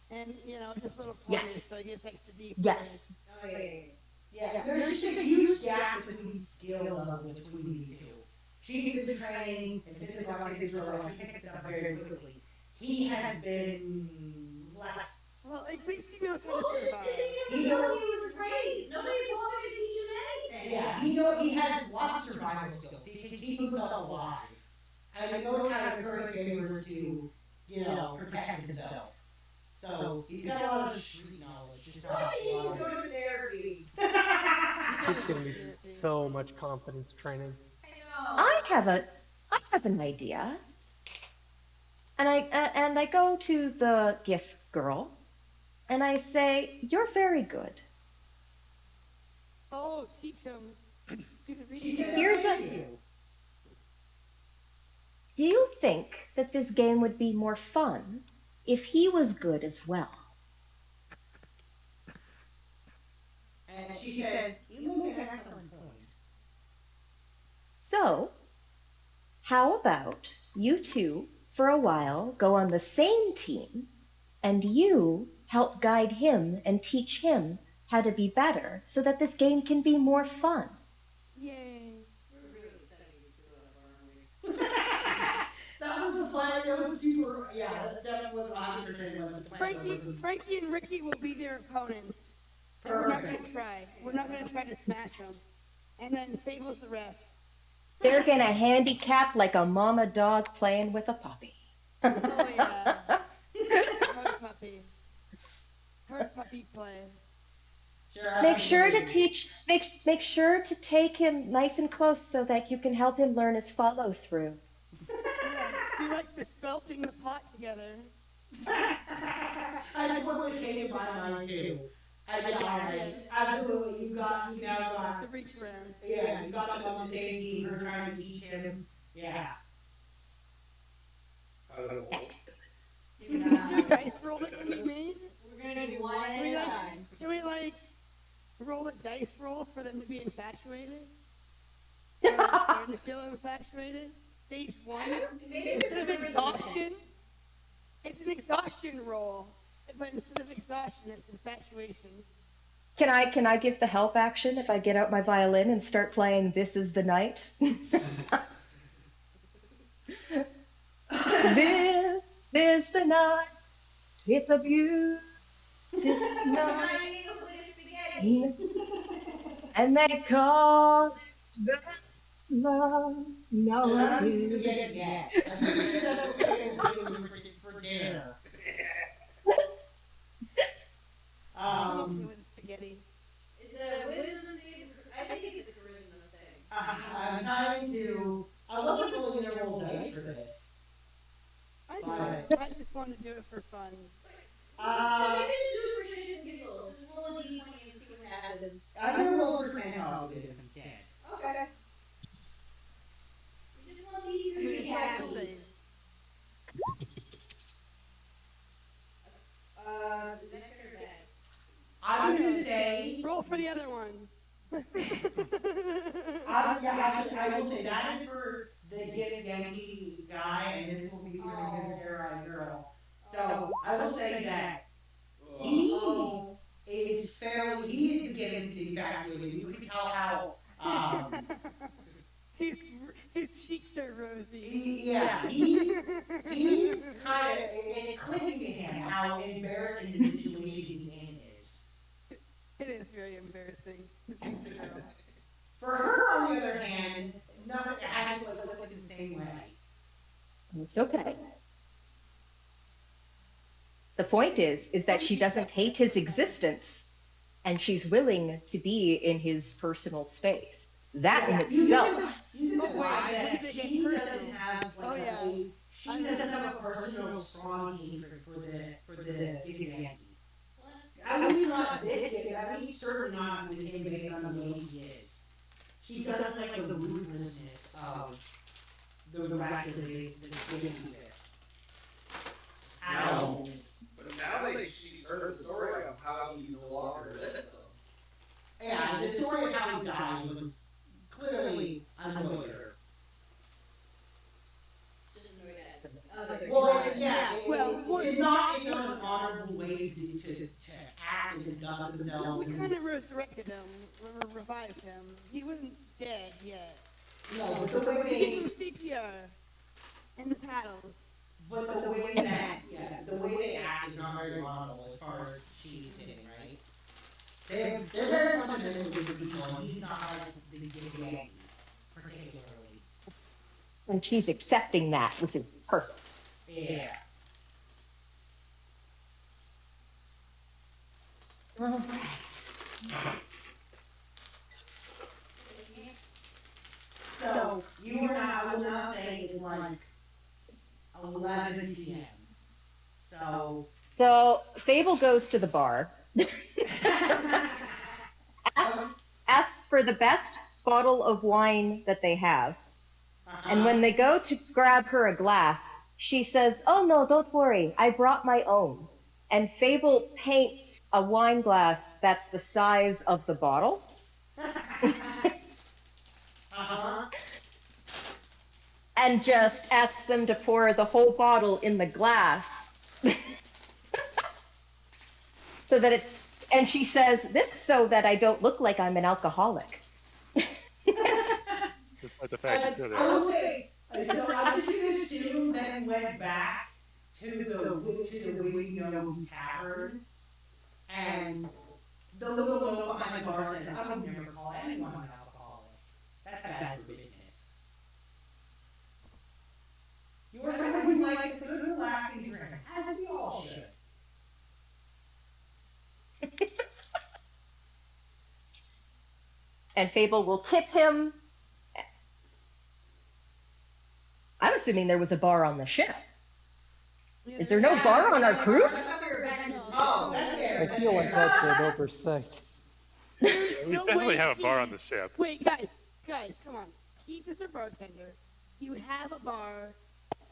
and, just little pointers so he gets extra deep. Yes. Oh, yeah. There's just a huge gap between skill level between these two. She's been training, and this is how I think she picks it up very quickly. He has been less. Well, at least he knows how to survive. He was raised. Nobody bothered to teach him anything. Yeah, he has lots of survival skills. He can keep himself alive. And he knows how to curry favors to, protect himself. So he's got a lot of street knowledge. Just he needs to go to therapy. It's gonna be so much confidence training. I have an idea. And I go to the Gith girl, and I say, "You're very good." Oh, teach him. Here's a. Do you think that this game would be more fun if he was good as well? And she says, "You make an excellent point." So, how about you two, for a while, go on the same team, and you help guide him and teach him how to be better so that this game can be more fun? Yay. We're really setting these two up, aren't we? That was the plan. It was super. Yeah, that was 100% what the plan was. Frankie and Rickie will be their opponents. And we're not going to try. We're not going to try to smash them. And then Fable's the ref. They're gonna handicap like a mama dog playing with a puppy. Oh yeah. Hard puppy. Hard puppy play. Make sure to take him nice and close so that you can help him learn his follow through. Yeah, do like the sculpting the pot together. I just want to came to my mind too. Absolutely. You now got the reach around. Yeah, you got them on the same team. We're trying to teach him. Yeah. Do a dice roll that can be made? We're gonna do one at a time. Can we roll a dice roll for them to be infatuated? Or to feel infatuated? Stage 1. Instead of exhaustion, it's an exhaustion roll. But instead of exhaustion, it's infatuation. Can I give the help action if I get out my violin and start playing "This Is the Night"? This is the night. It's a beautiful night. And they call it love. No, I'm spaghetti yet. I'm pretty sure that's what we're doing for dinner. With spaghetti. It's a wisdom save. I think it's a charisma thing. I'm trying to. I wasn't really gonna roll dice for this. I just wanted to do it for fun. So maybe just do it for shits and giggles. Just roll a d20 and see what happens. I'm gonna roll a percentile instead. Okay. We just want these two to be happy. Is that good or bad? I'm gonna say roll for the other one. Actually, I will say that is for the Gift Yankee guy, and this will be for the Gift Sarai girl. So I will say that he is fairly, he is getting infatuated. You can tell how. His cheeks are rosy. He's kind of, it's clicking to him how embarrassing the situation he's in is. It is very embarrassing. For her, on the other hand, nothing hasn't clicked in the same way. It's okay. The point is that she doesn't hate his existence, and she's willing to be in his personal space. That in itself. You get the vibe that she doesn't have she doesn't have a personal strong hatred for the Gift Yankee. At least not this Yankee. At least certainly not with him based on the way he is. She doesn't like the ruthlessness of the rest of the Yankees there. No. But now she's heard the story of how he's no longer dead, though. Yeah, the story of how he died was clearly annoyed her. Just annoyed at It's not an honorable way to act and conduct themselves. We kind of resurrected him, or revived him. He wasn't dead yet. No, but the way they gave him CPR and the paddles. But the way they act is not very honorable as far as she's sitting, right? They're very fundamental with people, and he's not like the Gift Yankee, particularly. And she's accepting that, which is perfect. Yeah. So, I will now say it's like 11 p.m. So Fable goes to the bar, asks for the best bottle of wine that they have, and when they go to grab her a glass, she says, "Oh no, don't worry, I brought my own." And Fable paints a wine glass that's the size of the bottle. And just asks them to pour the whole bottle in the glass. So that it's, and she says, "This so that I don't look like I'm an alcoholic." Despite the fact that I will say, so I'm just going to assume that he went back to the Wiggy Nose Tavern, and the little note behind the bar says, "I don't never call anyone an alcoholic. That's bad for business. You are someone who likes a good relaxing drink, as we all should." And Fable will tip him. I'm assuming there was a bar on the ship. Is there no bar on our cruise? Oh, that's fair. I feel like that's an oversight. we definitely have a bar on the ship. Wait, guys, come on. Keith is our bartender. You have a bar.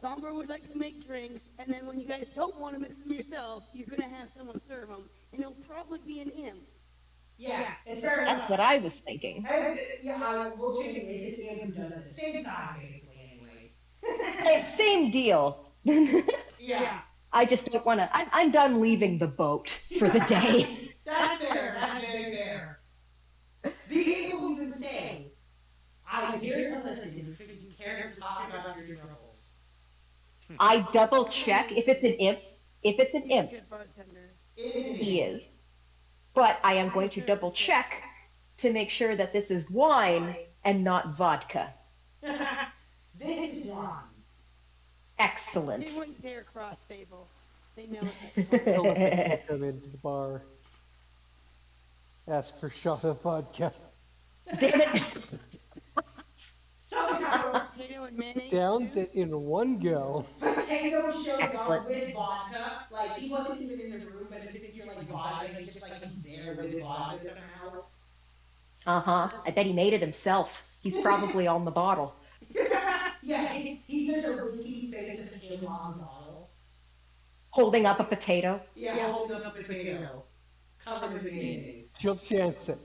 Somber would like to make drinks, and then when you guys don't want to mix them yourself, you're going to have someone serve them, and it'll probably be an imp. Yeah, it's fair enough. That's what I was thinking. We'll change it. It's the who does it. Same size, basically, anyway. Same deal. Yeah. I just don't want to. I'm done leaving the boat for the day. That's fair. That's very fair. Being able to even say, "I'm here to listen if you care to talk about your troubles." I double check if it's an imp. If it's an imp, he is. But I am going to double check to make sure that this is wine and not vodka. This is wine. Excellent. They wouldn't dare cross Fable. They know it's Come into the bar. Ask for a shot of vodka. Damn it. Somehow, potato and mayonnaise. Downs it in one go. potato And he always shows Excellent. up with vodka. Like, he wasn't even in the room, but as soon as you're like vodka, he just like he's there with vodka somehow. I bet he made it himself. He's probably on the bottle. Yeah, he does a winky face of him on the bottle. Holding up a potato. Yeah, holding up a potato. Covered in mayonnaise. She'll chance it.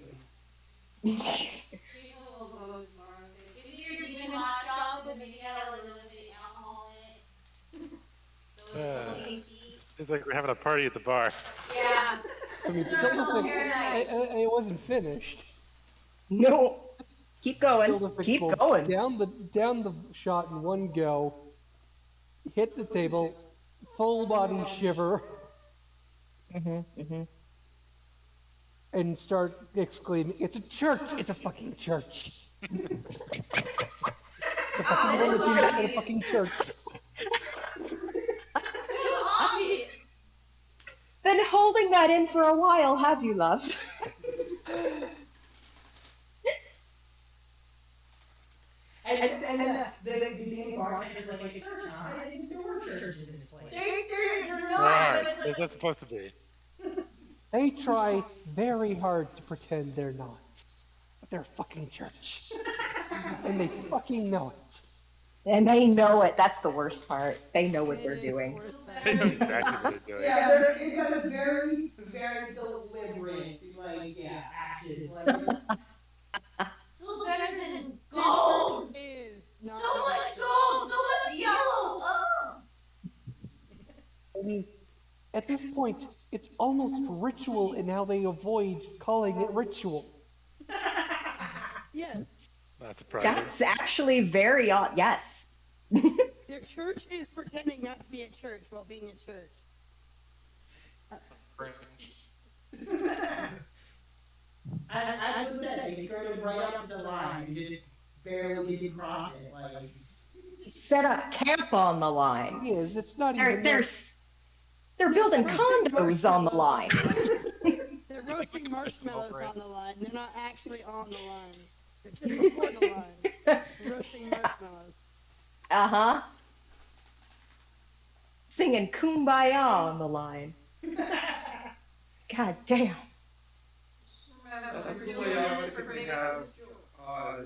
Give me your demon hot chocolate, maybe add a little bit of alcohol in it. So it's tasty. It's like we're having a party at the bar. Yeah. I mean, it wasn't finished. No. Keep going. Keep going. Down the shot in one go. Hit the table. Full body shiver. And start exclaiming, "It's a church! It's a fucking church! It's a fucking religion and a fucking church!" Been holding that in for a while, have you, love? And the bartender's like, "It's church, huh? I didn't know where churches in this place." It's not supposed to be. They try very hard to pretend they're not, but they're a fucking church. And they fucking know it. And they know it. That's the worst part. They know what they're doing. They know exactly what they're doing. Yeah, they've got a very, very deliberate, actions. Still better than gold. So much gold, so much yellow. Oh. I mean, at this point, it's almost ritual in how they avoid calling it ritual. Yes. Not surprising. That's actually very odd. Yes. Their church is pretending not to be a church while being a church. As was said, they skirted right up to the line and just barely didn't cross it. Like, Set up camp on the line. Yes, it's not They're, even. they're building condos on the line. They're roasting marshmallows on the line. They're not actually on the line. They're just before the line. They're roasting marshmallows. Singing Kumbaya on the line. God damn. That's the way I was thinking have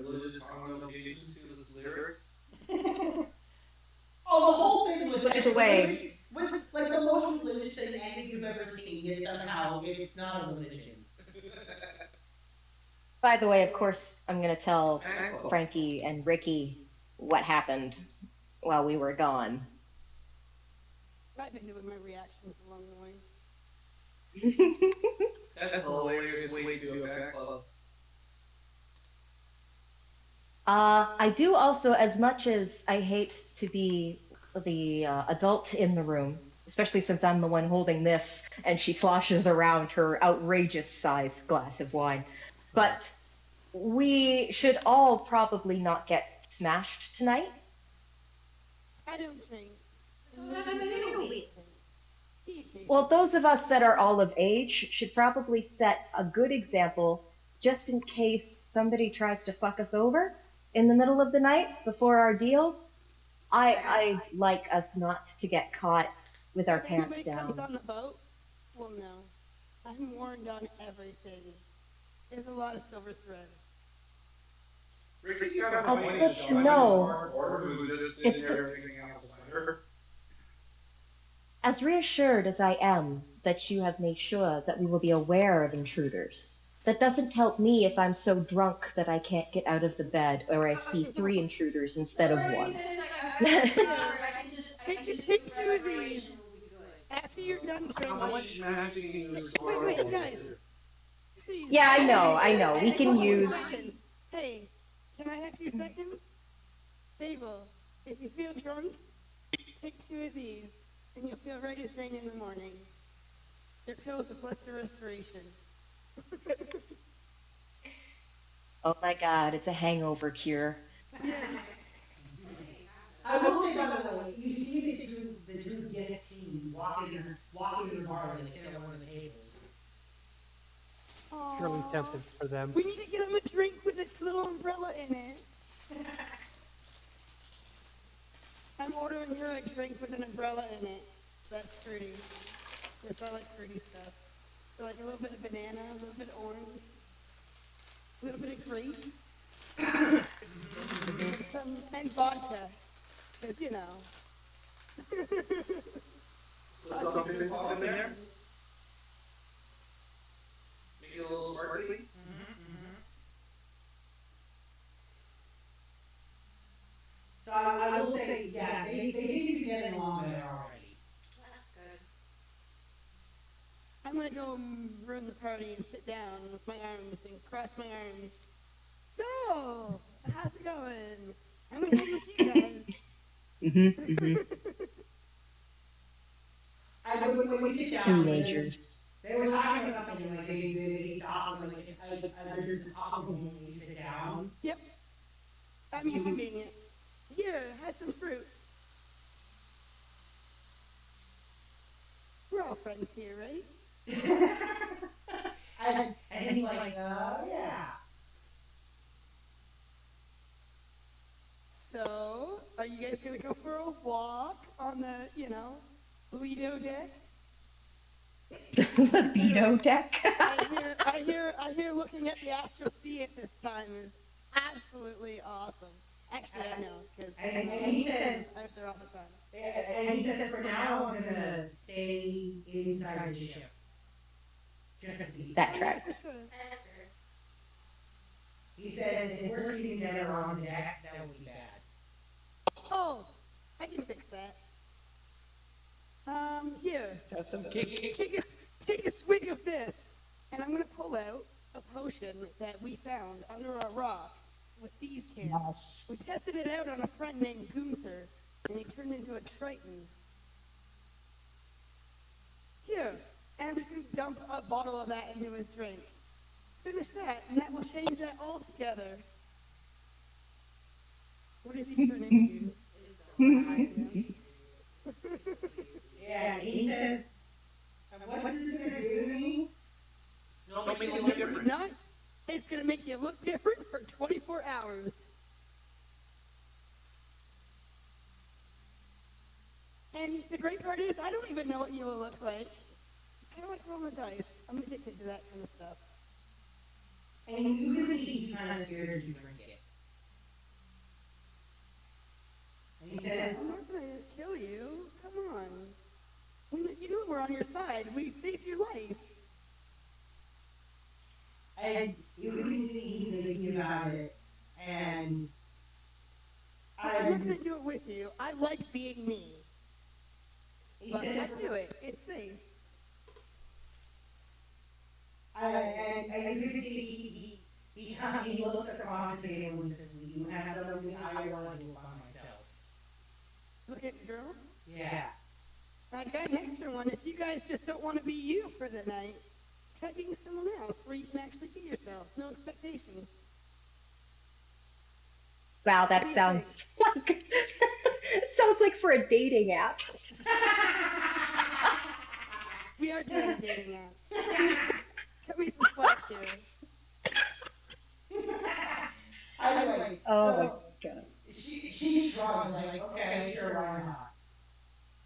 religious connotations to his lyrics. oh, the whole thing was By the way, was like the most religious thing any of you've ever seen. Yet somehow it's not a religion. by the way, of course, I'm going to tell Frankie and Rickie what happened while we were gone. I've been doing my reactions along the way. That's the hilarious way to do a back club. I do also, as much as I hate to be the adult in the room, especially since I'm the one holding this and she sloshes around her outrageous sized glass of wine, but we should all probably not get smashed tonight. I don't think. Well, those of us that are all of age should probably set a good example just in case somebody tries to fuck us over in the middle of the night before our deal. I like us not to get caught with our pants down. On the boat? Well, no. I'm warned on everything. There's a lot of silver thread. Rickie's got a I'll point. let you know. Who's just sitting there drinking apple cider. As reassured as I am that you have made sure that we will be aware of intruders, that doesn't help me if I'm so drunk that I can't get out of the bed or I see 3 intruders instead of 1. After you're done drinking. How much smashing is Wait, guys. Please. Yeah, I know. We can use... Hey, can I have 2 seconds? Fable, if you feel drunk, take 2 of these, and you'll feel right as rain in the morning. They're pills of blessed restoration. Oh my god, it's a hangover cure. I will say, by the way, you see the two gift team walking in the bar and they sit at one of the tables. Purely tempest for them. We need to get them a drink with this little umbrella in it. I'm ordering her a drink with an umbrella in it. That's fruity. That's I like fruity stuff. So like a little bit of banana, a little bit of orange, a little bit of grape, and vodka. Cause you know. Put some pins pop in there. Make it a little sparkly. So I will say, yeah, they seem to be getting along better already. That's good. I'm gonna go ruin the party and sit down with my arms and cross my arms. So, how's it going? I'm gonna hang with you guys. When we sit down, teenagers. They were talking about something like they stop and like there's this awkward moment when you sit down. Yep. I'm used to being it. Here, have some fruit. We're all friends here, right? and he's like, yeah. So, are you guys gonna go for a walk on the, Lido deck? Libido deck? I hear looking at the Astral Sea at this time is absolutely awesome. Actually, I know, because and he says, I'm there all the time. And he says, for now, I'm gonna stay inside the ship. Just to be that tracks. He says, if we're sitting together on the deck, that would be bad. Oh, I can fix that. Here. Have some cake. Take a swig of this, and I'm gonna pull out a potion that we found under a rock with these cans. Yes. We tested it out on a friend named Gunther, and he turned into a Triton. Here, and I'm just gonna dump a bottle of that into his drink. Finish that, and that will change that altogether. What did he turn into? Yeah, he says, what is this going to do to me? It'll make you look different. Not, it's going to make you look different for 24 hours. And the great part is, I don't even know what you will look like. Kind of like rolling the dice. I'm addicted to that kind of stuff. And you can see he's kind of scared to drink it. And he says, I'm not going to kill you. Come on. You know we're on your side. We saved your life. and you can see he's thinking about it, and I'm not going to do it with you. I like being me. But says, I do it. It's safe. and you can see he looks across the table and says, "Will you have something I want to do by myself?" Look at the girl. Yeah. I got an extra one. If you guys just don't want to be you for the night, try being someone else where you can actually be yourself. No expectations. Wow, that sounds like sounds like for a dating app. We are doing a dating app. Cut me some slack here. Anyway, Oh so my god. she shrugs like, okay, sure, why not?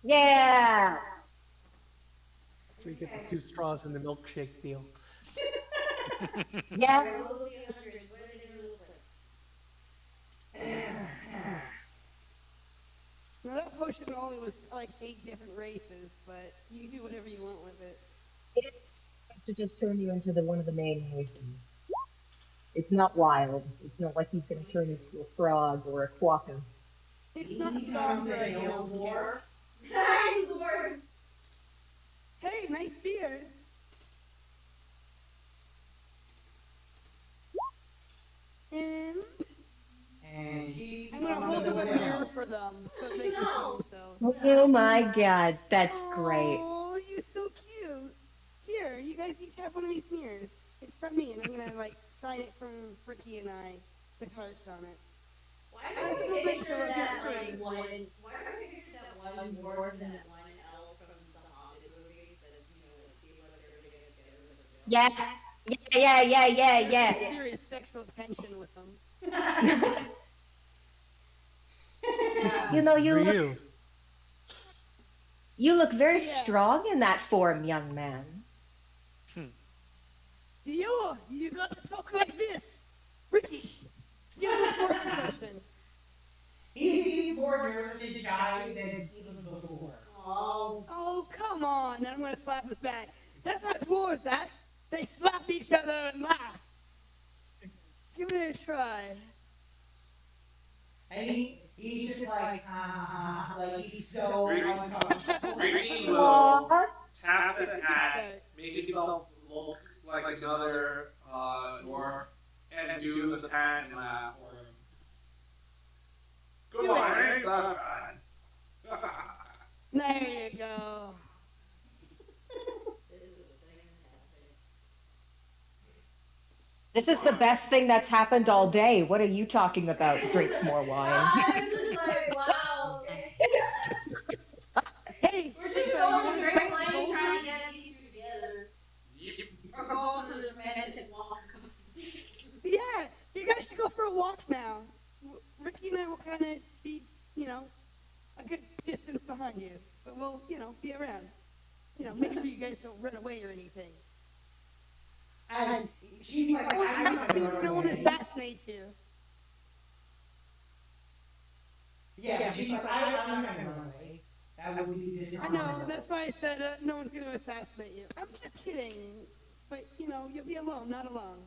Yeah. So you get the 2 straws in the milkshake deal. Yeah. Now that potion only was like 8 different races, but you can do whatever you want with it. To just turn you into one of the main races. It's not wild. It's not like he's going to turn into a frog or a quokka. It's not strong for a yellow dwarf. Nice dwarf. Hey, nice beard. And I'm gonna hold the mirror for them so they can see themselves. Oh my god, that's great. Oh, you're so cute. Here, you guys each have one of these mirrors. It's from me, and I'm gonna like sign it from Rickie and I with hearts on it. Why do I picture that like one? Why do I picture that one dwarf and that one elf from the Hobbit movies that see whether they're gonna get together with a Yeah. Serious sexual tension with them. You know, For you. you look very strong in that form, young man. You got to talk like this. Rickie, give him a force impression. He seems more nervous and shy than even before. Oh, come on. I'm going to slap his back. That's how dwarves act. They slap each other and laugh. Give it a try. And he's just like he's so uncomfortable. Rickie will tap the hat, make himself look like another dwarf, and do the pat and laugh for him. Come on, I ain't that bad. There you go. This is the best thing that's happened all day. What are you talking about? Drinks more wine. I'm just like, wow. Hey, we're just so great playing trying to get these two together. Or go on the romantic walk. Yeah, you guys should go for a walk now. Rickie and I will kind of be, a good distance behind you. But we'll, be around. Make sure you guys don't run away or anything. And she's like, I'm not going to no one assassinates you. Yeah, she's like, I'm not going to run away. That would be I dishonorable. know, that's why I said no one's going to assassinate you. I'm just kidding. But, you'll be alone, not alone.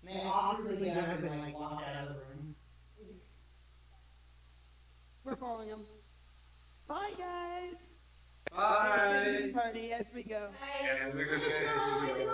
They awkwardly get up and like walk out of the room. We're following them. Bye, guys. Bye. Party as we go. And we're just okay?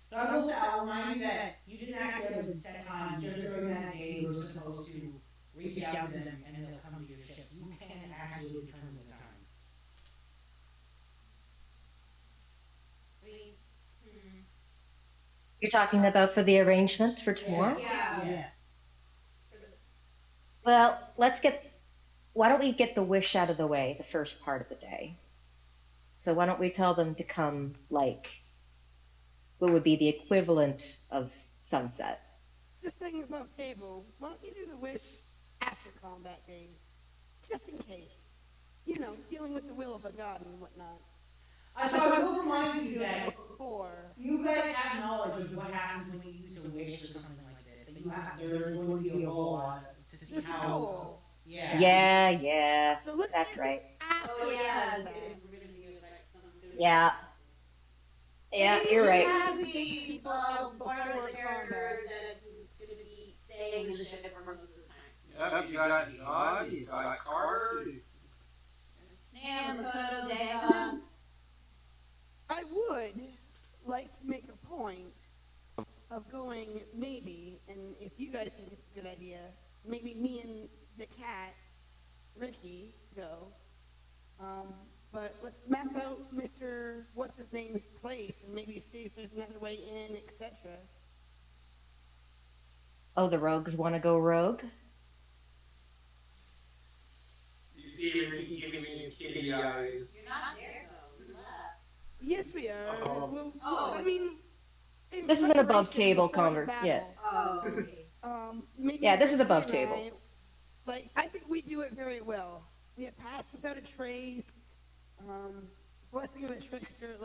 So I will say, I'll remind you that you didn't actually have a set time. Just during that day, you were supposed to reach out to them and they'll come to your ships. You can actually determine the time. You're talking about for the arrangement for tomorrow? Yes. Well, why don't we get the wish out of the way the first part of the day? So why don't we tell them to come like what would be the equivalent of sunset? Just thinking above table, why don't you do the wish after combat game? Just in case. Dealing with the will of a god and whatnot. So I will remind you that you guys have knowledge of what happens when you use a wish or something like this. That there's going to be a goal to see how. Yeah. So that's right. Oh, yeah. Yeah. Yeah, you're right. Have be one of the characters that's going to be staying in the ship for most of the time. Yep, you got John, you got Carter. Nam, Kodo, Deva. I would like to make a point of going maybe, and if you guys think it's a good idea, maybe me and the cat, Rickie, go. But let's map out Mr. What's-His-Name's place and maybe see if there's another way in, etc. Oh, the rogues want to go rogue? You see Rickie giving me kitty eyes. You're not there, though. You left. Yes, we are. I mean... This is an above-table conversation. Yeah. Oh, okay. Yeah, this is above table. I think we do it very well. We have passed without a trace. Blessing of a trickster.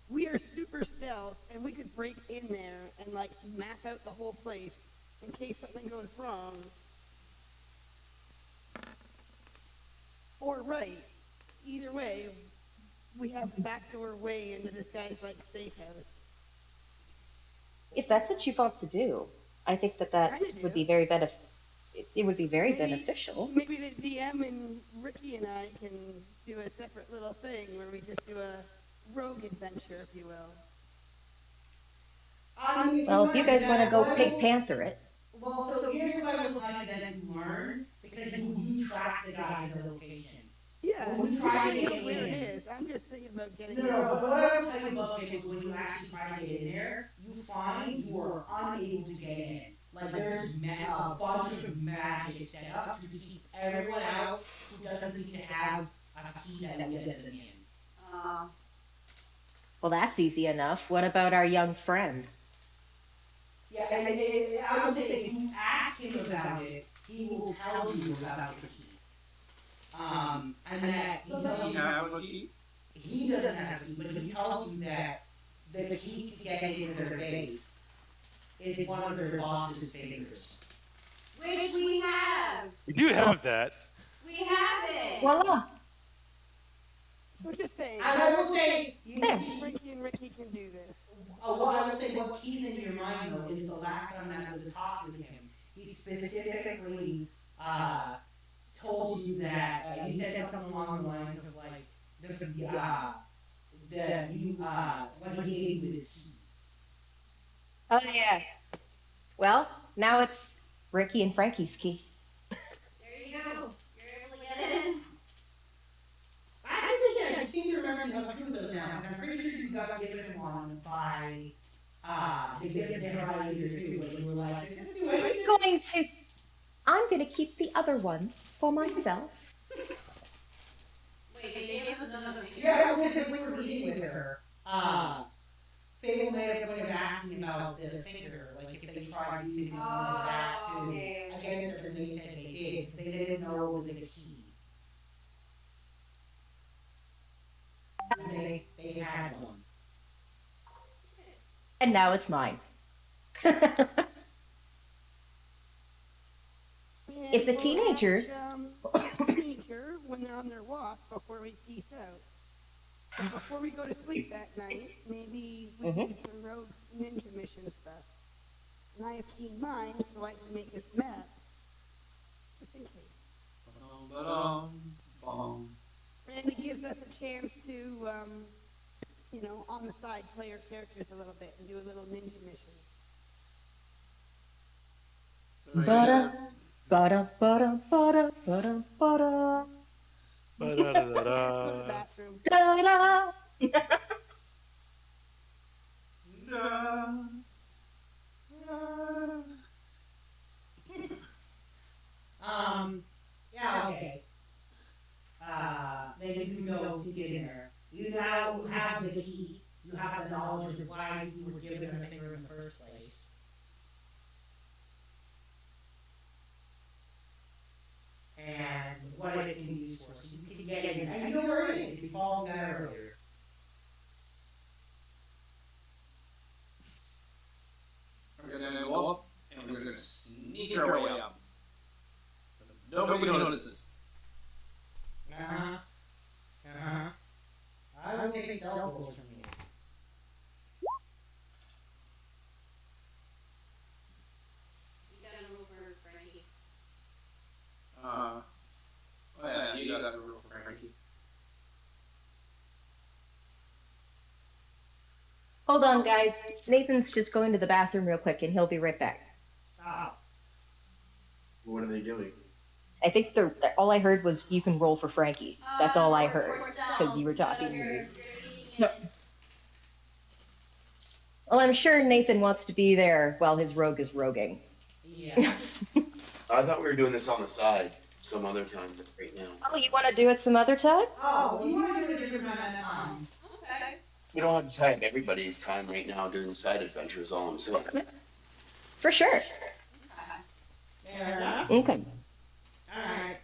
We are super stealth, and we could break in there and map out the whole place in case something goes wrong. Or right. Either way, we have the backdoor way into this guy's safe house. If that's what you want to do, I think that would be very it would be very beneficial. Maybe the DM and Rickie and I can do a separate little thing where we just do a rogue adventure, if you will. Well, if you guys want to go Pig Panther it. Well, so here's what I will tell you that you learn, because you track the guy to the location. Yeah, when you try to get where in, it is. I'm just thinking about getting No, but what I will tell you about it is when you actually try to get in there, you find you are unable to get in. Like there's a bunch of magic set up to keep everyone out who doesn't seem to have a key that will get them in. Well, that's easy enough. What about our young friend? Yeah, and I would say if you ask him about it, he will tell you about the key. And that Does he have a key? he doesn't have a key, but he tells you that the key to get into their base is one of their boss's fingers. Which we have. We do have that. We have it. Voila. We're just saying. And I will say, Rickie and Rickie can do this. What I will say, what keys in your mind though is the last time that was talked with him, he specifically told you that he said something along the lines of like when he gave you his key. Oh yeah. Well, now it's Rickie and Frankie's key. There you go. You're able to get in. I seem to remember the two of those now, because I'm pretty sure you got given one by the Gift Samurai Leader too, when you were like, is this too late? I'm gonna keep the other one for myself. Wait, they gave us another thing. Yeah, when we were meeting with her, Fable made a point of asking about the finger, like if they tried using something like that to against her, and they said they did, because they didn't know it was a key. They had one. And now it's mine. If the teenagers... Teenager, when they're on their walk, before we peace out. But before we go to sleep that night, maybe we do some rogue ninja mission stuff. And I have keen mind, so I can make us maps. Just in case. And it gives us a chance to, you know, on the side, play our characters a little bit and do a little ninja mission. Ba-da, ba-da, ba-da, ba-da, ba-da, ba-da. Ba-da-da-da-da. Bathroom. Da-da. Yeah, okay. Then you can go see it in there. You now have the key. You have the knowledge of why you were given a finger in the first place. And what it can be used for. So you can get it in. And you know where it is. You followed that earlier. We're gonna go up and we're gonna sneak our way up. So nobody notices. I would take stealth rolls from you. You gotta roll for Frankie. Oh yeah, you got to roll for Frankie. Hold on, guys. Nathan's just going to the bathroom real quick, and he'll be right back. What are they doing? I think all I heard was you can roll for Frankie. That's all I heard, because you were talking to me. No. Well, I'm sure Nathan wants to be there while his rogue is roguing. Yeah. I thought we were doing this on the side some other time, but right now. Oh, you want to do it some other time? Oh, you want to do it a different time, that's fine. Okay. We don't have time. Everybody's time right now doing side adventures, all I'm saying. For sure. Fair enough. Okay. Alright.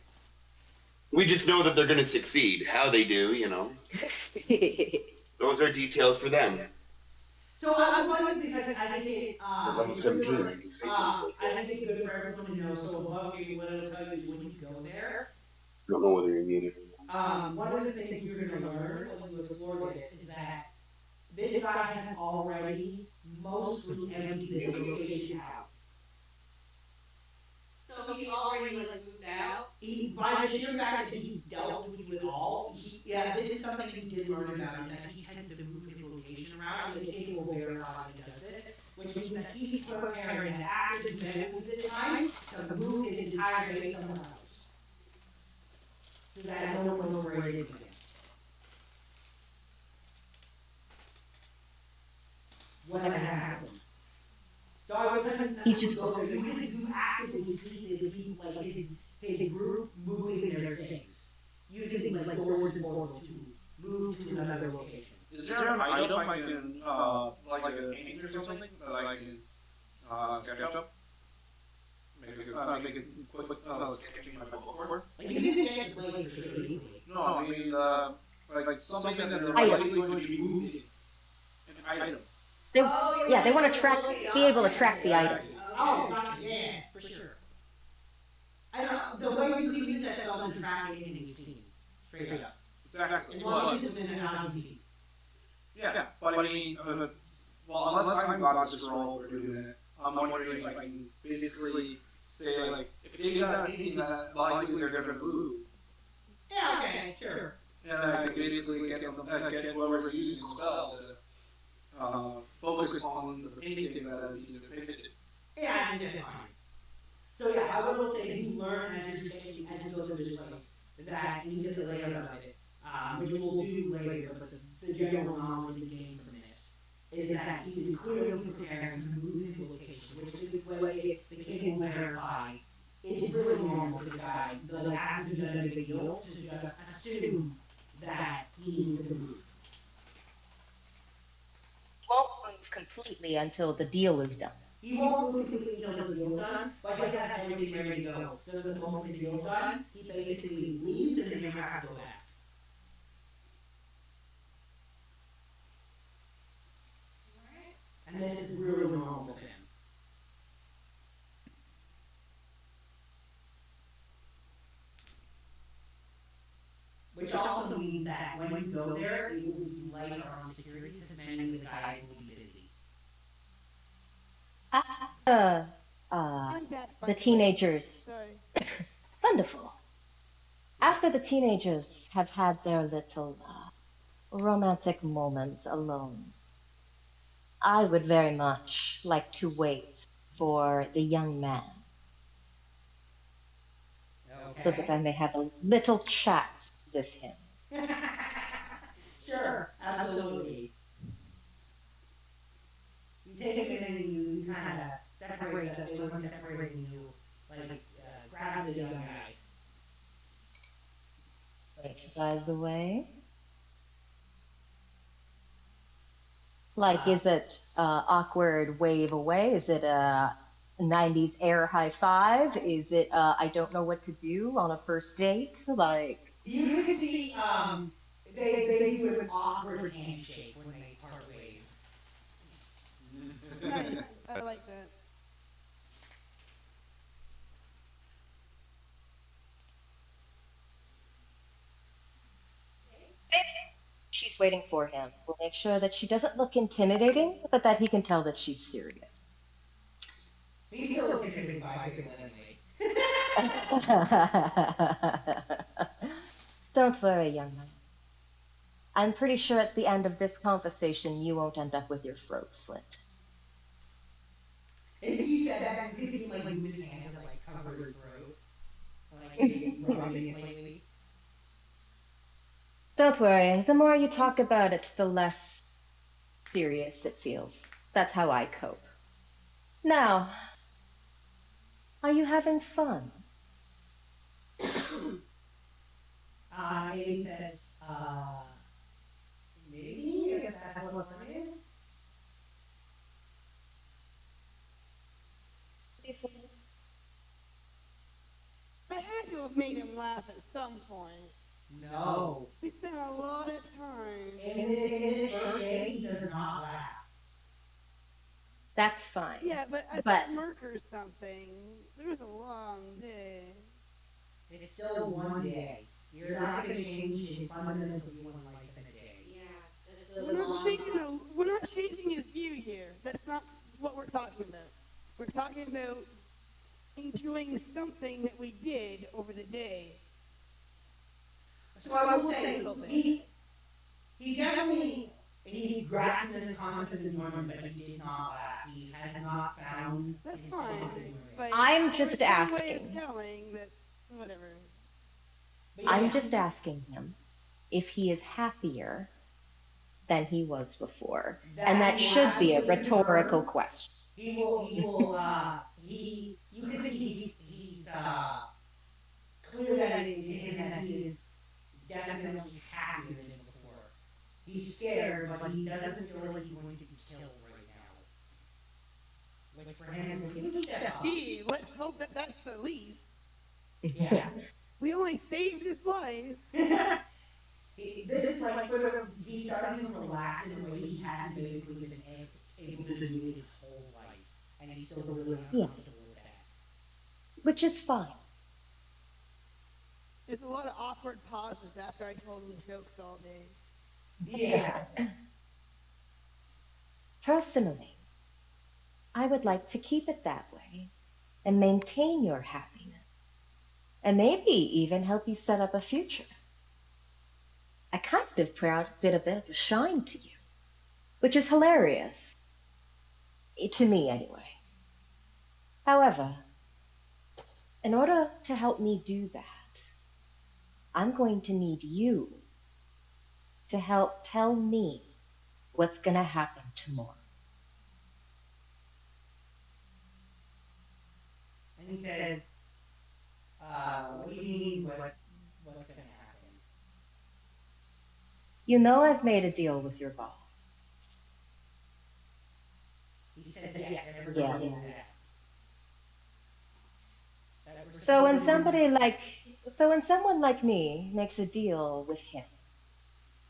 We just know that they're going to succeed. How they do, you know. Those are details for them. So I'm telling you because I think it, At level 17, I can say things like I that. think it's good for everyone to know. So above you, what it'll tell you is when you go there, I don't know whether you're muted. one of the things you're going to learn when you explore this is that this guy has already mostly emptied this location out. So he already like moved out? By the sheer fact that he's dealt with you at all, this is something that you did learn about, is that he tends to move his location around, and the king will verify he does this, which means that he's preparing to after he's met with this time, to move his entire base somewhere else. So that no one knows where it is again. What has happened? So I would tell him he's just go there. You actively see the people, like his group moving their things, using like doors and portals to move to another location. Is there an item I can, like a painting or something that I can sketch up? Make a quick sketching my book for? Like you can sketch places really easily. No, I mean, like something that they're likely going to be moving. An item. They want to be able to track the item. Oh, gotcha. Yeah, for sure. I don't. The way you can use that spell to track anything you've seen, straight up. Exactly. As long as it's within 1,000 feet. Yeah, but I mean, well, unless I'm got this roll for doing it, I'm wondering if I can basically say, like, if they got a painting that likely they're going to move. Yeah, okay, sure. And I can basically get whoever's using the spell to focus on the painting that is being depicted. Yeah, I think that's fine. So yeah, I would also say that you learn as you're sketching, as you go through this place, that you get the layout of it, which we'll do later, but the general knowledge you gain from this is that he is clearly prepared to move his location, which is the way the king will verify is really normal for this guy. Like, after he's done a big deal, to just assume that he needs to move. Won't move completely until the deal is done. He won't move completely until the deal's done, but he'll have everything ready to go. So the moment the deal's done, he basically leaves and then you have to go back. And this is really normal for him. Which also means that when you go there, it will be light on security because many of the guys will be busy. The teenagers. Wonderful. After the teenagers have had their little romantic moment alone, I would very much like to wait for the young man. Okay. So that I may have a little chat with him. Sure, absolutely. You take it and you kind of separate the one separating you, like grab the young guy. Wait his eyes away. Like, is it awkward wave away? Is it a 90s air high five? Is it I don't know what to do on a first date? Like, you can see they do an awkward handshake when they part ways. Nice. I like that. she's waiting for him. We'll make sure that she doesn't look intimidating, but that he can tell that she's serious. He's still looking at me by Don't worry, young man. I'm pretty sure at the end of this conversation you won't end up with your throat slit. As he said that, you could see like move his hand to like cover his throat. Like he's rubbing it slightly. Don't worry, the more you talk about it, the less serious it feels. That's how I cope. Now, are you having fun? He says, maybe, if that's what fun is. I had to have made him laugh at some point. No. We spent a lot of time. In his first day, he does not laugh. That's fine. Yeah, but a smirk or something. It was a long day. It's still one day. You're not going to change his fundamental view on life in a day. Yeah, that's a We're not changing his view here. That's not what we're talking about. We're talking about enjoying something that we did over the day. So I will say, he definitely, he's grasping the concept of enjoyment, but he did not laugh. He has not found his sense of humor. I'm just asking. Whatever. I'm just asking him if he is happier than he was before. And that should be a rhetorical question. You can see he's clear that to him that he is definitely happier than before. He's scared, but he doesn't feel like he's going to be killed right now. Which for him is a huge step up. Gee, let's hope that that's the least. Yeah. We only saved his life. This is like he's starting to relax in a way he hasn't basically been able to do his whole life. And he's still really uncomfortable with that. Which is fine. There's a lot of awkward pauses after I told him jokes all day. Yeah. Personally, I would like to keep it that way and maintain your happiness. And maybe even help you set up a future. I kind of bit a bit of a shine to you, which is hilarious. To me, anyway. However, in order to help me do that, I'm going to need you to help tell me what's going to happen tomorrow. And he says, what do you mean, what's going to happen? You know I've made a deal with your boss. He says yes, everybody knew that. So when someone like me makes a deal with him,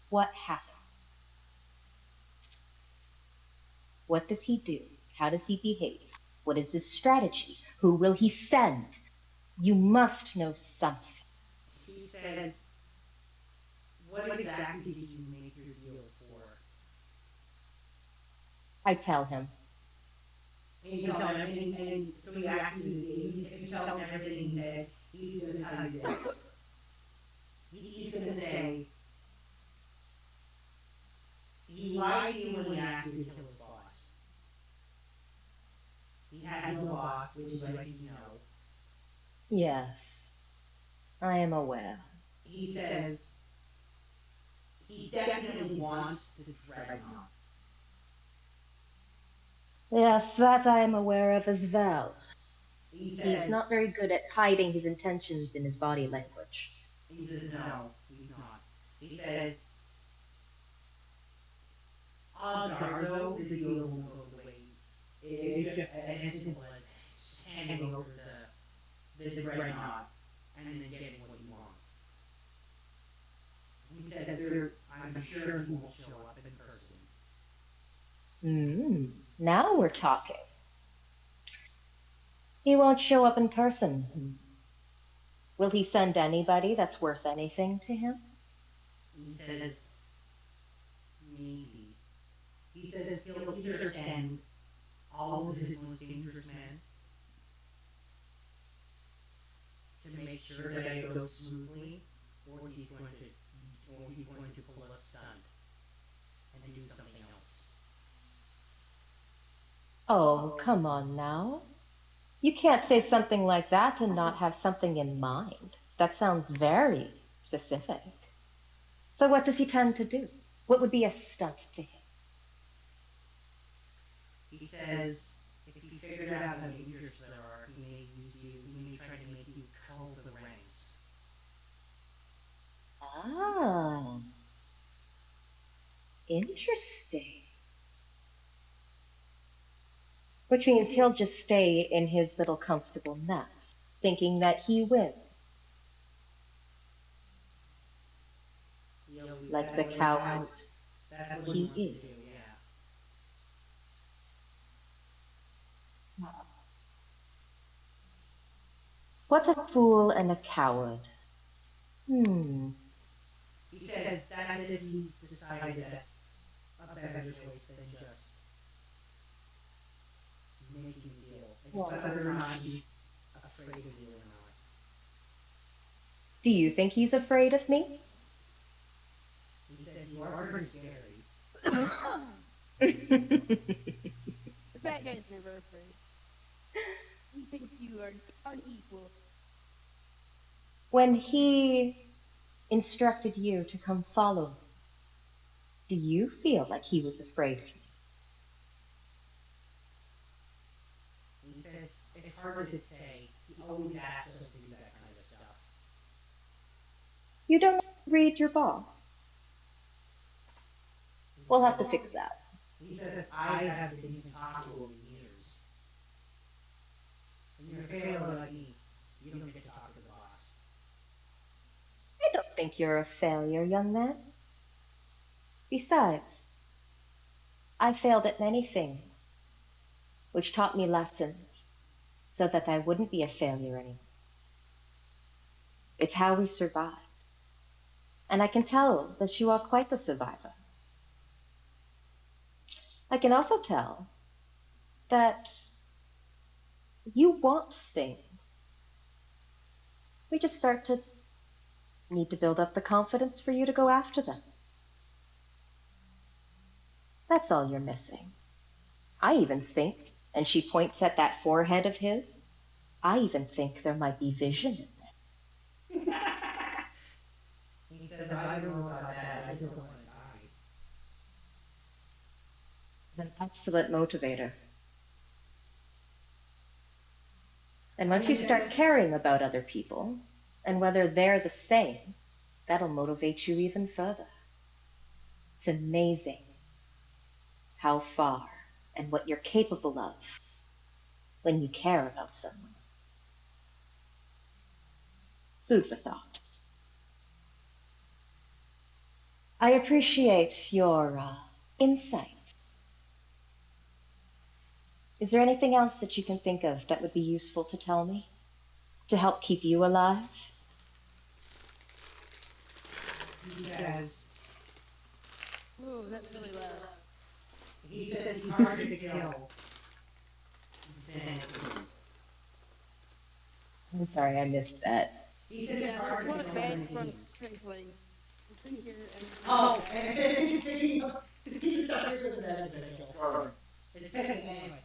what happens? What does he do? How does he behave? What is his strategy? Who will he send? You must know something. He says, what exactly did you make your deal for? I tell him. And you tell him everything, so he asks you, if you tell him everything he said, he's going to tell you this. He's going to say, he lied to you when he asked you to kill his boss. He has no boss, which is what you know. Yes, I am aware. He says, he definitely wants the dreadnought. Yes, that I am aware of as well. He's not very good at hiding his intentions in his body language. He says, no, he's not. He says, odds are, though, the deal won't go the way. It's just as simple as handing over the dreadnought and then getting what you want. He says, I'm sure he will show up in person. Now we're talking. He won't show up in person. Will he send anybody that's worth anything to him? He says, maybe. He says he'll either send all of his most dangerous men to make sure that it goes smoothly, or he's going to pull a stunt and do something else. Oh, come on now. You can't say something like that and not have something in mind. That sounds very specific. So what does he tend to do? What would be a stunt to him? He says, if he figured out how dangerous they are, he may use you, he may try to make you cull the ranks. Ah. Interesting. Which means he'll just stay in his little comfortable nest, thinking that he wins. Like the coward he is. What a fool and a coward. He says that's if he's decided that's a better choice than just making a deal. Whether or not he's afraid of you or not. Do you think he's afraid of me? He says you are pretty scary. The bad guy's never afraid. He thinks you are unequal. When he instructed you to come follow me, do you feel like he was afraid of me? hard to say. He always asks us to do that kind of stuff. You don't read your boss. We'll have to fix that. He says I haven't even talked to him in years. When you're a failure like me, you don't get to talk to the boss. I don't think you're a failure, young man. Besides, I failed at many things, which taught me lessons so that I wouldn't be a failure anymore. It's how we survive. And I can tell that you are quite the survivor. I can also tell that you want things. We just start to need to build up the confidence for you to go after them. That's all you're missing. I even think, and she points at that forehead of his, I even think there might be vision in there. He says, I don't know about that. I just don't want to die. It's an excellent motivator. And once you start caring about other people, and whether they're the same, that'll motivate you even further. It's amazing how far and what you're capable of when you care about someone. Food for thought. I appreciate your insight. Is there anything else that you can think of that would be useful to tell me? To help keep you alive? He says, Ooh, that's really loud. he says he's harder to kill than it seems. I'm sorry, I missed that. He says it's harder to kill than it seems. Crinkling. Oh, and speaking of, he's sorry for the bad kill. It's picking anyway.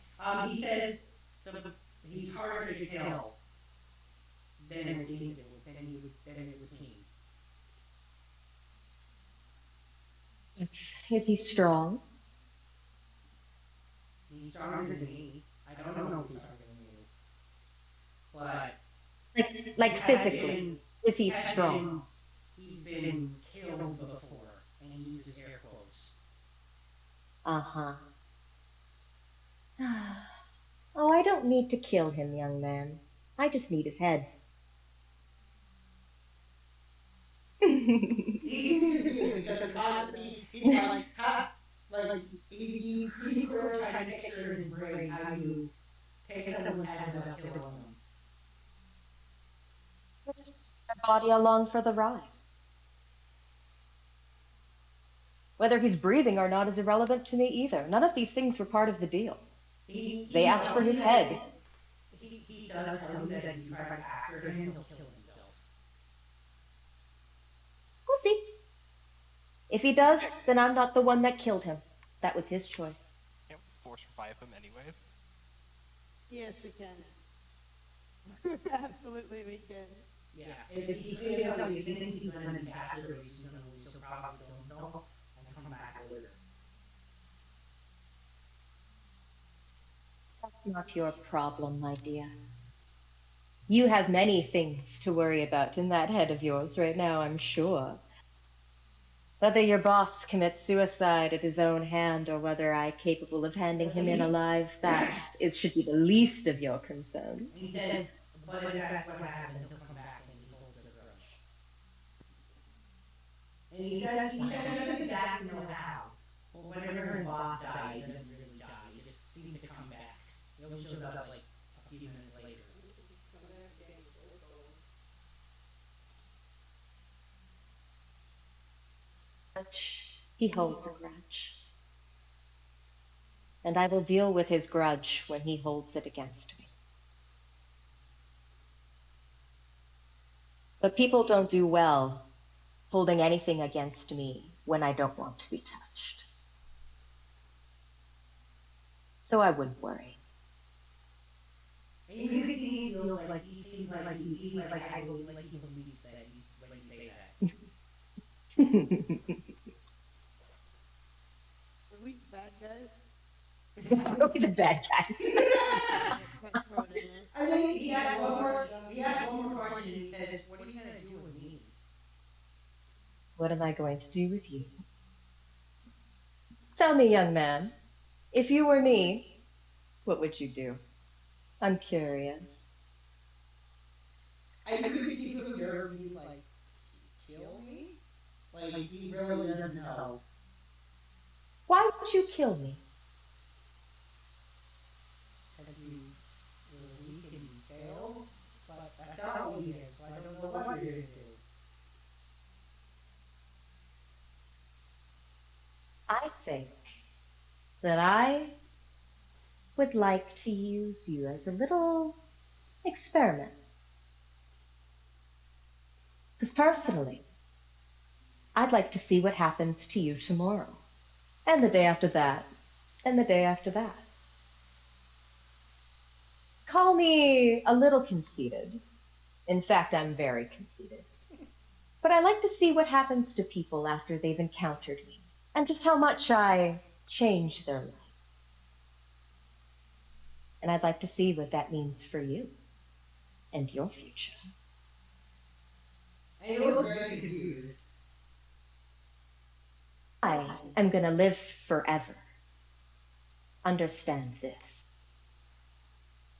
He says he's harder to kill than it seems than it would seem. Is he strong? He's stronger than me. I don't know if he's stronger than you. But Like physically, is he strong? He's been killed before, and he uses air quotes. Uh-huh. Oh, I don't need to kill him, young man. I just need his head. He seems to be because constantly he's like, ha, like he's sort of trying to picture in his brain how you take someone's head without killing them. Their body along for the ride. Whether he's breathing or not is irrelevant to me either. None of these things were part of the deal. They asked for his head. He does tell me that if you try to after him, he'll kill himself. We'll see. If he does, then I'm not the one that killed him. That was his choice. Can't force revive him anyways. Yes, we can. Absolutely, we can. Yeah, if he's going to tell you he thinks he's going to be captured, he's going to lose, he'll probably kill himself and come back later. That's not your problem, my dear. You have many things to worry about in that head of yours right now, I'm sure. Whether your boss commits suicide at his own hand or whether I'm capable of handing him in alive, should be the least of your concerns. He says, but if that's what happens, he'll come back and he holds a grudge. And he says he doesn't exactly know how. Well, whenever his boss dies, he doesn't really die. He just seems to come back. He only shows up like a few minutes later. He holds a grudge. And I will deal with his grudge when he holds it against me. But people don't do well holding anything against me when I don't want to be touched. So I wouldn't worry. And you can see he feels like he seems like he's like I believe like he believes that when you say that. Are we bad guys? Are we the bad guys? I think he asked one more. He asked one more question, and he says, "What are you gonna do with me?" What am I going to do with you? Tell me, young man, if you were me, what would you do? I'm curious. You could see some nerves. He's like, "Kill me?" Like he really doesn't know. Why would you kill me? Because you were weak and you failed. But that's not what you did, so I don't know what you're gonna do. I think that I would like to use you as a little experiment. Because personally, I'd like to see what happens to you tomorrow, and the day after that, and the day after that. Call me a little conceited. In fact, I'm very conceited. But I like to see what happens to people after they've encountered me, and just how much I change their life. And I'd like to see what that means for you and your future. And he was very confused. I am going to live forever. Understand this.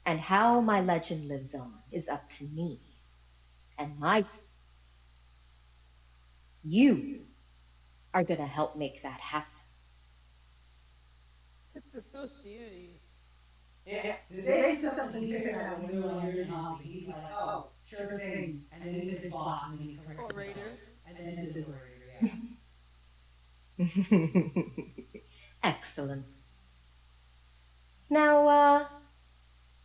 And how my legend lives on is up to me and my. You are going to help make that happen. It's the societies. Yeah, this is something he figured out when we were learning hopping. He's like, "Oh, sure thing," and then he says "boss," and then he corrects himself, and then he says "orator." Yeah. Excellent. Now,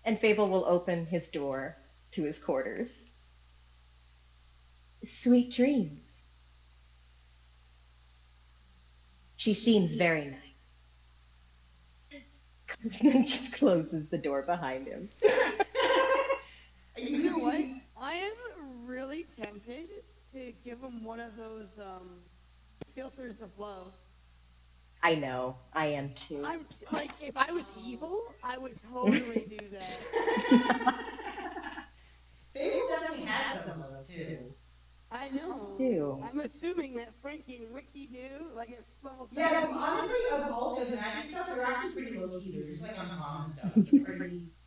and Fable will open his door to his quarters. Sweet dreams. She seems very nice. And just closes the door behind him. You know what? I am really tempted to give him one of those filters of love. I know, I am too. I'm like, if I was evil, I would totally do that. Fable definitely has some of those too. I know. Do. I'm assuming that Frankie and Rickie do. Like it's level. Yeah, honestly, of all the magic stuff, they're actually pretty low key. They're just like uncommon stuff.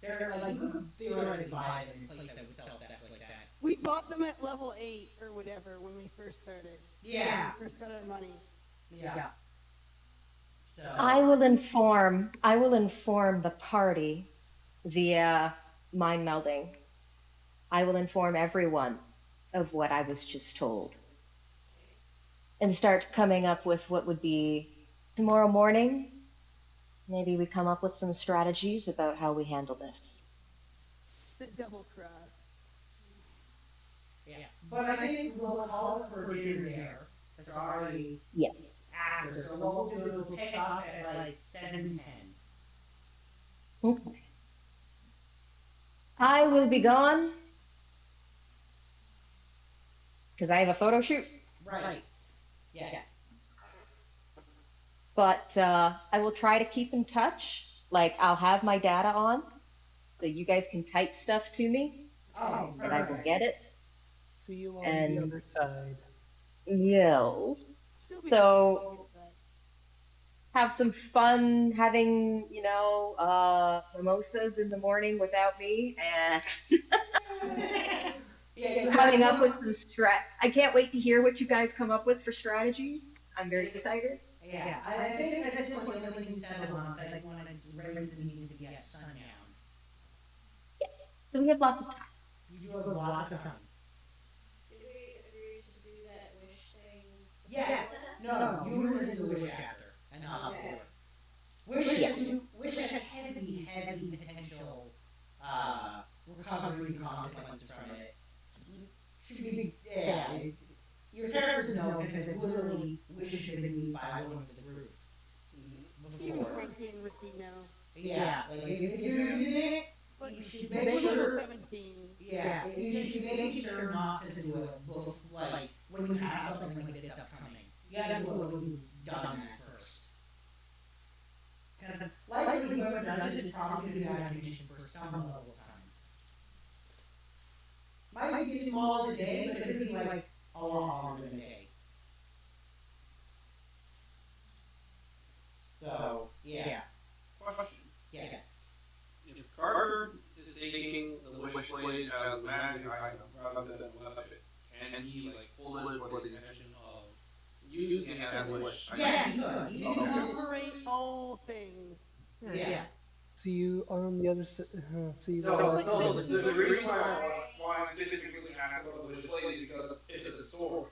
They're like you could theoretically buy them in a place that would sell stuff like that. We bought them at level 8 or whatever when we first started. Yeah. When we first got our money. Yeah. So. I will inform the party via mind melding. I will inform everyone of what I was just told. And start coming up with what would be tomorrow morning. Maybe we come up with some strategies about how we handle this. The double cross. Yeah. But I think we'll call it for dinner there. It's already after. So what we'll do is we'll pick up at like 7:10. Okay. I will be gone because I have a photo shoot. Right. Yes. But I will try to keep in touch. Like, I'll have my data on, so you guys can type stuff to me, and I will get it. See you on the other side. Yes. So, have some fun having, mimosas in the morning without me, and coming up with some I can't wait to hear what you guys come up with for strategies. I'm very excited. Yeah, I think at this point the only thing we settled on is that we wanted to raise the meeting to be at sundown. Yes, so we have lots of time. You do have lots of time. Did we agree to do that wish thing? Yes. No, you were going to do the wish after, and not before. Wish has heavy potential recoveries and consequences from it. Should be, your characters know because it literally wishes should have been used by one of the group. Even Frankie and Rickie know. Yeah, like if you're using it, you should make sure. 17. Yeah, you should make sure not to do it like when you have something like this upcoming. You gotta do it when you've done that first. Because likely whoever does it is probably going to be out of mission for some level of time. Might be as small as a day, but it could be like a lot longer than a day. So, yeah. Question. Yes. If Carter is taking the Wishblade as a magic item rather than a weapon, can he like hold it for the intention of using it as a wish item? Yeah, he could. He could Incorporate all things. Yeah. See you on the other side. See you. No, the reason why I'm specifically asking about the Wishblade is because it's a sword.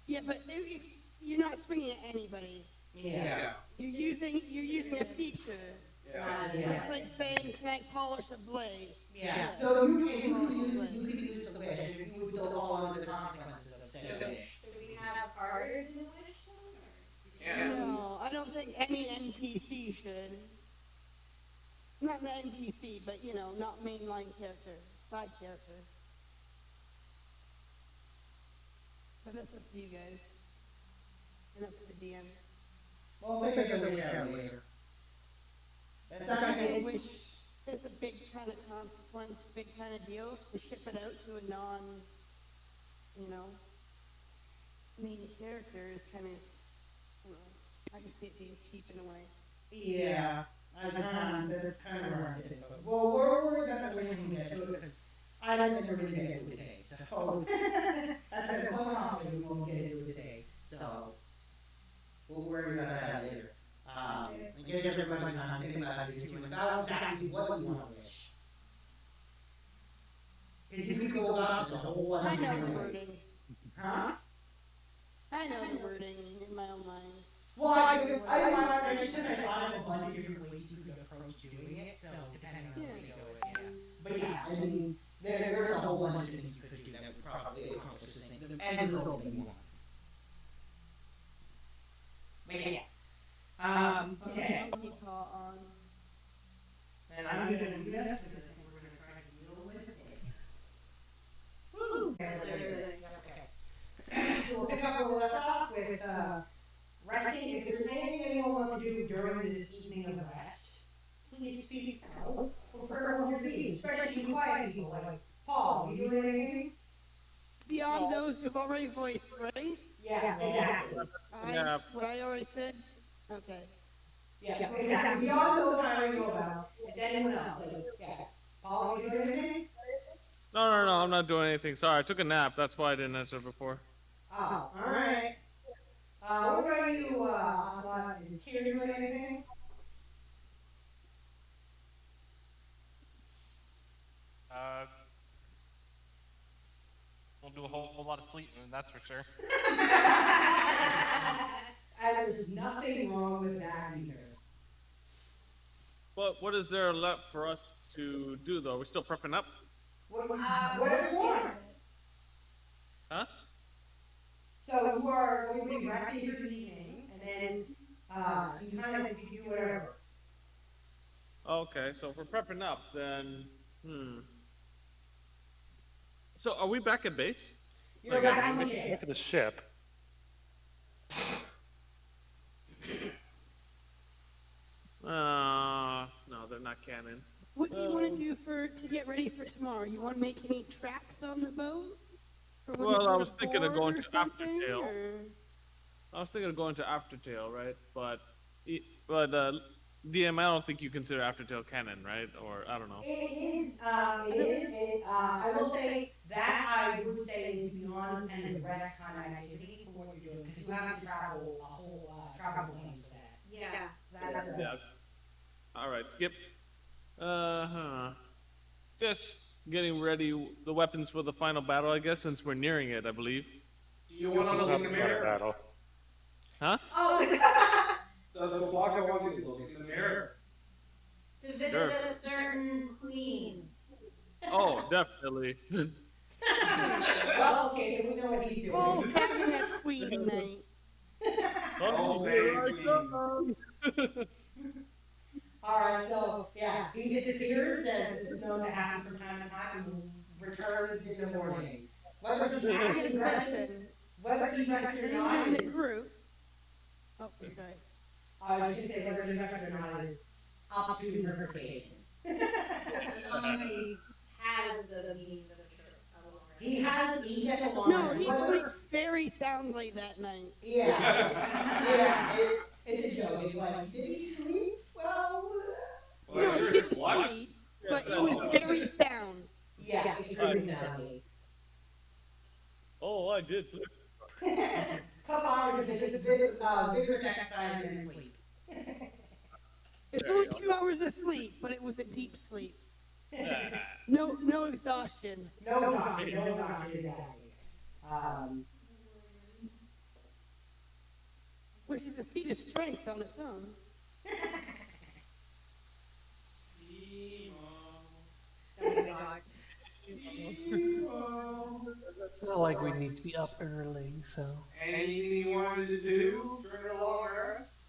Yeah, but if you're not swinging at anybody. Yeah. You're using a feature. Yeah. It's like saying, can I polish a blade? Yeah. So you could use the wish, and you would still fall under the consequences of said wish. Should we have Carter do the wish then? No, I don't think any NPC should. Not an NPC, but not mainline character, side character. But that's up to you guys. And up to the DM. We'll figure the wish out later. That's not gonna be. Wish is a big kind of consequence, big kind of deal to ship it out to a main character is kind of, I can see it being cheap in a way. Yeah. That's kind of where I sit. Well, we're that's the way we get to it, because I don't think we're going to get to it today. So, that's the one confident we won't get into it today. So, we'll worry about that later. I guess everybody kind of think about it too, about exactly what you want to wish. Because you could go about this a whole lot of different ways. Huh? I know the wording in my own mind. Well, I just said I thought of a bunch of different ways you could approach doing it, so depending on where you go, yeah. But yeah, I mean, there's a whole bunch of things you could do that would probably accomplish the same, the end result that you want. But yeah. Okay. And I'm going to do this because I think we're going to try to deal with it. Woo! Okay. So we'll pick up where we left off with, resting. If there's anything anyone wants to do during this evening of rest, please speak out. Prefer one of these, especially quiet people like Paul. Are you doing anything? Beyond those who've already voiced, right? Yeah, exactly. What I already said? Okay. Yeah, exactly. Beyond those I already know about. Is anyone else? Like, yeah. Paul, are you doing anything? No, I'm not doing anything. Sorry, I took a nap. That's why I didn't answer before. Oh, alright. What about you, Ocelot? Is Kira doing anything? We'll do a whole lot of sleeping, that's for sure. And there's nothing wrong with that either. But what is there left for us to do, though? We're still prepping up? What for? Huh? So you are going to be resting for the evening, and then so you kind of do whatever. Okay, so if we're prepping up, then So are we back at base? You're back on the ship. Back at the ship. No, they're not canon. What do you want to do to get ready for tomorrow? You want to make any traps on the boat? Well, I was thinking of going to Aftertail. I was thinking of going to Aftertail, right? But DM, I don't think you consider Aftertail canon, right? Or I don't know. It is. I will say that I would say is beyond kind of the rest time activity for what you're doing, because you have to travel a whole travel plane for that. Yeah. That's yeah. All right, skip. Just getting ready the weapons for the final battle, I guess, since we're nearing it, I believe. Do you want to look in the mirror? Battle. Huh? Oh. Does Osaka want to look in the mirror? To visit a certain queen. Oh, definitely. Well, okay, so we know what he's doing. Oh, having a queen night. Oh, baby. Alright, so, yeah, he disappears, as is known to happen from time to time, and returns in the morning. Whether he's actually rested or not In the is... group. Oh, sorry. I was just going to say whether he's rested or not is up to interpretation. As long as he has the means of a long rest. He gets a long No, rest. he Whether- sleeps very soundly that night. Yeah, it's a joke. It's like, did he sleep? Well, No, he didn't sleep, but it was very sound. yeah, extremely soundly. Oh, I did sleep. Couple hours of vigorous exercise and then sleep. It's only 2 hours of sleep, but it was a deep sleep. No exhaustion. No exhaustion, exactly. Which is a feat of strength on its own. It's not like we need to be up early, so. Anything you wanted to do during the long rest?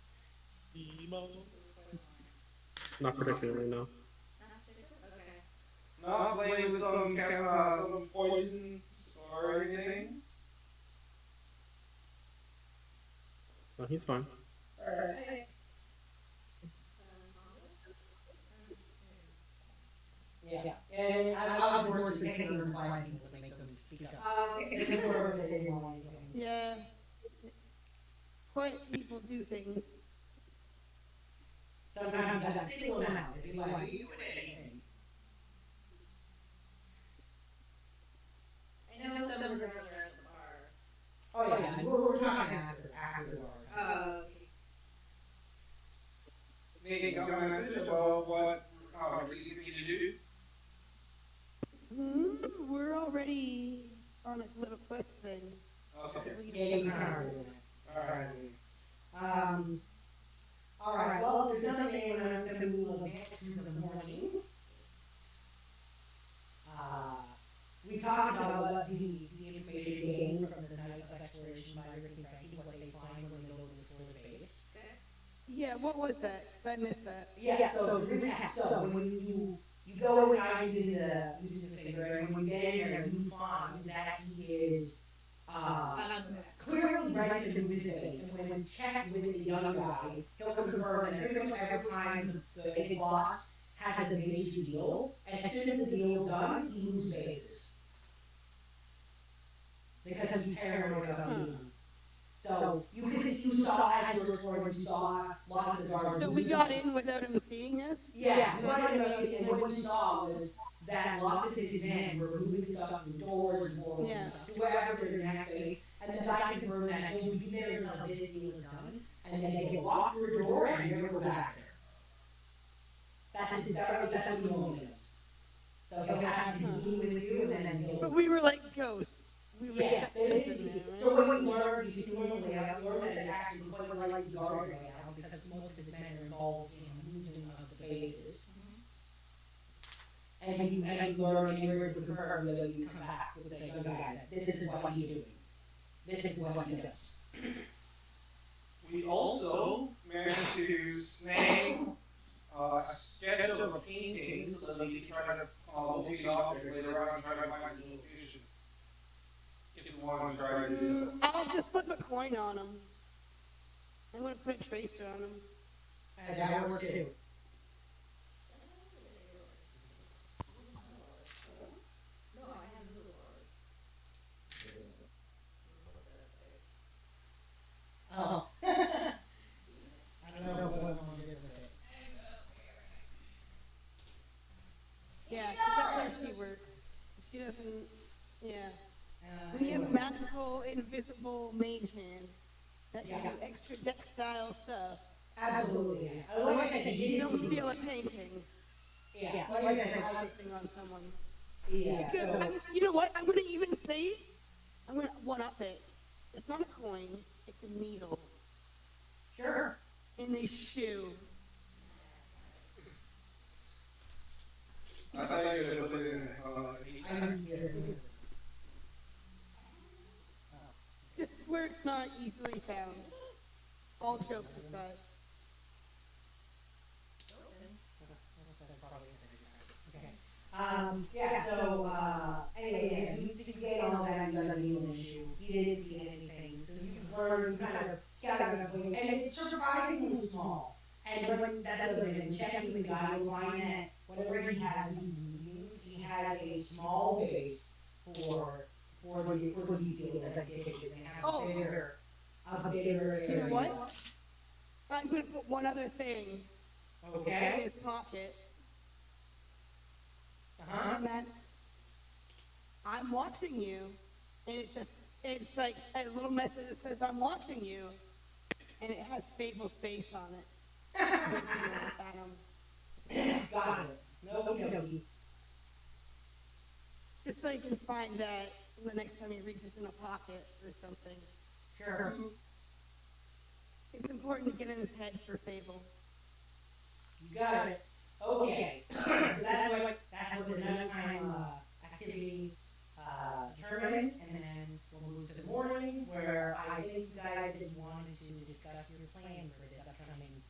Not particularly, no. Not playing with some poison or anything? No, he's fine. Okay. Yeah, and I'm of course taking them blind people to make them speak up. Yeah. Quiet people do things. Sometimes you gotta single them out and be like, "Are you doing anything?" I know some of the girls are at the bar. Oh yeah, we're talking after the bar. Oh, okay. Nate, got a message about what Rickie's going to do? We're already on a little quest thing. Okay. Yeah, you can already do that. Alright, well, there's nothing anyone else that we will advance to the morning. We talked about what the information gained from the night of exploration by Rickie and Frankie, what they find when they go to explore the base. Yeah, what was that? 'Cause I missed that. Yeah, so to recap, so when you go inside using the finger, and when you get in there, you find that he is clearly ready to move his base. And when checked with the young guy, he'll confirm that pretty much every time the big boss has a major deal, as soon as the deal is done, he moves bases. Because he's paranoid about being. So you saw as you were exploring, you saw lots of guards. So we got in without him seeing us? Yeah, you got in without seeing, and what you saw was that lots of his men were moving stuff through doors and walls and stuff to wherever their next base, and the guy confirmed that he'll be there until this deal is done, and then he'll walk through a door and never go back there. That's what he only does. So he'll have his team with you, and then he'll. But we were like ghosts. Yes, it is. So what you learn, you see normally, I've learned that it's actually quite like guard layout because most of his men are involved in moving of the bases. And you learn and you would confirm that you come back with the young guy that this is what he's doing. This is what he does. We also managed to snag a sketch of a painting so that we can try to locate the object later on and try to find his location. If you want to try to do so. I'll just flip a coin on him. I'm gonna put a tracer on him. And that works too. No, I have a little art. Oh. I don't know what I'm gonna do with it. Yeah, 'cause that's how she works. She doesn't, yeah. When you have a magical, invisible mage hand that can do extra deck style stuff. Absolutely. Like I said, you don't steal a painting. Yeah, like I said, something on someone. Yeah. Because So, you know what? I'm gonna even say, I'm gonna one up it. It's not a coin. It's a needle. Sure. In a shoe. I thought you were going to put it in Just where it's not easily found. All jokes aside. Yeah, so, anyway, you get all that, you got a needle issue. He didn't see anything, so you learn, kind of scattered in place, and it's surprisingly small. And when that's the other thing, when checking the guy, you'll find that whenever he has these meetings, he has a small base for for these deals like dishes and have a bigger area. You know what? I'm gonna put one other thing in his pocket. And that's I'm watching you, and it's like a little message that says I'm watching you, and it has Fable's face on it. Got it. No, just so you can find that the next time he reaches in a pocket or something. Sure. It's important to get in his head for Fable. You got it. Okay. So that's what the nighttime activity determined, and then we'll move to the morning, where I think you guys had wanted to discuss your plan for this upcoming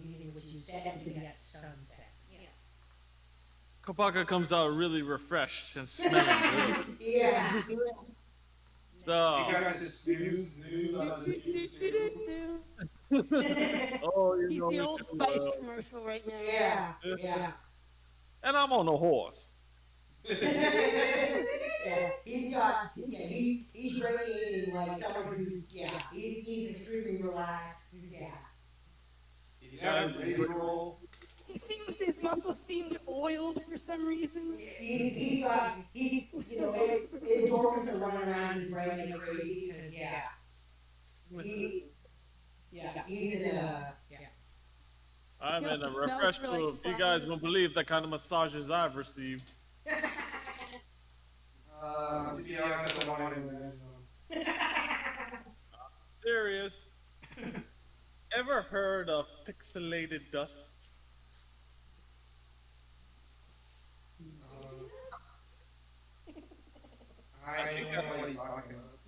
meeting, which you said would be at sunset. Kopaka comes out really refreshed and smelling good. Yes. So. You got to snooze on the snooze. Oh, you He's know the Old Spice commercial right now. Yeah. And I'm on a horse. Yeah, he's radiating like someone who's he's extremely relaxed. Yeah. If you have ready to roll. His muscles seemed oiled for some reason. He's endorphins are running around and brain like crazy because he's in a I'm in a refreshed mood. You guys won't believe the kind of massages I've received. To be honest, I don't want to imagine. Serious. Ever heard of pixelated dust? I think that's what he's talking about.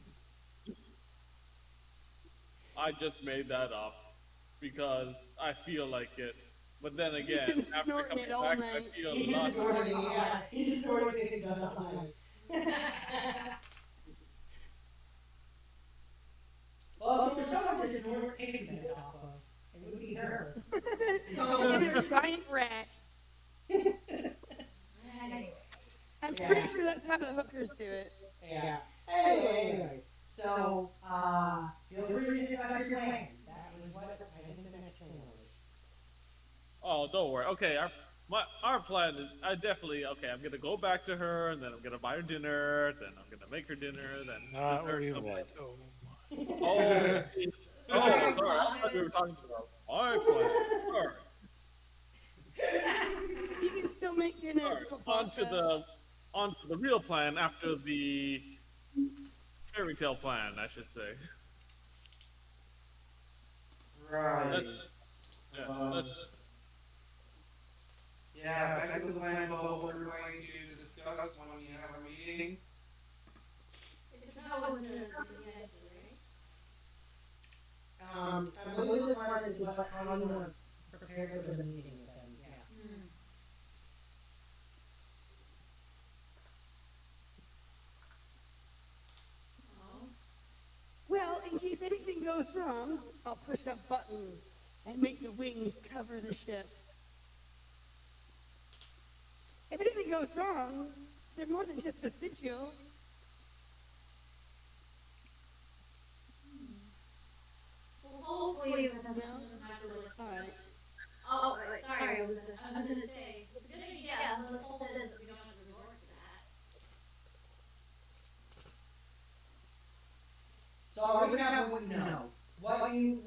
I just made that up because I feel like it. But then again, after coming back, I feel lots of he just sort of thinks dust all night. Well, if there was someone to snort pixie dust off of, it would be her. A giant rat. I'm pretty sure that's how the hookers do it. Yeah. Anyway. So, feel free to discuss your plans. That was what I think the next thing was. Oh, don't worry. Okay, our plan is I'm gonna go back to her, and then I'm gonna buy her dinner, then I'm gonna make her dinner, then dessert. Sorry. I thought we were talking about my plan. Sorry. You can still make dinner. On to the real plan after the fairy tale plan, I should say. Right. Back to the plan about what we're going to discuss when we have a meeting. This is how we're gonna do that, right? I believe the plan is how you want to prepare for the meeting with them. Yeah. Well, in case anything goes wrong, I'll push a button and make the wings cover the ship. If anything goes wrong, they're more than just vestigial. Well, hopefully it doesn't have to look. Alright. Oh, wait, sorry, I was gonna say, it's a good idea, let's hope that we don't have to resort to that. So I'll recap what you know. What you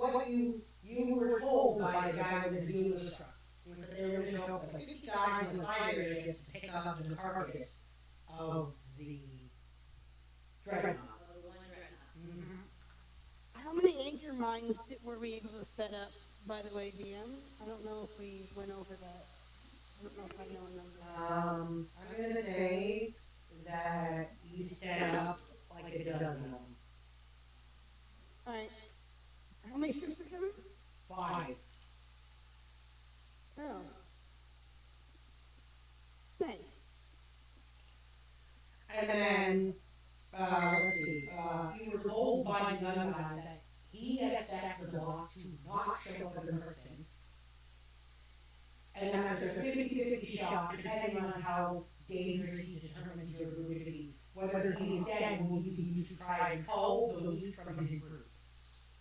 were told by the guy with the blue truck. He said they were going to show up with 50 guys in the fire areas to pick up the carcass of the dreadnought. How many anchor mines were we able to set up, by the way, DM? I don't know if we went over that. I don't know if I know a number. I'm going to say that you set up like a dozen of them. Alright. How many ships are coming? 5. Oh. Nice. And then, let's see, you were told by the gun guy that he expects the boss to not show up in person. And there's a 50-50 shot, depending on how dangerous he determines your group to be, whether he instead will use you to try and cull the lead from his group.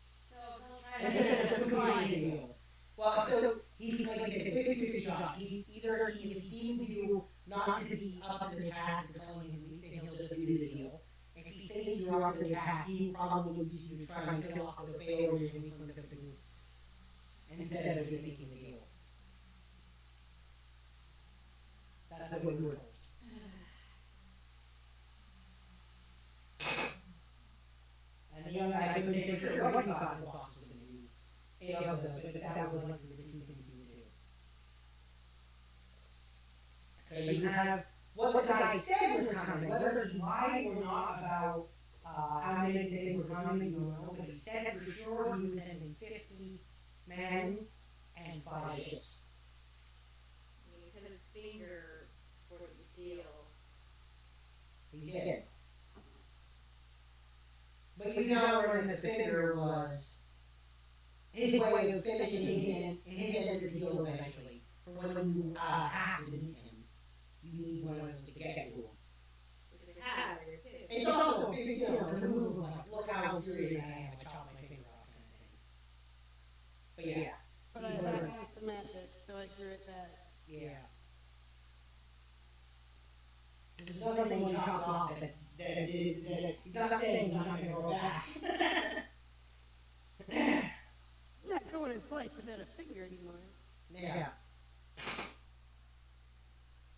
So he'll try And to it's a supply deal. Well, so he's like I said, 50-50 shot. He's either if he deems you not to be up to the task of culling his lead, then he'll just do the deal. If he thinks you're up to the task, he probably use you to try and kill off the failures and weaklings of the group instead of just making the deal. That's what we were told. And the young guy couldn't say for sure what he thought his boss was going to do. Any of those, but that was likely the two things he would do. So you have what the guy said was coming, whether he lied or not about how many they were coming, you don't know, but he said for sure he was sending 50 men and 5 ships. He put his finger for the deal. He did. But you know where the finger was his way of finishing his end of the deal eventually. For when you have to meet him, you need one of those to get to him. Which we have here too. It's also a big deal to move like, look how serious I am, I chopped my finger off kind of thing. But yeah. But I thought it was the method, so I grew it that. Yeah. There's nothing when you chop off that's he's not saying he's not going to go back. Not going his life without a finger anymore. Yeah.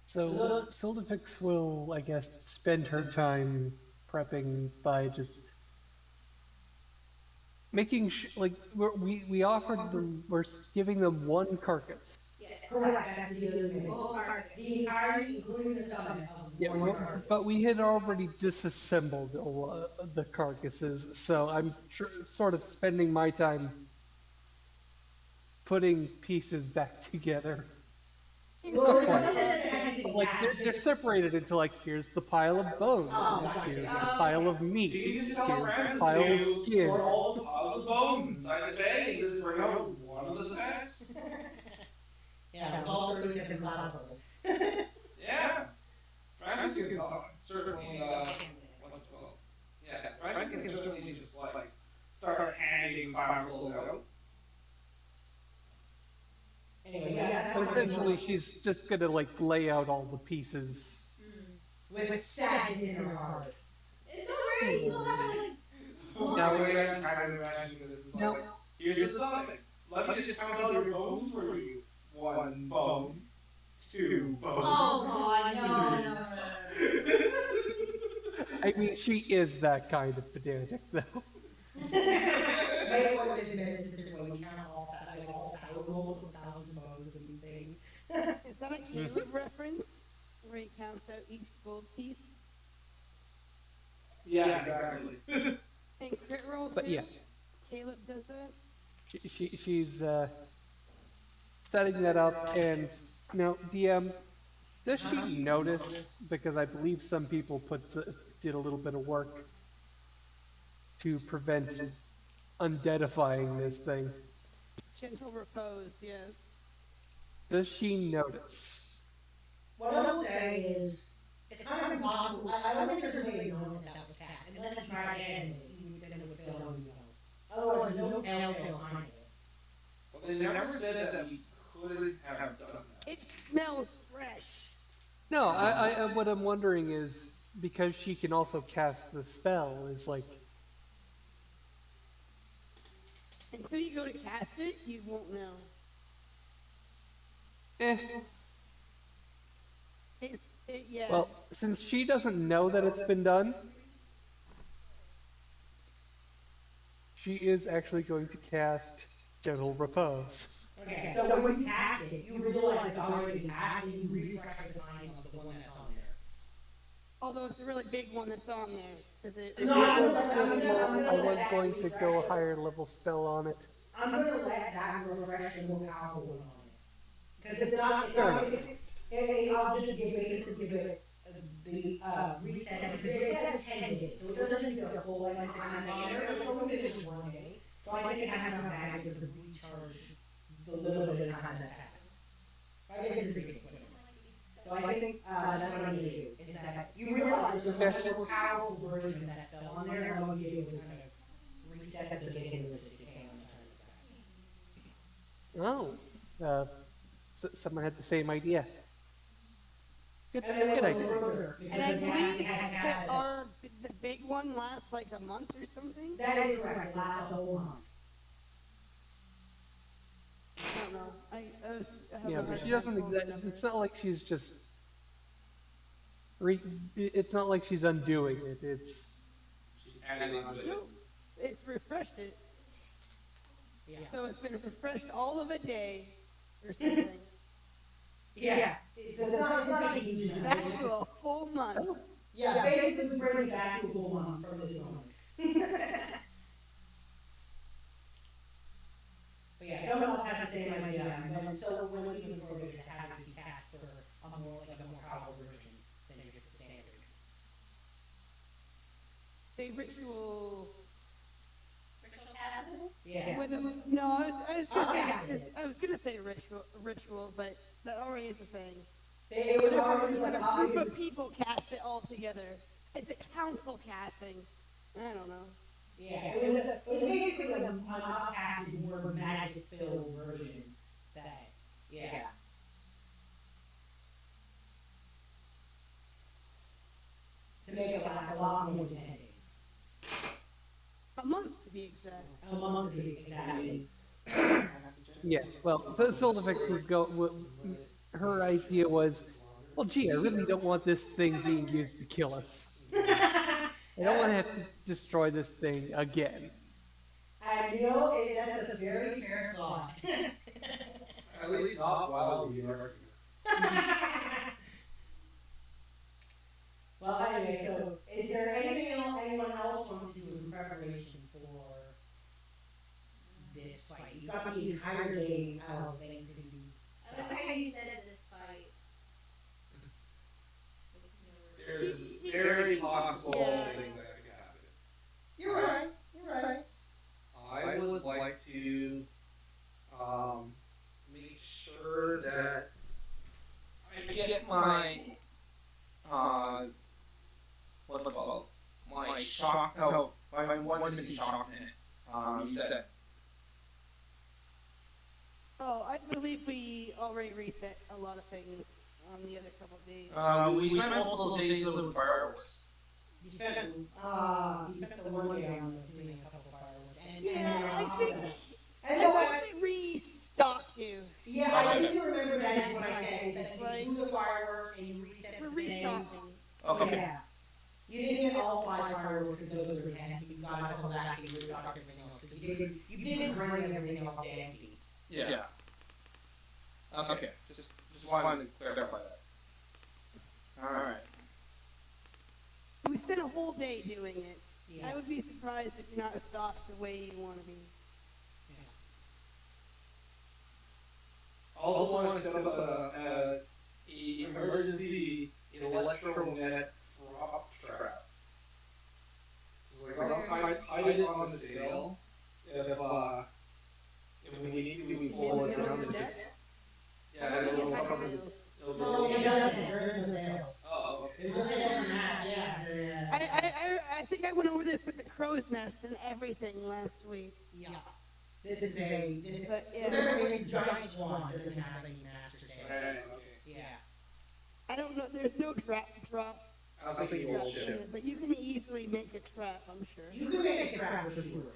So Sildifix will, I guess, spend her time prepping by just making we offered them, we're giving them one carcass. Yes. Correct, that's the other thing. The entirety, including the stomach of Yeah, one carcass. but we had already disassembled the carcasses, so I'm sort of spending my time putting pieces back together. Well, like they're separated into like, here's the pile of bones, here's the pile of meat, You here's just tell the Francis pile of to skin. sort all the piles of bones inside the bay and just bring out one of the sets. Yeah, all 37 platypus. Yeah. Francis can certainly, what's it called? Yeah, Francis can certainly just like start handing fireballs out. Anyway, yeah, So essentially, she's just gonna like lay out all the pieces. with sadness in her heart. It's alright, you still have like... Now, the way I'm trying to imagine this is like, here's the stomach. Let me just count all your bones for you. 1 bone, 2 bones. Oh god, no. I mean, she is that kind of pedantic, though. Maybe what this is the way we count all multiple thousand bones of these things. Is that a Caleb reference? Where he counts out each gold piece? Yeah, exactly. And crit roll But too? yeah. Caleb does that? She's setting that up, and now DM, does she notice? Because I believe some people did a little bit of work to prevent undeadifying this thing. Gentle repose, yes. Does she notice? What I will say is, it's kind of impossible. I don't think there's a way of knowing that was taxed, unless you try to animate it, then it would fail on you. Otherwise, no telltale sign of it. Well, they never said that we couldn't have done that. It smells fresh. No, I what I'm wondering is, because she can also cast the spell, is like... Until you go to cast it, you won't know. Yeah. Well, since she doesn't know that it's been done, she is actually going to cast Gentle Repose. Okay, so when you cast it, you realize it's already been cast and you refresh the time of the one that's on there. Although it's a really big one that's on there. Is it? I was going to go a higher level spell on it. I'm gonna let that refresh the more powerful one on it. Because it's not, I'll just basically give it the reset, because it has 10 days, so it doesn't need a full length time on there, it's only this 1 day. So I think it has enough value to recharge the little bit of time that has. I guess it's ridiculous. So I think that's what I'm going to do. Is that you realize there's a much more powerful version that's still on there, and all you do is kind of reset the beginning with it. Oh, someone had the same idea. Good, And then good we'll idea. go further. And I Because believe last that the big one lasts like a month or something. that is correct. It lasts a whole month. I don't know. Yeah, but she doesn't exactly. It's not like she's just. It's not like she's undoing it. It's. She's adding on to it. It's refreshed it. Yeah. So it's been refreshed all of a day or something. Yeah. It's not a huge amount. Back to a full month. Yeah, basically brings it back to a full month from this moment. But yeah, someone else has the same idea, and then so when we can further to have it be cast for a more powerful version than just the standard. The ritual. Ritual casting? Yeah. No, I was gonna say ritual, but that already is a thing. They would already When like a group of people cast it all together. It's a council casting. I don't know. Yeah, it was basically like an off-casted, more magic-filled version. That, yeah. To make it last a lot more than 10 days. A month to be exact. A month to be exactly. Yeah, well, so Silverfix was her idea was, well, gee, I really don't want this thing being used to kill us. I don't want to have to destroy this thing again. And you know, that's a very fair thought. At least not while we are. Well, anyway, so is there anything anyone else wants to do in preparation for this fight? You got the entire day out of thing to do. I like how you said it, this fight. There's very possible things that could happen. You're right. You're right. I would like to make sure that I get my what's it called? My shock. No, my one missing shock in it. Reset. Oh, I believe we already reset a lot of things on the other couple of days. We spent most of those days with fireworks. You spent the one day on doing a couple fireworks. I think. And know what? We restocked you. Yeah, I seem to remember that is what I said. Is that you do the fireworks and you reset the thing. Okay. Yeah. You didn't get all 5 fireworks because those were empty. You got a couple back and you restocked everything else. Because you didn't bring everything else to empty. Yeah. Okay. Just wanted to clarify that. All right. We spent a whole day doing it. Yeah. I would be surprised if you're not stocked the way you want to be. Also want to set up a emergency electromagnetic drop trap. So like hide it on the sail. If we need to, we pull it down and just it'll cover the. No, it doesn't. There's no sails. Oh, okay. There's no sails on the mast. Yeah. I think I went over this with the crow's nest and everything last week. Yeah. This is very. Yeah. Remember, it's a giant swan. Doesn't have any master sails. Right. Okay. Yeah. I don't know. There's no drop. I was thinking bullshit. But you can easily make a trap, I'm sure. You can make a trap for sure.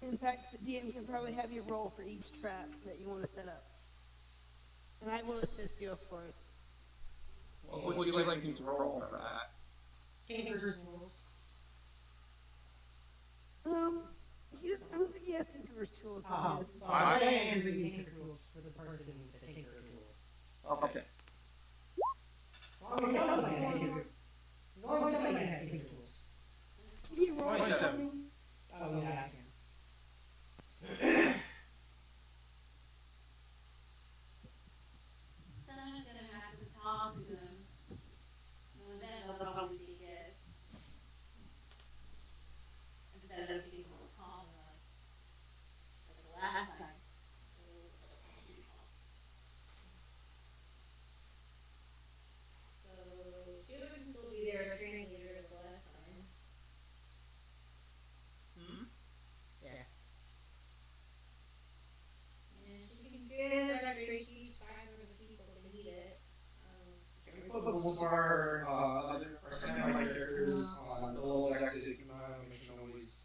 In fact, the DM can probably have you roll for each trap that you want to set up. And I will assist you, of course. What would you like me to roll for that? Tinker's rules. I don't think he has Tinker's tools. So I'm saying Andrew use Tinker tools for the person with the Tinker tools. Okay. As long as somebody has Tinker. As long as somebody has Tinker tools. Can you roll for 27. me? Oh yeah, I can. Someone's gonna have to talk to them. And then they'll probably speak it. Instead of people calling like the last time. our standby characters on the level of activity keep an eye on, make sure nobody's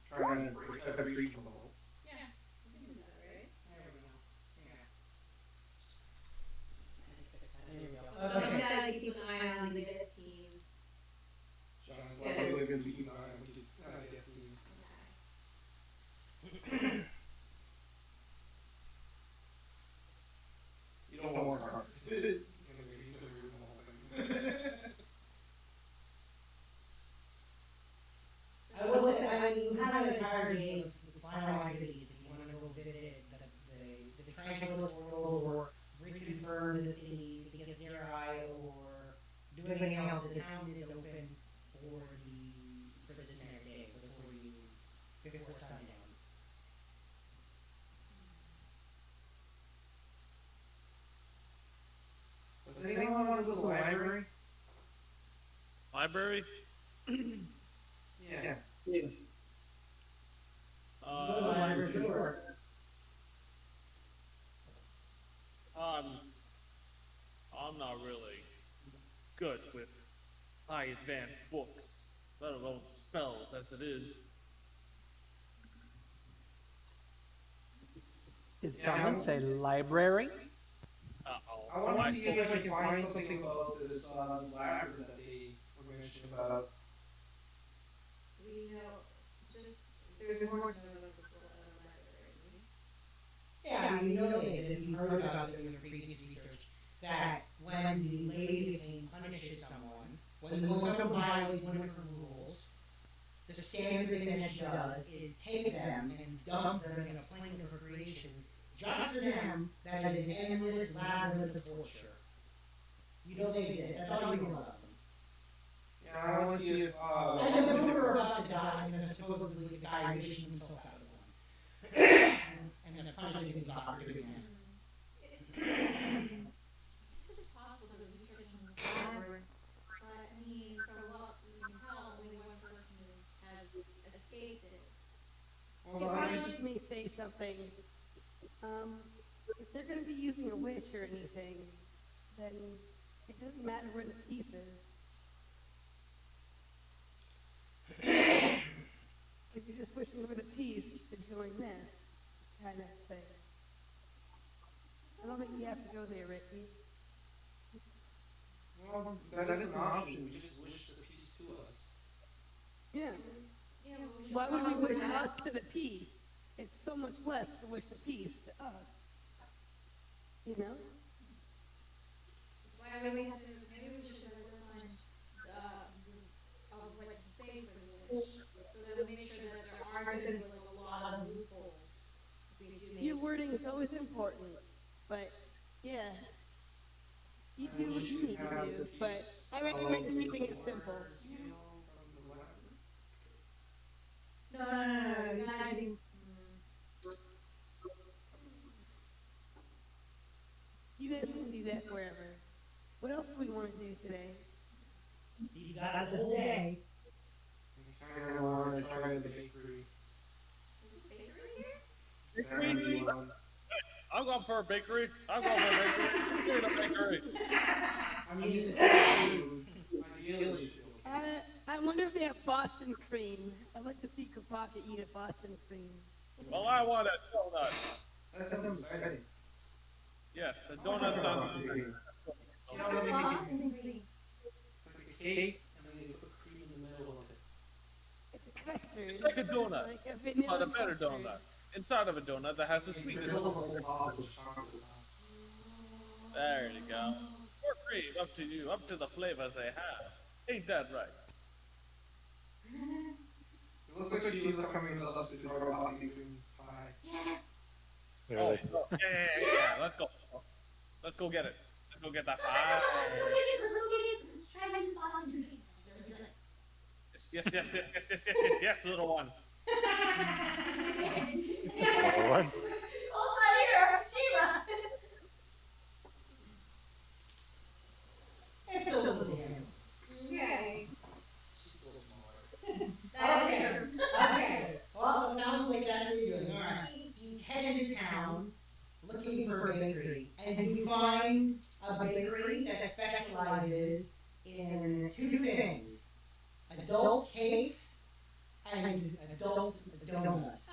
trying to breach from below. Yeah, we can do that, right? There we go. Yeah. There we go. Okay. Someone's gotta keep an eye on the BLITZ teams. Sean's likely going to be keeping an eye on the get these. You don't work hard. He's going to ruin the whole thing. I will say, I mean, you have an entire day of final activities if you want to go visit the tranquil world or reconfirm the Gethzerai or do anything else. The town is open for this next day before sundown. Does anyone want to go to the library? Library? Yeah. Sure. I'm not really good with high advanced books, let alone spells as it is. Did someone say library? I want to see if I can find something about this ladder that they were mentioning about. We know, there's more to know about this library. Yeah, I mean, you know this, as you've heard about it in your previous research, that when the Lady of Pain punishes someone, when someone violates one of her rules, the standard thing that she does is take them and dump them in a plane of creation just for them. That is an endless labyrinth of torture. You know they exist. That's all you know about them. Yeah, I want to see if. And the rumor about the guy, supposedly the guy wishing himself out of one. And then punishes the god for doing that. This is possible to research on this library, but I mean, from what we can tell, only one person has escaped it. If I may say something, if they're going to be using a wish or anything, then it doesn't matter where the piece is. If you're just wishing for the piece to join this kind of thing. I don't think you have to go there, Ricky. Well, that is an option. We just wish the piece to us. Yeah. Yeah, Why would we wish us to the piece? It's so much less to wish the piece to us. You know? That's why we have to, maybe we should work on what to say for the wish, so that we make sure that there aren't going to be like a lot of loopholes. If we do make Your wording is always important, but yeah, you do what you need to do, but I recommend keeping it simple. No, you're not doing. You guys can do that wherever. What else do we want to do today? You got the whole day. I kind of want to try the bakery. Bakery? I'm going for a bakery. I'm going for a bakery. Give me the bakery. I mean, it's food. Ideally, I wonder if they have Boston cream. I'd like to see Kapaka eat a Boston cream. Well, I want a donut. that sounds exciting. Yes, the donut sounds good. It's like a cake, and then they put cream in the middle of it. It's a custard. It's like a donut, like a vanilla but a better custard. donut. Inside of a donut that has the sweetness. There's a whole top with chocolate sauce. There you go. More cream, up to you, up to the flavors they have. Ain't that right? It looks like Jesus coming to us to throw off the cream pie. Yeah. Really? Yeah. Let's go. Let's go get it. Let's go get that pie. Let's go get it. Let's try this Boston cream pizza. It's really good. Yes, little one. Little one? Oh, my ear, Shima. It's still a little damn. Okay. She's still smart. Okay. Well, it sounds like that's what you're doing. All right. You head into town looking for a bakery, and you find a bakery that specializes in two things: adult cakes and adult donuts.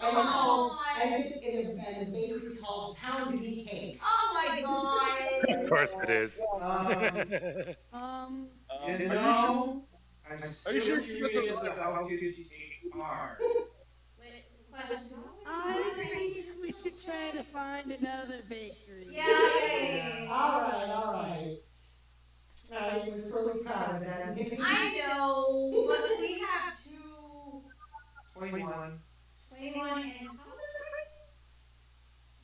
And the bakery's called Pound Bee Cake. Oh my god! Of course it is. You know, I'm still curious as to how good these cakes are. Wait, question. I think we should try to find another bakery. Yeah. All right. I was really proud of that. I know, but we have 21. 21 and how old is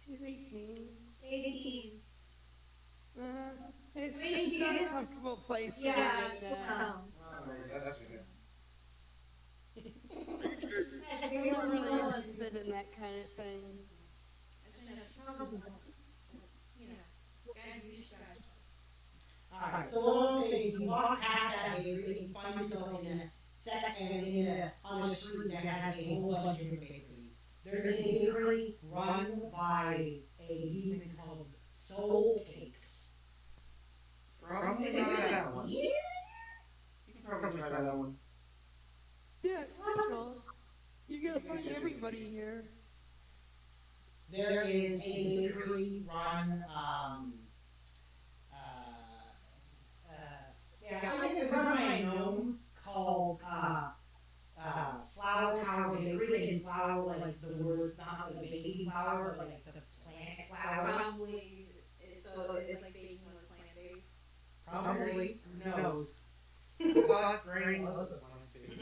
She's 18. 18. It's not a comfortable place for Yeah, her right now. Alright, that's good. We don't really interested in that kind of thing. Alright, so what I'll say is you walk past that bakery and you find yourself on a street that has a whole bunch of different bakeries. There's a bakery run by a vegan called Soul Cakes. Probably not that one. You can probably try that one. Yeah, Central. You're gonna find everybody here. There is a bakery run, it's run by a gnome called, Flower Power Bakery, and flower, like, the word, not like baking flour, but like the plant flour. Probably, so it's like baking on a plant base. Probably, who knows? I thought grain was a plant based.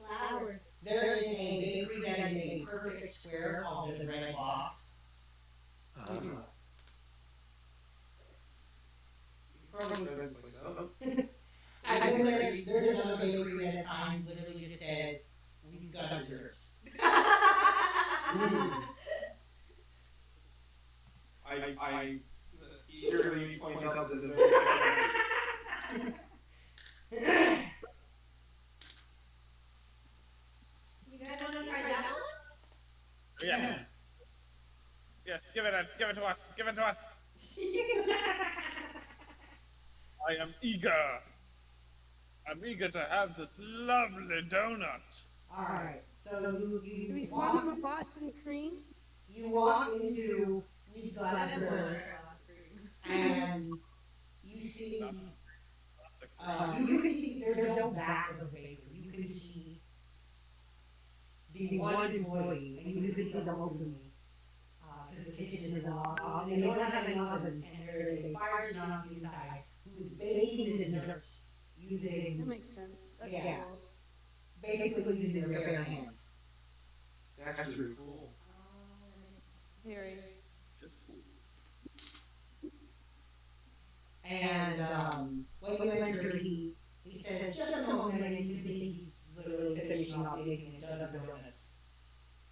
Flowers. There is a bakery that is a perfect square called the Red Box. Probably the best place out. And then there's another bakery that sign literally just says, "We've got desserts." I eagerly point out the desserts. You guys want to try that one? Yes. Yes, give it to us. Give it to us. I am eager. I'm eager to have this lovely donut. Alright, so Do we want them a Boston cream? you walk into We've Got Desserts, and you see, you can see there's no back of the bakery. You can see the one employee, and you can see the opening, because the kitchen is on, and they don't have any ovens, and there is a fire Nazi inside who is baking the desserts That using, makes sense. That's yeah, cool. basically using their bare hands. That's pretty cool. Very. And when you enter, he says, "Just a moment," and you can see he's literally finishing off baking a dozen donuts.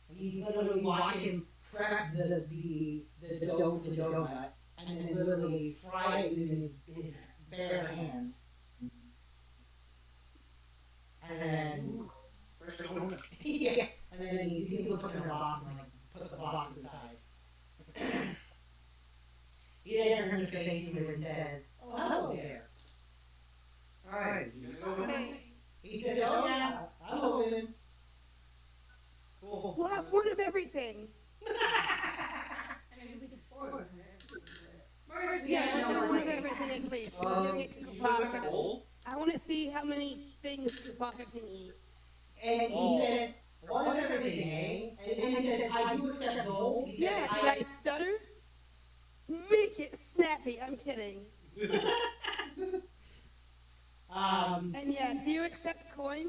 And he's literally watch him prep the dough for the donut, and then literally fry it using his bare hands. And then, Fresh donuts. yeah, and then you see him put it in a box and like put the box aside. He then turns his face to you and says, "Oh, hello there." Alright, you guys open? He says, "Oh yeah, I'm open." Cool. We'll have one of everything. Yeah, we're gonna one of everything at least. We're gonna get Kupaka. Gold? I want to see how many things Kupaka can eat. And he says, "One of everything, eh?" And he says, "I do accept gold." He says, Yeah, did I stutter? Make it snappy. I'm kidding. And yeah, do you accept coin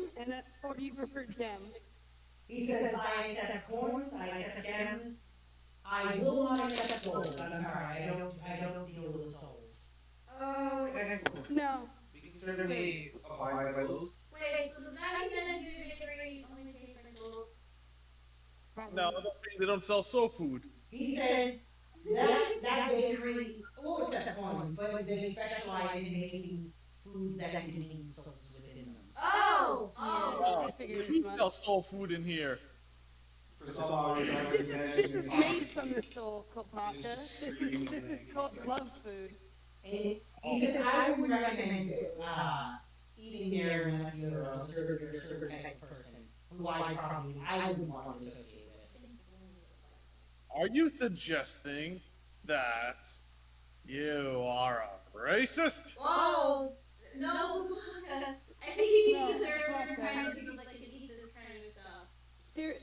or do you prefer gem? He says, "I accept coins, I accept gems. I will not accept gold. I'm sorry, I don't deal with souls." Oh, Excellent. No. We can certainly abide by those. wait, so does that mean that your bakery only pays for souls? No, they don't sell soul food. He says, that bakery will accept coins, but they specialize in making foods that contain souls within them. Oh! I figured as We much. sell soul food in here. For some odd reason, I was This is imagining made from the soul, Kopaka. This is called love food. And he says, I would recommend eating there unless you're a certain type of person who I wouldn't want to associate with. Are you suggesting that you are a racist? Whoa! No, I think he means that there are certain kinds of people that can eat this kind of stuff.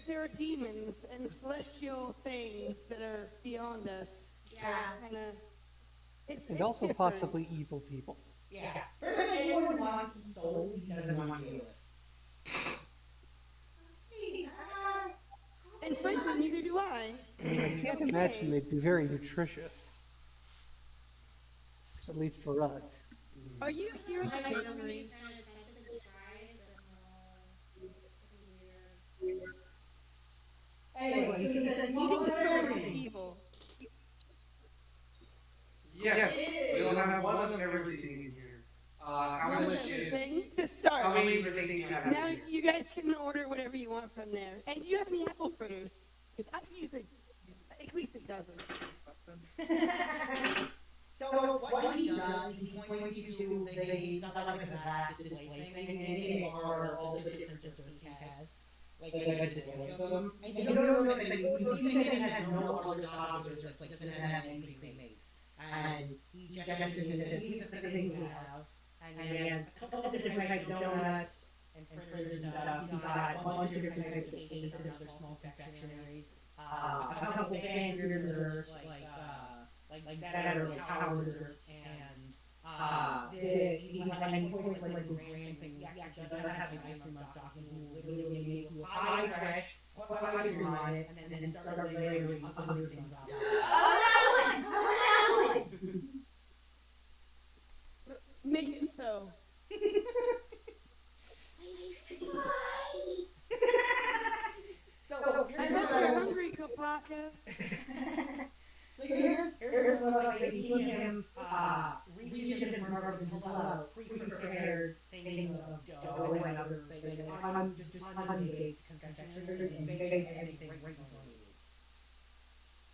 There are demons and celestial things that are beyond us. Yeah. And also possibly evil people. Yeah. Pretty much anyone who wants to eat souls, he doesn't want to deal with. And frankly, neither do I. I mean, I can't imagine they'd be very nutritious. At least for us. Are you hearing Like, the nobody's kind of tempted to try it, but Anyway, he says, eating everything. evil. Yes, we'll have one of everything in here. How much is... To start. How many things you have Now here? you guys can order whatever you want from there. And do you have any apple fritters? Because I could use at least a dozen. So what he does is he points you to he's got like a vast display thing, and in it are all the different desserts he has. Like a display of them. And you don't notice that he's saying that it has no other style desserts, like doesn't have anything pre-made. And he gestures and says, these are the things we have. And he has a couple of different types of donuts and fritters and stuff. He's got a bunch of different types of cakes and other small confectionaries. A couple fancier desserts like that are like tower desserts, and he points like the grand thing. He actually does have an ice cream on stock, and he literally make you a pie fresh, put ice cream on it, and then start layering other things on it. Make it so. So I'm hungry, Kopaka. So here's what I say. You see him reach into the drawer and pull out pre-prepared things of dough and other things, just unbaked confectioneries and bakes anything right before you.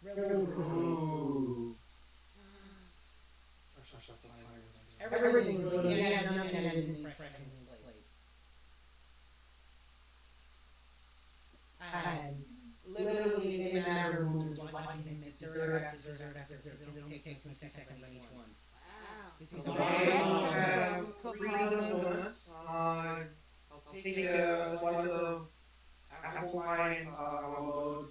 Really cool. Everything's good. He has nothing that isn't fresh in his place. And literally in a matter of moments, watching him make dessert after dessert after dessert, because it only takes him 2 seconds on each one. Okay, I'll have 3 dozen donuts. I'll take a slice of apple pie, I'll load.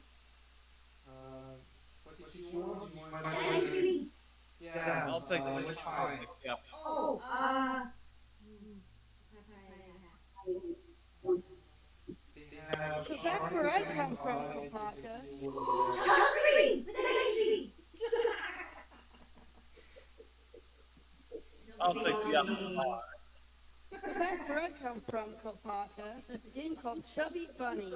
What did you want? You want ice cream? Yeah, I'll take the which pie? Yep. Oh, So that's where I come from, Kopaka. chocolate cream with ice cream. I'll take the apple pie. That's where I come from, Kopaka. There's a game called Chubby Bunny.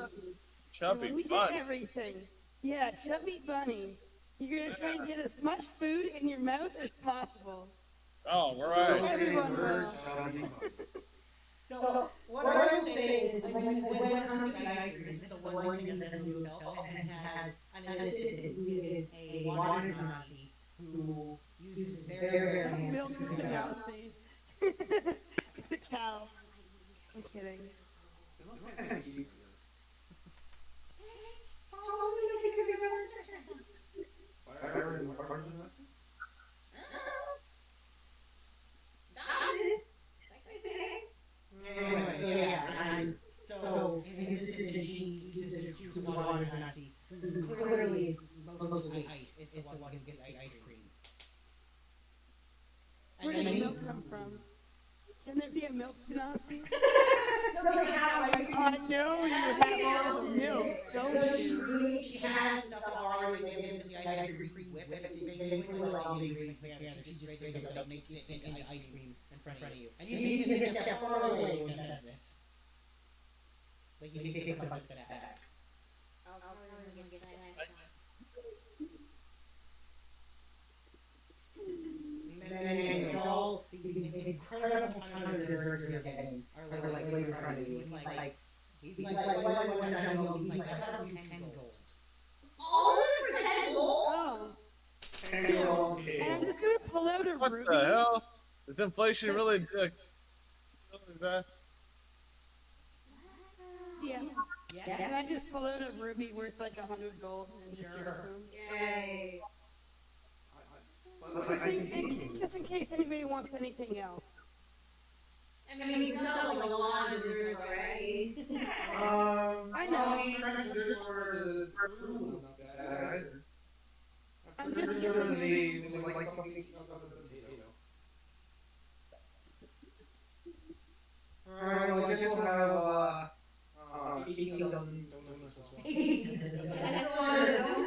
Chubby We Bunny? get everything. Yeah, Chubby Bunny. You're gonna try and get as much food in your mouth as possible. Oh, right. Everyone will. So what I will say is, when it comes to ice cream, it's the one thing that doesn't do himself, and he has an assistant who is a water Nazi who uses their hands Milk to scoop it out. Nazi. It's a cow. I'm kidding. Anyway, so yeah, and so his assistant, she uses water Nazi, who clearly is mostly ice, is the one who gets the ice cream. Where did the milk come from? Can there be a milk Nazi? No, they have ice cream. I know you have all the milk, don't you? She has stuff already made with the ice cream pre-whipped. Basically, like all the ingredients together. She just brings it up, makes it into ice cream in front of you. And you see this step far away when she does this. Like you can take a bunch of that back. And all the incredible ton of desserts you're getting are like right in front of you. He's like, what was that? He's like, that'll do 10 gold. All this for 10 gold? Oh. 10 gold. And I'm just gonna pull out a What ruby. the hell? Is inflation really that? Yeah. Yes. Can I just pull out a ruby worth like 100 gold and just give it to him? Yay. Just in case anybody wants anything else. I mean, we've got like a lot of desserts already. I know. French desserts for the crew not bad either. I'm pretty just sure they like something other than potato. Alright, well, I guess we'll have 18 dozen donuts as well. 18 That's a lot of them.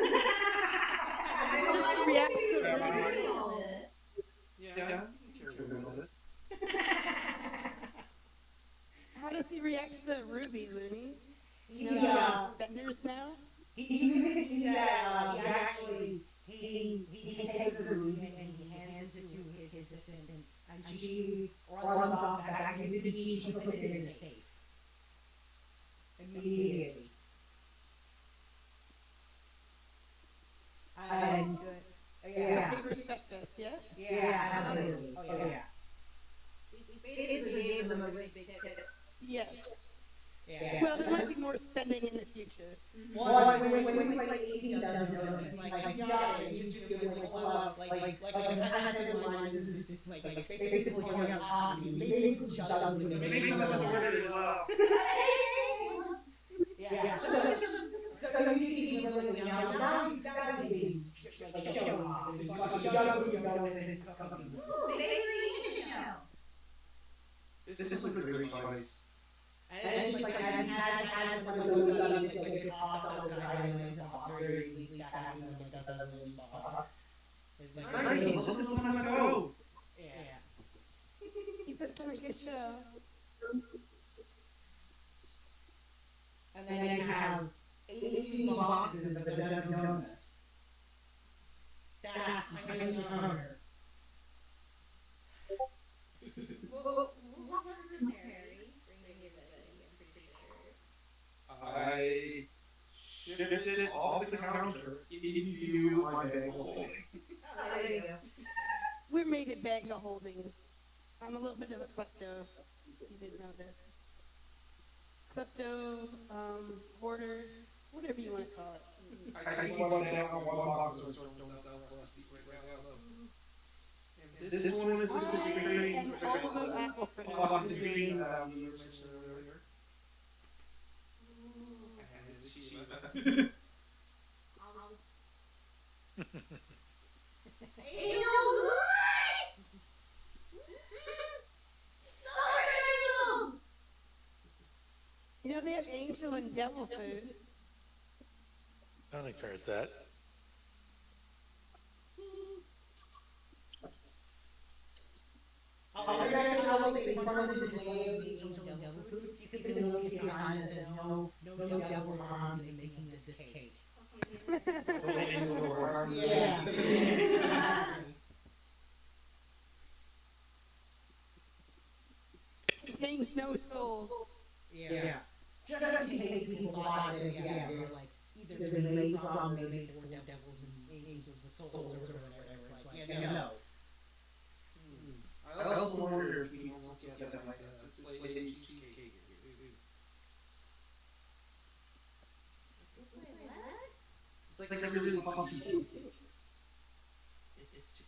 Yeah. How does he react to the ruby, Looney? You know, Yeah. spenders now? You can see that he actually he takes the ruby and he hands it to his assistant, and she runs off back into the sea. She puts it in the safe immediately. And Good. yeah, They respect us, yeah? yeah, absolutely. Oh yeah. We basically gave them a really big tip. Yes. Yeah. Well, there might be more spending in the future. Well, like when it's like 18 dozen donuts, like yeah, you just feel like pull out like a massive line. This is like basically pulling out costumes, basically juggling them. Maybe that's what it is as well. Yeah. So you see him literally now he's being like showing off. He's juggling donuts in his company. Ooh, bakery show. This was a great choice. And it's just like as one of those donuts, it's like it's hot outside and then the hot very least stacking them like dozen box. Nice, look at the one go. Yeah. He puts on a good show. And then you have 18 boxes of a dozen donuts. Stacked behind the counter. What happened there, Harry? I shifted it off the counter into my bag of holding. Oh, there you go. We're made a bag of holdings. I'm a little bit of a klepto. You didn't know this. Klepto, hoarder, whatever you want to call it. I keep one down on one box of donuts out for us to eat right now, though. This one is just green. And also apple fritters. Box of green you mentioned earlier. I handed it to Sheila. It's so good! So You know, they have angel and devil food. I don't encourage that. I will say in front of the display of the angel devil food, you can really see a sign that says no devil were harmed in making this cake. Yeah. Contains no souls. Yeah. Just in case people thought that, yeah, they're like, either they're made from, maybe for devils and angels with souls or whatever. Like, yeah, no. I also wonder if people want to get that like this lady cheesecake. It's like a really funky cheesecake. It's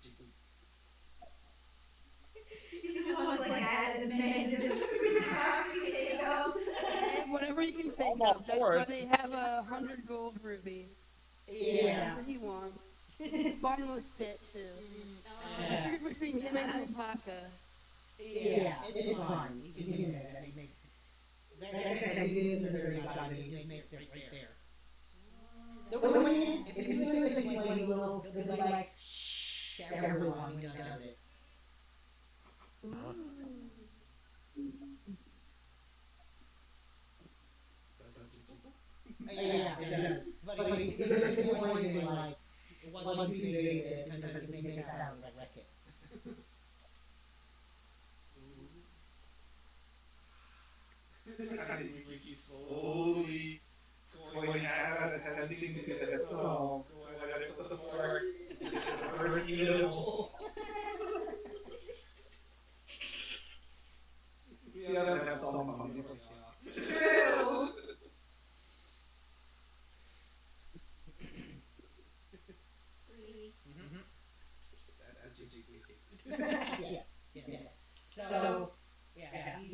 She just wants like as many desserts as possibly they go. Whatever you can think of. That's why they have 100 gold rubies. Yeah. Whatever he wants. Bottomless pit, too. Yeah. Between him and Alpaca. Yeah, it's fine. You can do that. It makes. Like I said, you can do it makes it right there. The way is, if he's doing this, he'll be like, shh, everyone, he does it. Yeah, it does. But he does it more than like, once he's doing this, and does it make a sound like wreck it. I think Rickie slowly going at it, attempting to go at it with the fork. First eatable.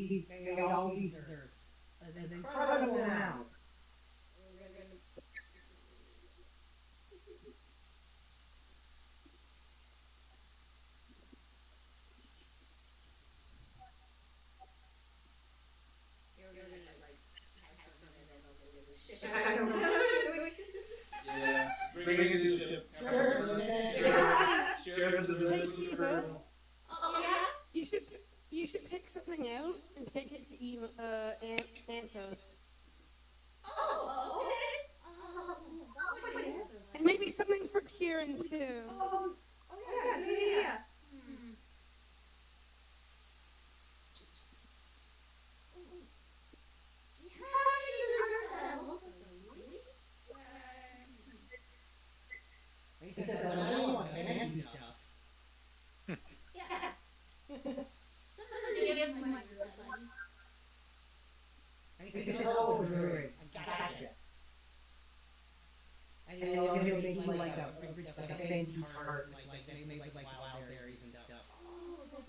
made all these desserts. An incredible amount. I don't know. Yeah. Bring it to the ship. Share the dessert with your girl. Oh yeah. You should pick something out and take it to Anthos. Oh, okay. What would it is? And maybe something for Kieran too. Oh yeah, good idea. He said, "Well, I don't want fancy stuff." Yeah. Sometimes the DMs might be red button. And he says, "Oh, great, I gotcha." And he'll make you like a fancy tart, like they make like wild berries and stuff. Oh, don't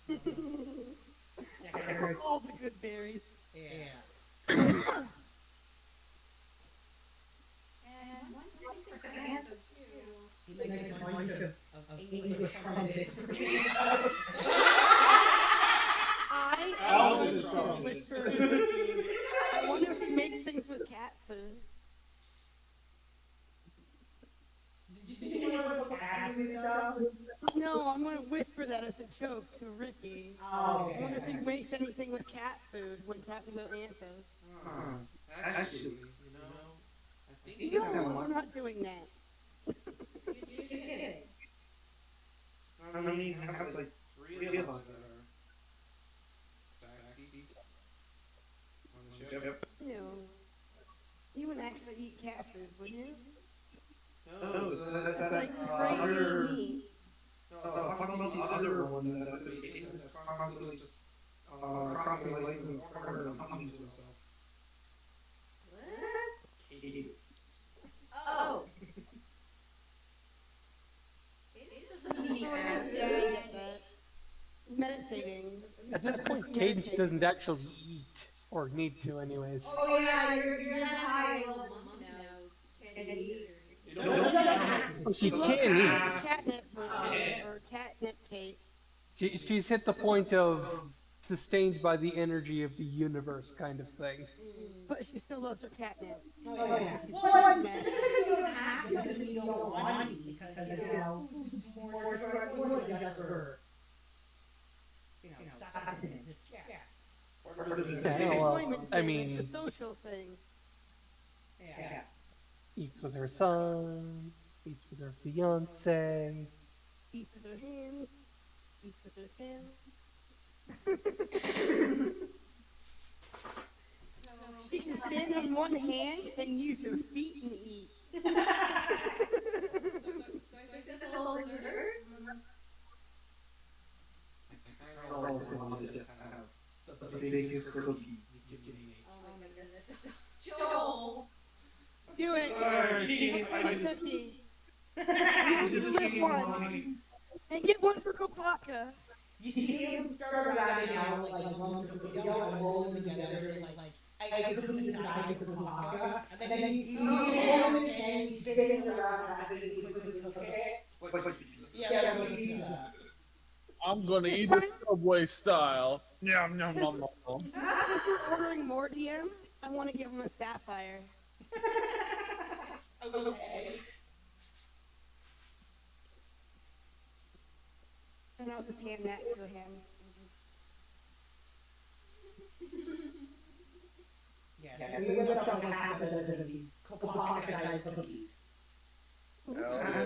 like that. All the good berries. Yeah. And one thing for Anthos too. He makes a bunch of English crumpets. I wonder if he makes things with cat food. Did you see what cat food stuff? No, I'm going to whisper that as a joke to Ricky. Oh, okay. I wonder if he makes anything with cat food when talking about Anthos. Actually, you know, I think you No, I'm not doing that. You're just kidding. I mean, I have like 3 of us that are backseats on the ship. Yep. No. You wouldn't actually eat cat food, would you? No, that's like other. meat. No, I was talking about the other one that's constantly just crossing the legs in the corner and humming to himself. What? Jesus. Oh. This doesn't eat cat food. Yeah, I get that. Meditating. At this point, Cadence doesn't actually eat, or need to anyways. Oh yeah, you're that high level monk now. Can you eat? Well, she can eat. Catnip or catnip cake. She's hit the point of sustained by the energy of the universe kind of thing. But she still loves her catnip. Oh, yeah. Well, like, this isn't even half. This isn't you don't want to eat because, you know, it's more just for, you know, sustenance. It's, yeah. Yeah, well, I mean, It's a social thing. Yeah. eats with her son, eats with her fiance. Eats with her hands. Eats with her tail. She can stand on one hand and use her feet and eat. So I think that's all desserts. I also want to just have the biggest cookie you can eat. Oh my goodness. Joel. Do it. Sorry, I It's just- cookie. I just You came get one. on. And get one for Kopaka. You see him start writing out like lumps of cookie dough and roll them together and like cookies the size of a maca. And then you see him hold his hand, he's spinning around having to quickly cook it. Yeah, like pizza. I'm gonna eat it Subway style. Yum yum yum yum. If we're ordering more DM, I want to give him a sapphire. Okay. And I'll just hand that to him. Yeah, so we went up to half a dozen of these pocket-sized cookies. Oh yeah.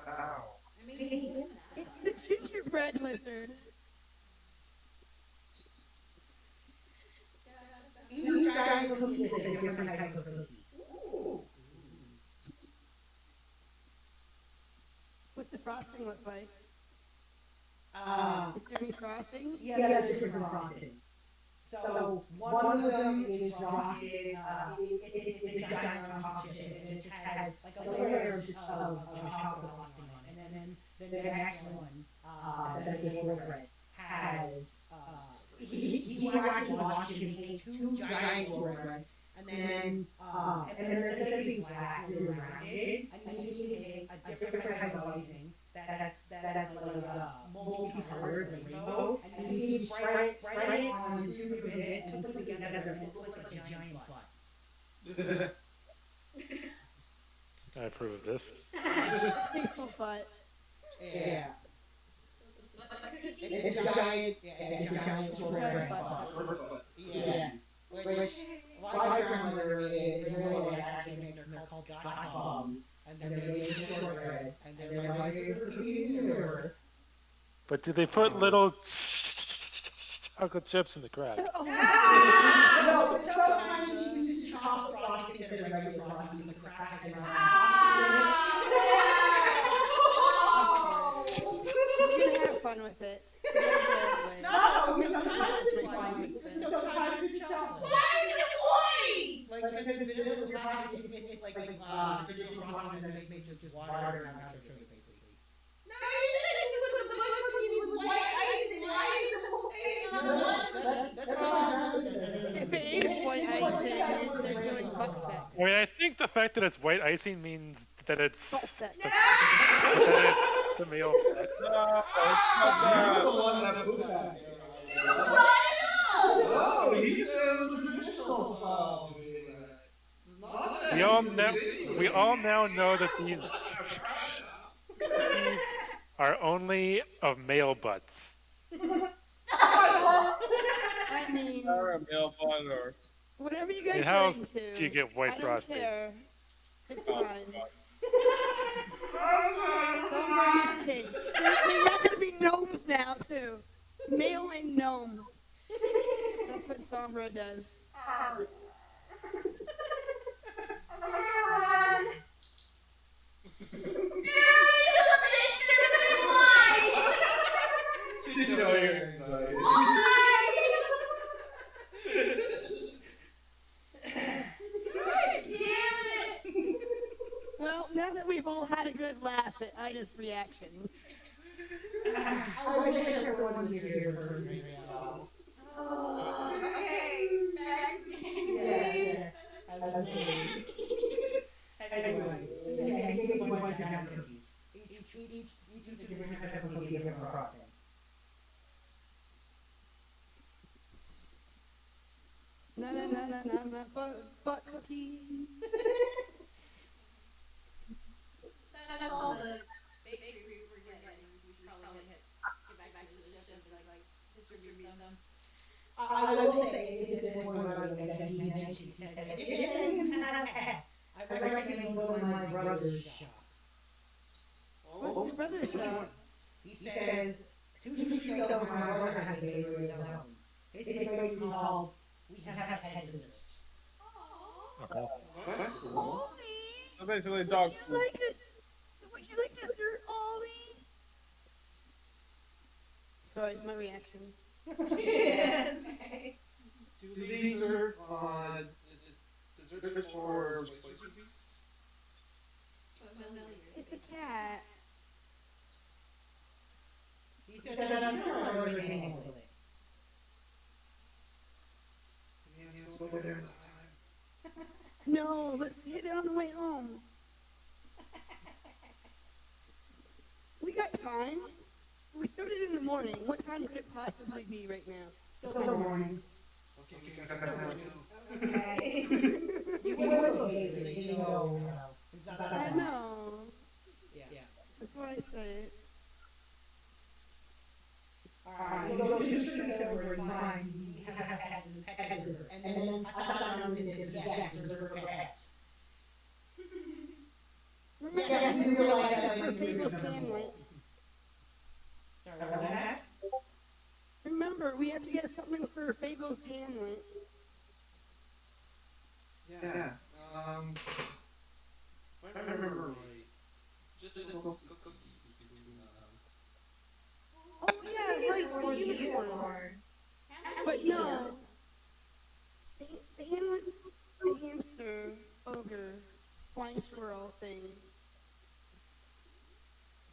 Wow. I mean, he is It's the gingerbread lizard. Each giant cookie is a different type of cookie. Ooh. What's the frosting look like? Um, Is there any frosting? Yeah, there's different frosting. So one of them is frosted. It's a giant concoction. It just has like a layer of chocolate frosting on it, and then the next one, that's the shortbread, has he actually watched him take two giant shortbreads, and then instead of being flat, they were rounded, and you see him take a different type of icing that's like multicolored, like rainbow, and you see him spread it onto two different bits and put them together, and it looks like a giant butt. I approve of this. Tasteful butt. Yeah. It's a giant shortbread butt. Yeah. Which my grandmother in Illinois actually makes. They're called Scotch bombs, and they're made of shortbread, and they're my favorite cookie in the universe. But do they put little chocolate chips in the crack? No, sometimes she uses chocolate frosting instead of regular frosting, so the crack and You're gonna have fun with it. No, sometimes it's fun. Sometimes it's chocolate. Why is it boys? Like, because the vanilla frosting, it's like traditional frosting that makes just water and natural sugar, basically. No, you said you put the butter cookie with white icing. Why is it boys? That's how I remember. If it is white icing, they're doing butt sex. I mean, I think the fact that it's white icing means that it's a male butt. You're the one that put that. No, he said traditional style. We all now know that these are only of male butts. I mean, Or a male butt, or whatever you guys And how are else into. do you get white I don't frosting? care. It's fine. Some kids. They're not gonna be gnomes now too. Male and gnome. That's what Sombra does. Just show your anxiety. Well, now that we've all had a good laugh at Ida's reactions. I wish everyone was here first right now. Okay, next game, Yes. Anyway, yeah, he gave us one giant cookies. Each is a different type of cookie, different frosting. No, butt cookie. That's all the bakery we're getting. We should probably get back to the ship and like distribute them. I will say it is one that he mentioned. He says, if anyone has pets, I recommend go to my brother's shop. What's your brother's shop? He says, 2 streets over, my brother has a bakery of his own. His bakery is called We Have Pet Desserts. That's cool. So basically dog food. Would you like dessert, Ollie? Sorry, my reaction. Do they serve dessert for spicy beasts? It's a cat. He says, I'm sure my brother can handle it. We'll go there in time. No, let's hit it on the way home. We got time. We started in the morning. What time could it possibly be right now? Still the morning. Okay, we got time too. Okay. You will go later, you know. I know. Yeah. That's why I say it. Alright, you go 2 streets over and find the pet desserts. And then I saw them and says, yes, dessert for pets. Yes, we realize that For many Fable's reasons. sandwich. Sorry, what was that? Remember, we have to get something for Fable's sandwich. Yeah. If I remember right, just those cookies. Oh yeah, right, for the unicorn. But no. The hamster, ogre, flying squirrel thing.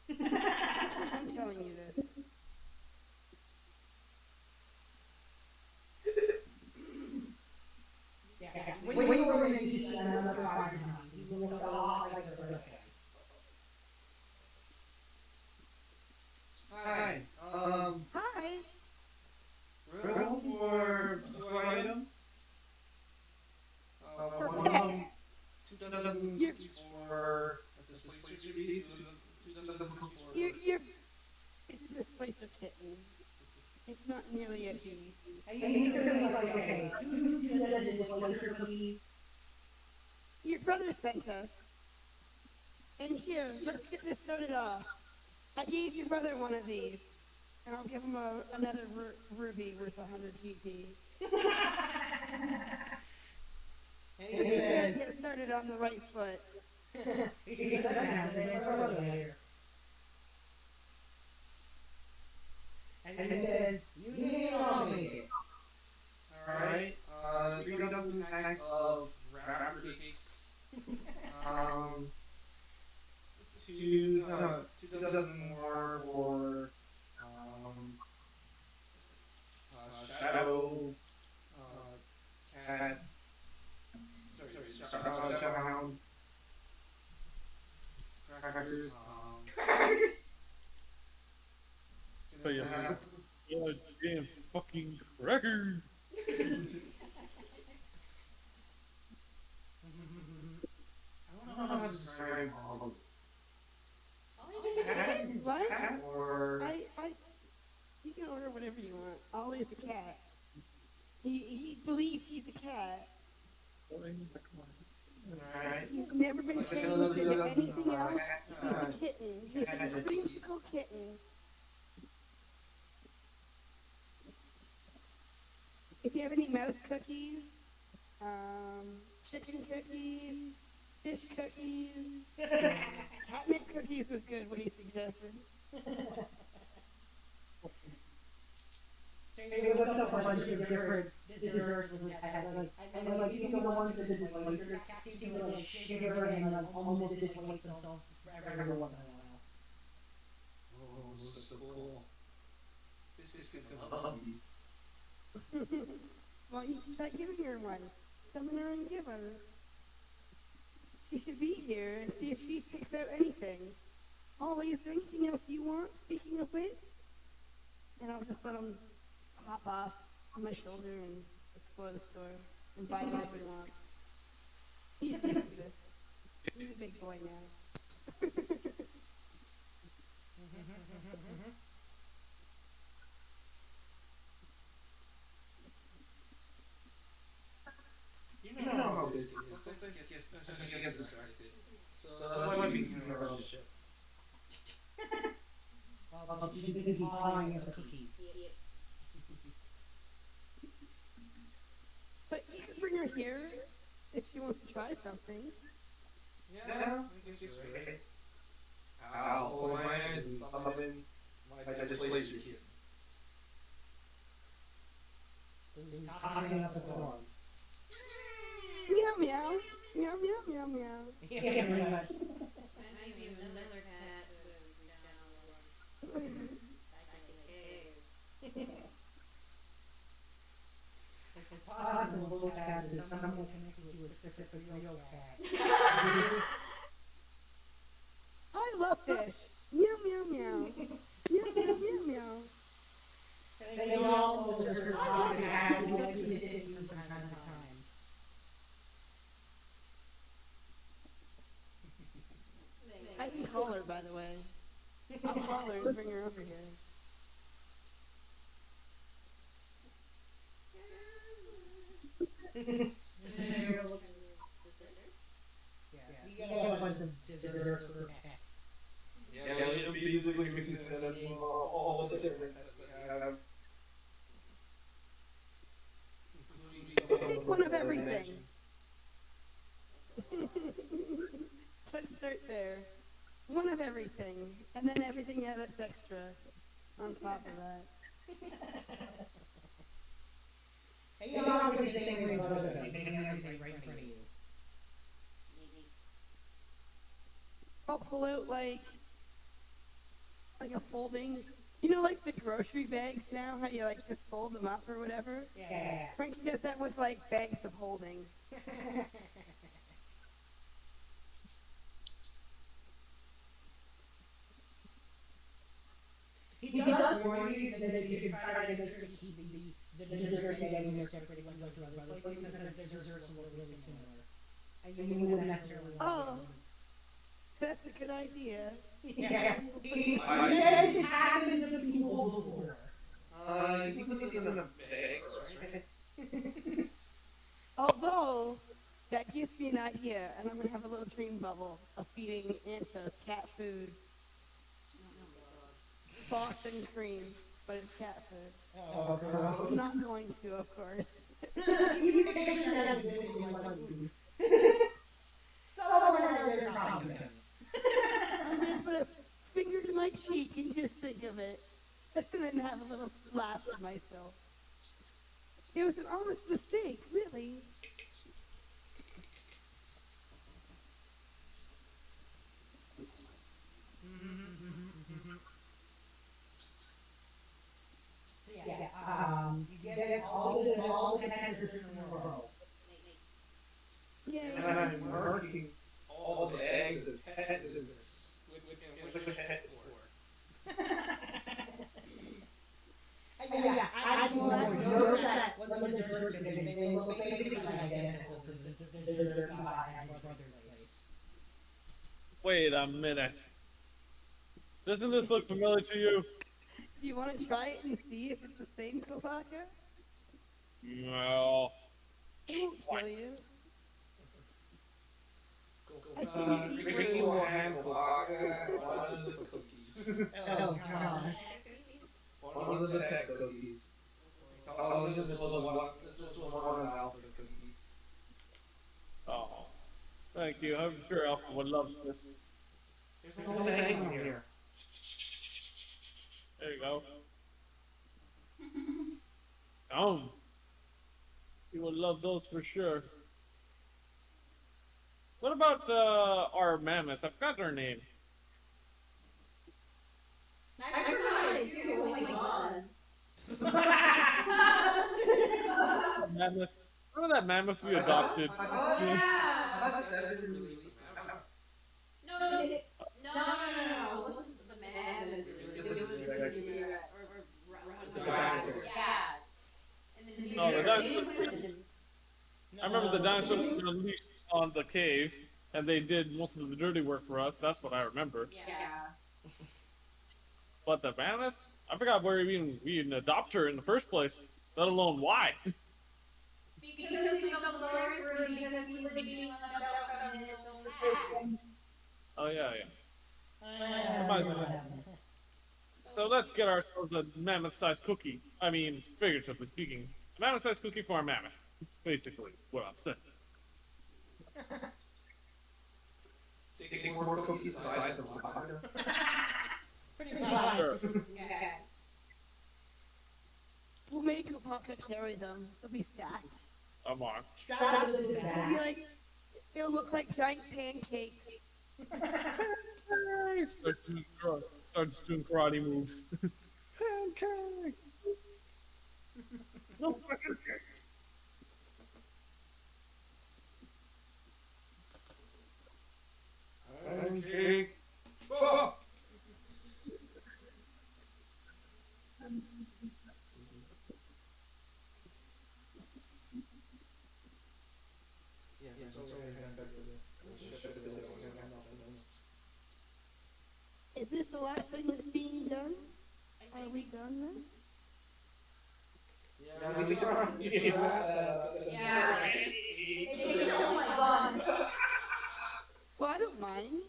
I'm telling you this. nearly at ease. And he's like, okay, who does the displacer cookies? Your brother sent us. And here, let's get this started off. I gave your brother one of these, and I'll give him another ruby worth 100 GP. And he says, get started on the right foot. he said that later. And he says, you need it, I'll make it. Alright, 3 dozen packs of wrapper cakes. 2 dozen more for Shadow Cat. Sorry, Shadowhound. Crackers. Crackers! Oh, yeah. Damn fucking cracker. I don't know how to describe all of them. What? Or You can order whatever you want. Always a cat. He believes he's a cat. Alright. He's never been changed into anything else. He's a kitten. He's a creamsicle kitten. If you have any mouse cookies, chicken cookies, fish cookies, catnip cookies was good, what he suggested. So he looks up a bunch of different desserts with cats, and like you see the ones with the displacer, cats seem to like shiver and like almost displace themselves every once in a while. oh, those are so cool. Biscuit's gonna love these. Well, you should try giving her one. Summon her and give her. She should be here and see if she picks out anything. Ollie, is there anything else you want, speaking of which? And I'll just let him hop off on my shoulder and explore the store and buy whatever he wants. He's used to this. He's a big boy now. You know how this is. Sometimes he gets distracted. So that's why we can never shit. Well, she's busy buying the cookies. But you could bring her here if she wants to try something. Yeah, I guess you're right. I'll close my eyes and summon my displacer kid. He's talking up the storm. Meow meow. Meow meow meow meow. Yeah, pretty much. It's possible both cats is somehow connected to a specific real cat. I love fish. Meow meow meow. Meow meow meow meow. They all also sort of talk and act and like to assist you from time to time. I can call her, by the way. I'll call her and bring her over here. Yeah, you got a bunch of desserts for pets. Yeah, it'll be easily confusing with all the different sets that I have. Take one of everything. Let's start there. One of everything, and then everything that's extra on top of that. Hey, you always the same way about it, making everything right in front of you. I'll pull out like a folding, you know, like the grocery bags now, how you like just fold them up or whatever? Yeah. Frankie does that with like bags of holding. He does warn you that you should try to make sure to keep the dessert bags separate when you go to other places because their desserts look really similar. And you wouldn't necessarily want them. That's a good idea. Yeah. He says it's happened to people before. You can put these in a bag first, right? Although, that gives me an idea, and I'm gonna have a little dream bubble of feeding Anthos cat food. Boston cream, but it's cat food. Oh, gross. I'm not going to, of course. You picture that existing in like somewhere there's probably gonna. I'm gonna put a finger to my cheek and just think of it, and then have a little laugh to myself. It was an honest mistake, really. So yeah, you get all the pet systems in the world. Yeah. And I'm marking all the eggs as pet visits. Which pet is for? Yeah, I see more. Notice that when the desserts they look basically identical to the dessert you buy at your brother lays. Wait a minute. Doesn't this look familiar to you? Do you want to try it and see if it's the same Kopaka? No. It won't kill you. Rickie will hand Kopaka one of the cookies. Oh god. One of the pet cookies. Tell him this was one of Alpha's cookies. Oh. Thank you. I'm sure Alpha would love this. There's no egg in here. There you go. Oh. You would love those for sure. What about our mammoth? I forgot her name. I forgot it too. Oh my god. Mammoth. Remember that mammoth we adopted? Oh yeah. No. It wasn't the mammoth. It was yeah. And then Oh, the dinosaur. I remember the dinosaurs were unleashed on the cave, and they did most of the dirty work for us. That's what I remember. Yeah. But the mammoth? I forgot where we even adopt her in the first place, let alone why. Because we felt sorry for him because he was being left out from his own pack. Oh yeah. So let's get ourselves a mammoth-sized cookie. I mean, figuratively speaking, a mammoth-sized cookie for a mammoth. Basically, what I'm saying. 6 more cookies the size of Kopaka. Pretty much. Sure. Okay. We'll make Kopaka carry them. They'll be stacked. Come on. It'll look like giant pancakes. Starts doing karate moves. Pancakes! No pancakes! Pancake! Oh! Is this the last thing that's being done? Are we done then? Yeah, we try. Yeah. Oh my god. Well, I don't mind.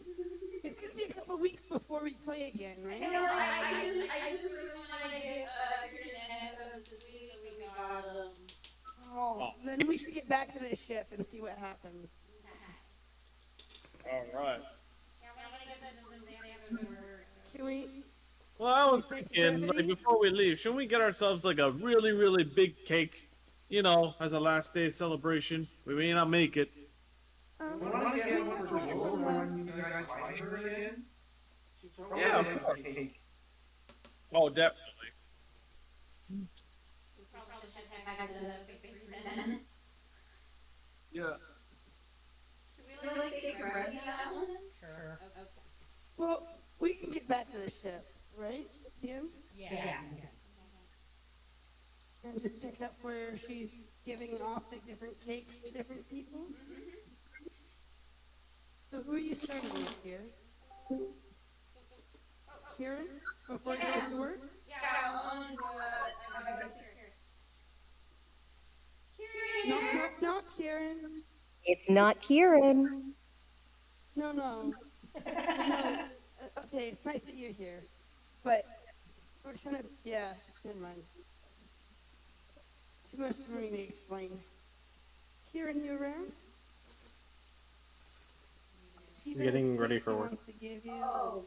It's gonna be a couple weeks before we play again, right? I know, I just really want to get Internet to see if we got them. Oh, then we should get back to this ship and see what happens. Alright. Can we? Well, I was thinking, like, before we leave, shouldn't we get ourselves, like, a really, really big cake? You know, as a last day celebration. We may not make it. When I get one for Joel, when you guys find her again, Yeah. cake. Oh, definitely. Yeah. Should we like skip right on that one? Sure. Okay. Well, we can get back to the ship, right, Tim? Yeah. And just pick up where she's giving off the different cakes to different people. So who are you starting with here? Kieran? Before you go to work? Yeah, I want to It's not Kieran. No, no. Okay, it's nice that you're here. But we're trying to, yeah, never mind. Too much for me to explain. Kieran, you around? He's getting ready for work. To give you. Oh.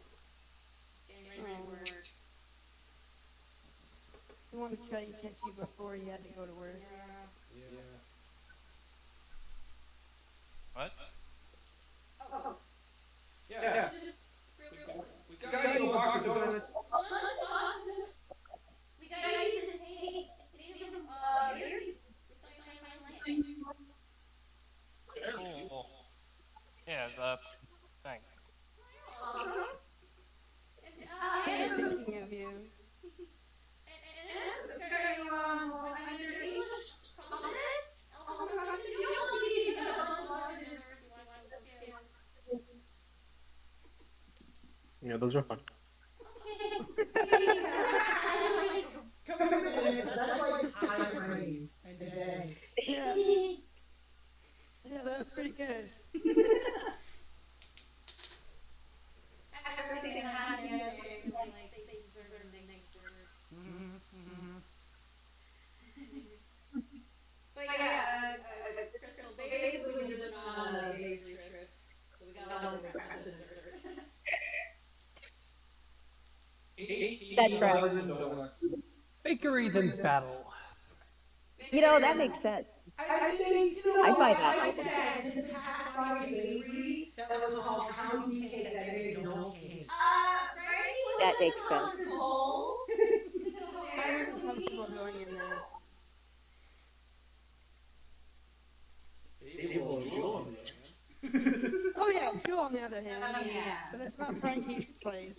Getting ready for work. He wanted to try and catch you before you had to go to work. Yeah. What? Oh. Yes. Just real quick. We got you a box of donuts. We gotta use this. Hey, it's made from berries. Cool. Yeah, thanks. I'm thinking of you. And I'm scared you underage. Promise? I'll promise you don't leave these desserts when I was a kid. Yeah, those are fun. Come on, that's like high praise and today. Yeah. Yeah, that was pretty good. Everything that happened yesterday, like they deserve the next dessert. But yeah, Crystal, basically we just went on a bakery trip, so we got all the desserts. 18,000 donuts. Bakery than battle. You know, that makes sense. I think, you know, I'd buy what that. I said in the past Friday bakery that was called Pound Cake that made adult cakes. Frankie was That makes sense. uncomfortable. I wasn't comfortable going in there. Fable and Jewel on the other hand. Oh yeah, Jewel on the other hand. Yeah. But that's not Frankie's place.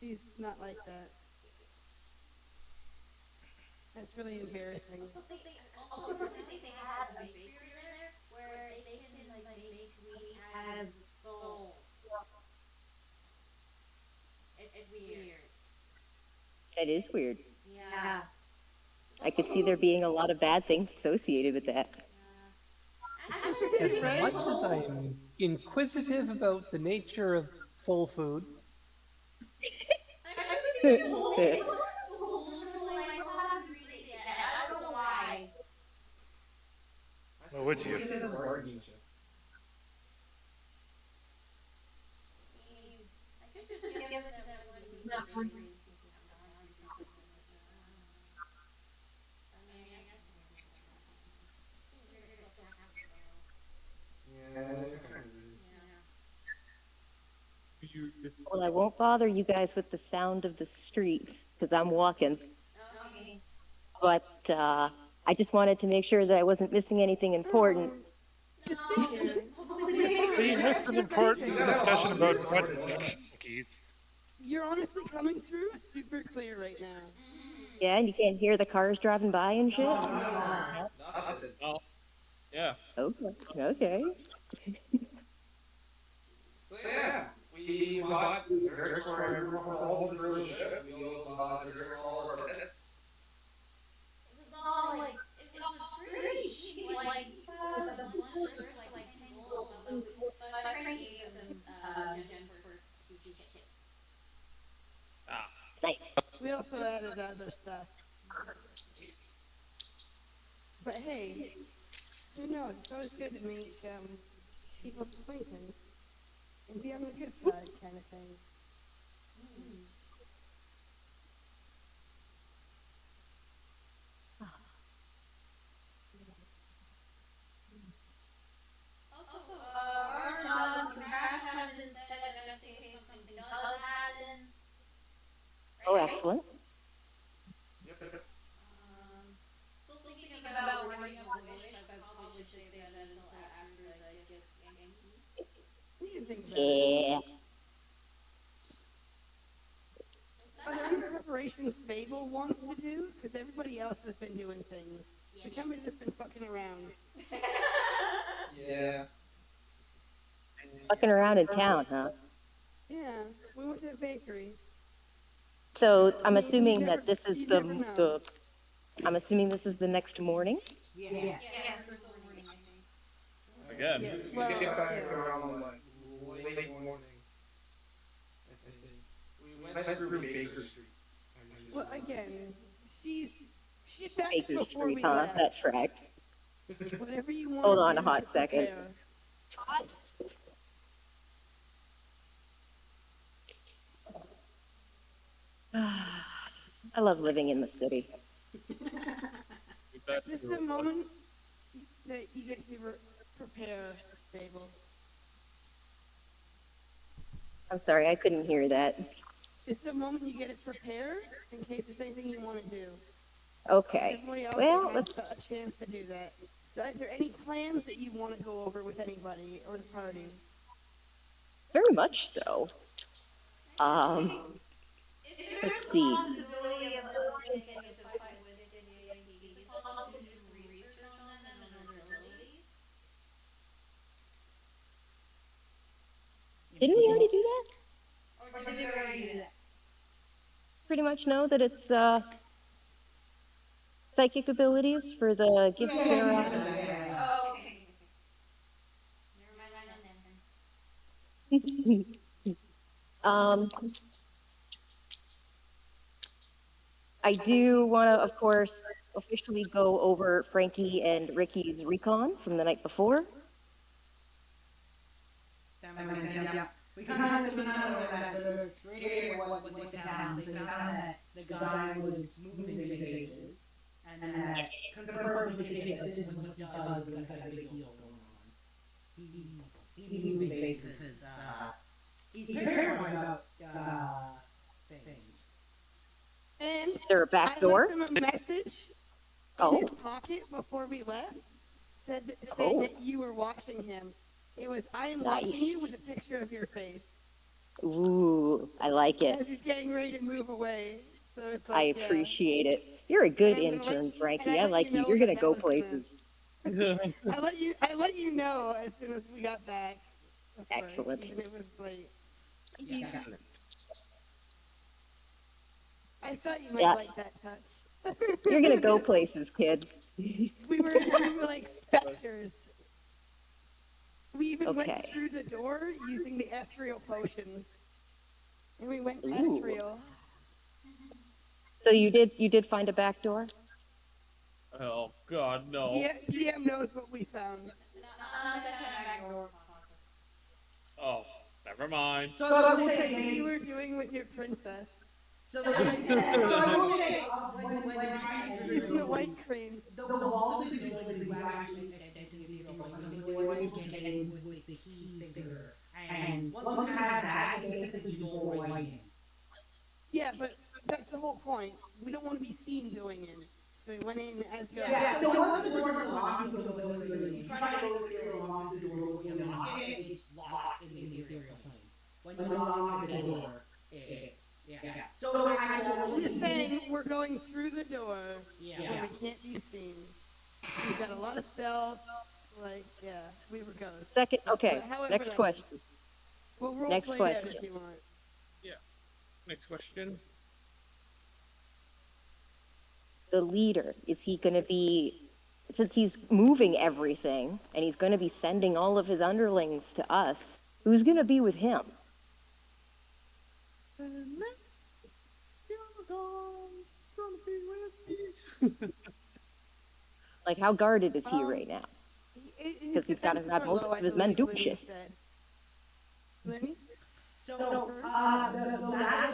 She's not like that. That's really embarrassing. Also, they had a bakery there where they can like make sweets out of soul. It's weird. That is weird. Yeah. I could see there being a lot of bad things associated with that. As much as I'm inquisitive about the nature of soul food, Well, would you? Well, I won't bother you guys with the sound of the street because I'm walking. Okay. But I just wanted to make sure that I wasn't missing anything important. We missed an important discussion about cookies. You're honestly coming through super clear right now. Yeah, and you can't hear the cars driving by and shit? Oh. Yeah. Okay. Okay. So yeah, we bought desserts for everyone for the whole cruise ship. We also bought desserts for all our pets. It was all like, it was pretty cheap. Like, the lunch desserts like 10 gold, but Frankie gave them gems for huge chips. Ah. Nice. We also added other stuff. But hey, who knows? It's always good to meet people's acquaintance and be on the good side kind of thing. Also, our some trash have been set just in case something does happen. Oh, excellent. Still thinking about writing up the wish, but I probably should save that until after the gift game. Yeah. Are there any preparations Fable wants to do? Because everybody else has been doing things. The company's just been fucking around. Yeah. Fucking around in town, huh? Yeah, we went to the bakery. So I'm assuming that this is I'm assuming this is the next morning? Yes. Yes, first morning, I think. Again. Yeah, We well, get back yeah. around like late morning, I think. We went through Baker Street. I just Well, realized. again, she back Baker before Street, we huh? left. That tracks. Whatever you want Hold to on do a hot to second. prepare. I love living in the city. This is a moment that you get to prepare, Fable. I'm sorry, I couldn't hear that. This is a moment you get to prepare in case there's anything you want to do. Okay. Everybody else Well, has a chance to do that. So is there any plans that you want to go over with anybody or the party? very much so. If there's Let's a see. possibility of us getting into a fight with the Yankees, let's also do some research on them and on their abilities. Didn't we already do that? Or did we already do that? Pretty much know that it's psychic abilities for the gift bearer. Oh, okay. Never mind then. I do want to, of course, officially go over Frankie and Rickie's recon from the night before. That makes sense, yeah. We kind of went over that to reiterate what they found. So they found that the guy was moving the bases, and that confirmed with the kid that this is what he does when he's got a big deal going on. He moving bases because he's paranoid about things. And is there a back door? I left him a message in his pocket before we left, saying that you were watching him. It was, I am watching you with a picture of your face. Ooh, I like it. As he's getting ready to move away. So it's I like, appreciate it. You're a good intern, Frankie. I like you. You're gonna go places. I let you know as soon as we got back. Excellent. Even it was late. Excellent. I thought you might like that touch. You're gonna go places, kid. we were like specters. We even went through the door using the ethereal potions. And we went ethereal. So you did find a back door? Oh God, no. Yeah, DM knows what we found. Oh, never mind. So I will say, you were doing with your princess. So I will say, when trying to using the white cream, the walls of the building we actually extended the ability to get in with the key figure. And once we have that, they basically just roll right in. Yeah, but that's the whole point. We don't want to be seen going in. So we went in as ghosts. Yeah, so once the doors are locked, you can go through it. If you try to go through it along through the door before you unlock it, it's locked in the ethereal plane. When you unlock the door, yeah. So I'm just saying, we're going through the door, yeah. we can't be seen. We've got a lot of stealth, like, yeah, we were ghosts. Second, okay, However, next question. We'll role Next play question. that if you want. Yeah. Next question. The leader, is he going to be, since he's moving everything and he's going to be sending all of his underlings to us, who's going to be with him? Like, how guarded is he right now? Because he's got to have most of his men doing shit. So, the lab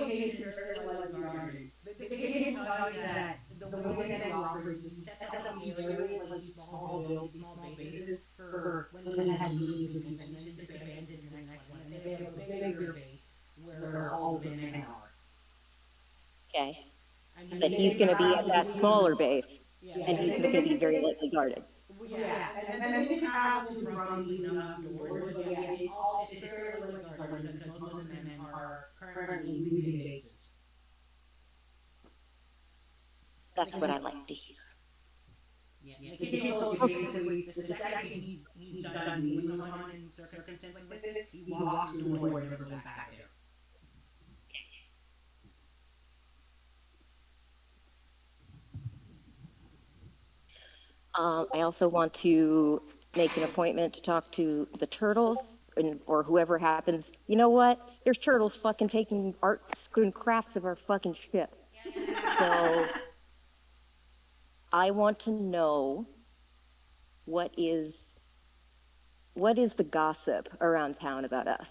location is very lightly guarded. They can tell you that the way that it operates is he sets up these areas, like these small buildings, these small bases, for when he has meetings with people, and then just abandon the next one. And then they have a bigger base where all of the men are. Okay. Then he's going to be at that smaller base, and he's going to be very lightly guarded. Yeah, and then they travel to run these enough doors, but yeah, it's very lightly guarded because most of the men are currently leaving bases. That's what I like to hear. Yeah, the kid told you basically the second he's done meeting with someone in circumstances like this, he locks the door and never goes back there. I also want to make an appointment to talk to the turtles or whoever happens. You know what? There's turtles fucking taking arts and crafts of our fucking ship. So I want to know what is the gossip around town about us?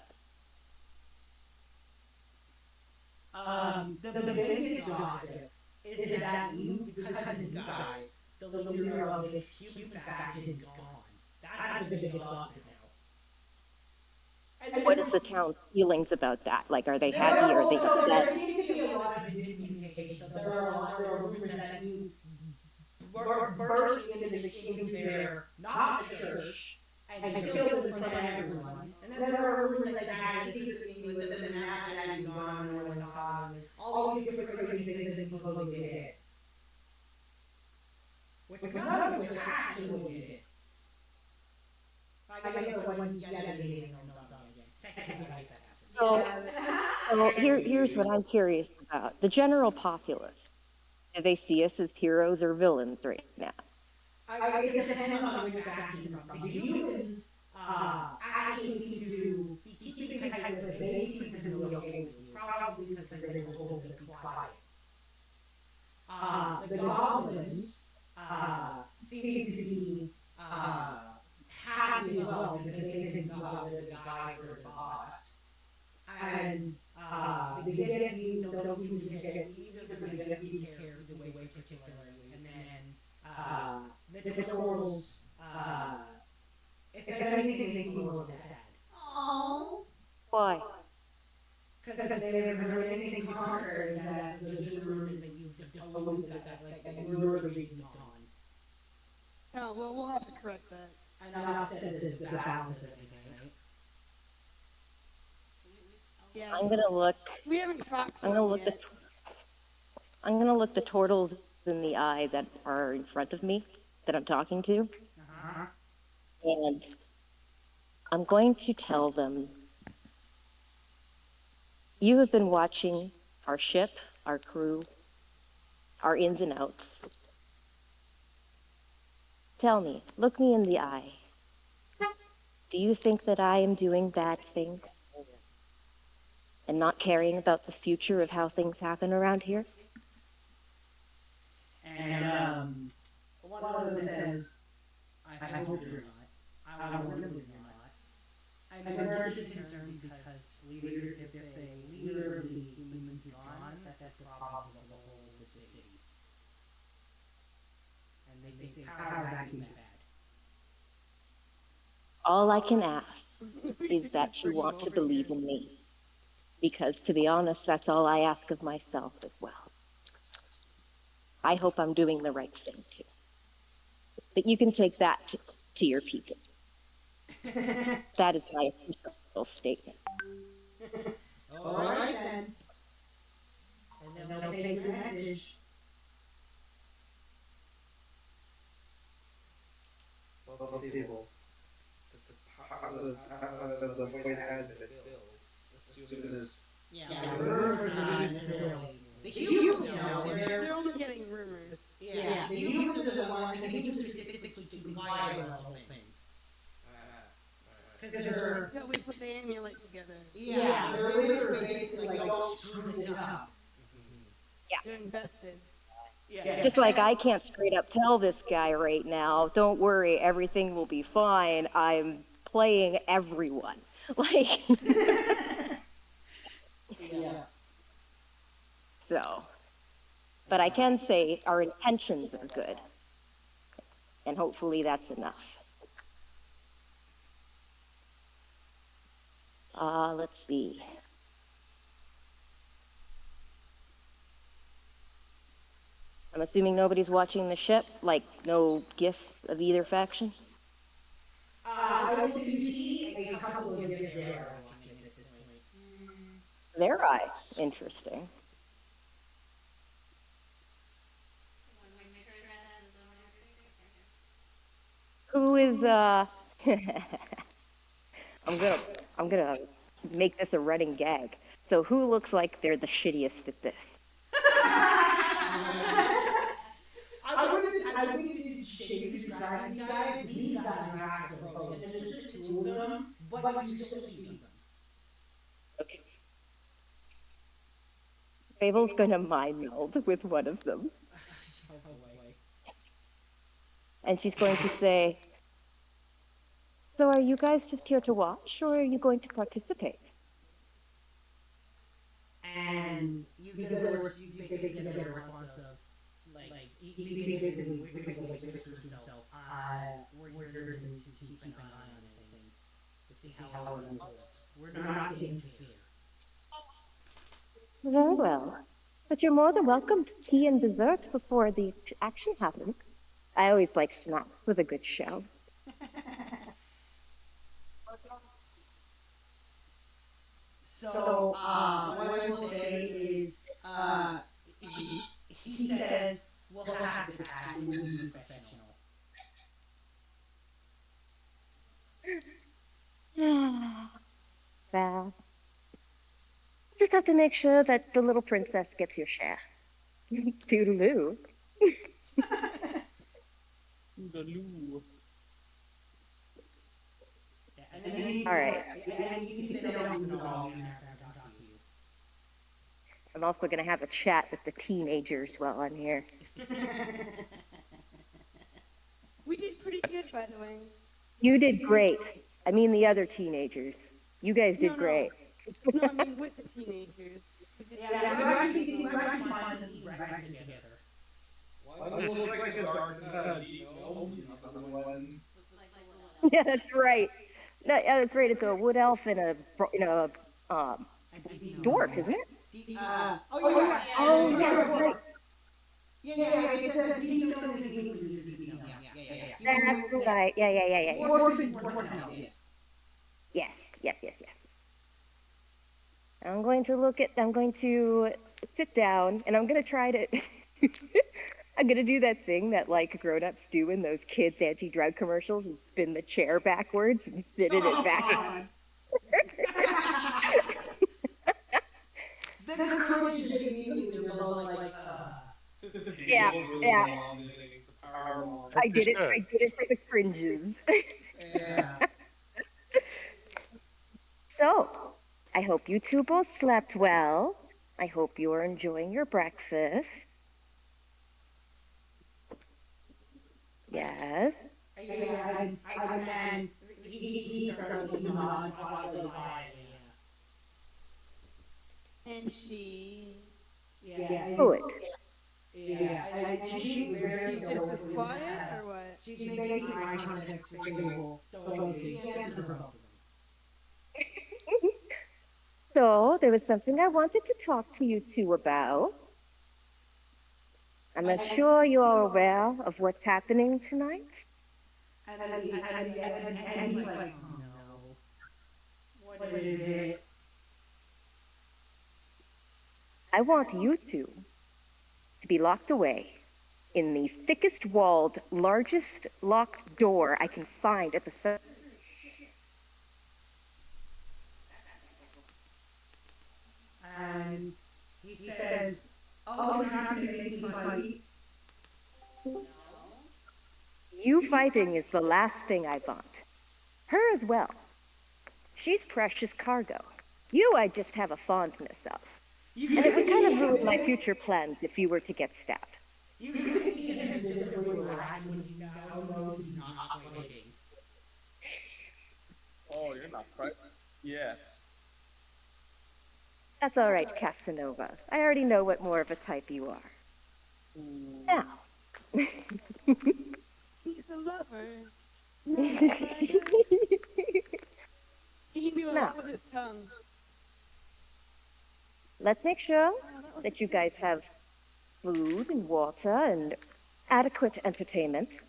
The biggest gossip is that you, because you guys, the leader of this human faction is gone. That's the biggest gossip now. What is the town's feelings about that? Like, are they happy or are they So there upset? seems to be a lot of miscommunication. So there are rumors that you burst into their, not the church, and killed them in front of everyone. And then there are rumors that you had a secret meeting with them, and after that you gone and no one saw them. All these different crazy things that you supposedly did. Which none of which are actually did. I guess the ones yet again on again. Technically, I guess that happened. So here's what I'm curious about. The general populace, do they see us as heroes or villains right now? I guess it depends on which faction you're from. The humans actually seem to be keeping tight with it. They seem to be okay with you, probably because they were told to be quiet. The goblins seem to be happy as well because they think you got rid of the guy for the boss. And the Giths don't seem to care. Either the Giths seem to care the way particularly, and then the turtles, if anything, they seem a little sad. Aww. Why? Because they haven't heard anything contrary to that. There's just rumors that you've deposed that you're the reason it's gone. Oh, well, we'll have to correct that. And I'll set the balance of everything, right? Yeah. I'm gonna look. We haven't talked. I'm gonna look the turtles in the eye that are in front of me, that I'm talking to, and I'm going to tell them, you have been watching our ship, our crew, our ins and outs. Tell me, look me in the eye. Do you think that I am doing bad things and not caring about the future of how things happen around here? And one of them says, I hope you're not. I want to believe you're not. I'm very concerned because if the leader of the humans is gone, that's a problem for the whole of the city. And they say power vacuum bad. All I can ask is that you want to believe in me. Because to be honest, that's all I ask of myself as well. I hope I'm doing the right thing too. But you can take that to your people. That is my official statement. All right then. And they'll take your message. Well, people, the void has been filled as soon as. Yeah, rumors are not necessarily. The humans know. They're only getting rumors. Yeah, the humans are the ones. The humans are specifically keeping quiet about the whole thing. Because they're. So we put the amulet together. Yeah, they're literally basically like, don't screw this up. Yeah. They're invested. Yeah. Just like I can't straight up tell this guy right now, don't worry, everything will be fine. I'm playing everyone. Like. Yeah. So, but I can say our intentions are good. And hopefully that's enough. Let's see. I'm assuming nobody's watching the ship, like no GIF of either faction? I was to see a couple of gifts there watching at this point. Their eye. Interesting. Who is I'm gonna make this a running gag. So who looks like they're the shittiest at this? I wouldn't use should be driving these guys are after the post, and there's just two of them, but you still see them. Mabel's gonna mind meld with one of them. Oh boy. And she's going to say, so are you guys just here to watch, or are you going to participate? And you basically get a response of, he basically whispers to himself, we're here to keep an eye on it and to see how it unfolds. We're not to interfere. Very well. But you're more than welcome to tea and dessert before the action happens. I always like snacks with a good show. So, what I will say is, he says, we'll have to pass, it will be professional. Well, just have to make sure that the little princess gets your share. Toodaloo. Toodaloo. All right. I'm also going to have a chat with the teenagers while I'm here. We did pretty good, by the way. You did great. I mean the other teenagers. You guys did great. No, I mean with the teenagers. Yeah, we're actually fun to eat breakfast together. One looks like a dark one. Yeah, that's right. Yeah, that's right. It's a wood elf and a dwarf, isn't it? Oh, yeah. Oh, yeah, right. Yeah, it's a DPO is That's right. Yeah. Yes. I'm going to sit down and I'm going to try to, I'm going to do that thing that like grown-ups do in those kids anti-drug commercials and spin the chair backwards and sit in it back. The courage is immediately like, yeah. I did it for the cringes. Yeah. So, I hope you two both slept well. I hope you are enjoying your breakfast. Yes. Yeah, and he started eating on And she... Yeah. Good. Yeah, and she's very She's slow. just quiet, or what? She's making eye contact for table, so he answers both of them. So, there was something I wanted to talk to you two about. I'm not sure you are aware of what's happening tonight. And he's like, oh no. What is it? I want you two to be locked away in the thickest walled, largest locked door I can find at the center. And he says, oh, you're not going to make me fight? You fighting is the last thing I want. Her as well. She's precious cargo. You I just have a fondness of. And it would kind of ruin my future plans if you were to get stabbed. You can see him visibly relax when he knows he's not fighting. Oh, you're not right. Yeah. That's all right, Casanova. I already know what more of a type you are. Now. He's a lover. He knew a lot with his tongue. Let's make sure that you guys have food and water and adequate entertainment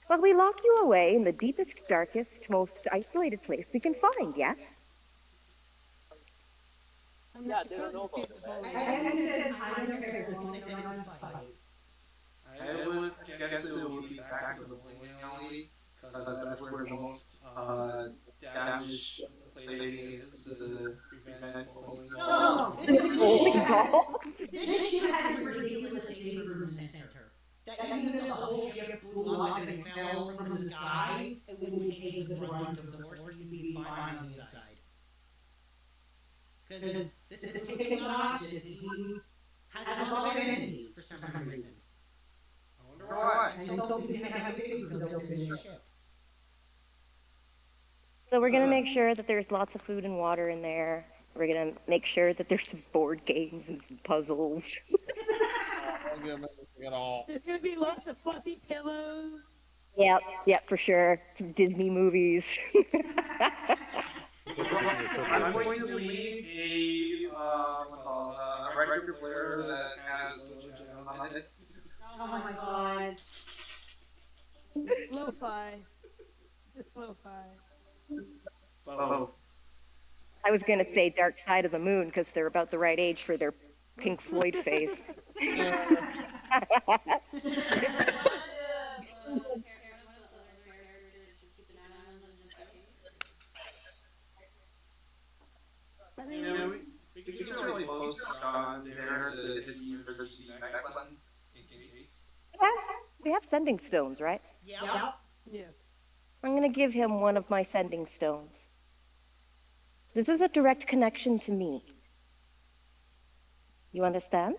while we lock you away in the deepest, darkest, most isolated place we can find, yes? Yeah, they don't know about that. I don't care as long as they're not fighting. I would guess it would be back to the bowling alley, because that's where the most damage plating is to prevent bowling. No, this ship has a ridiculous safe room center. That even though the whole ship blew blew up and it fell from the sky, it wouldn't take the brunt of the force. He'd be fine on the inside. Because this is kid obnoxious and he has a lot of enemies for some reason. I wonder why. And he told me he has a secret built in his ship. So we're gonna make sure that there's lots of food and water in there. We're gonna make sure that there's some board games and some puzzles. There's gonna be lots of fluffy pillows. Yep, for sure. Some Disney movies. I'm going to leave a record player that has jazz on it. Oh my god. Lo-fi. Just lo-fi. Both. I was gonna say Dark Side of the Moon because they're about the right age for their Pink Floyd face. You know, we could just really post on there to hit the emergency back button in case. We have sending stones, right? Yeah. Yeah. I'm gonna give him one of my sending stones. This is a direct connection to me. You understand?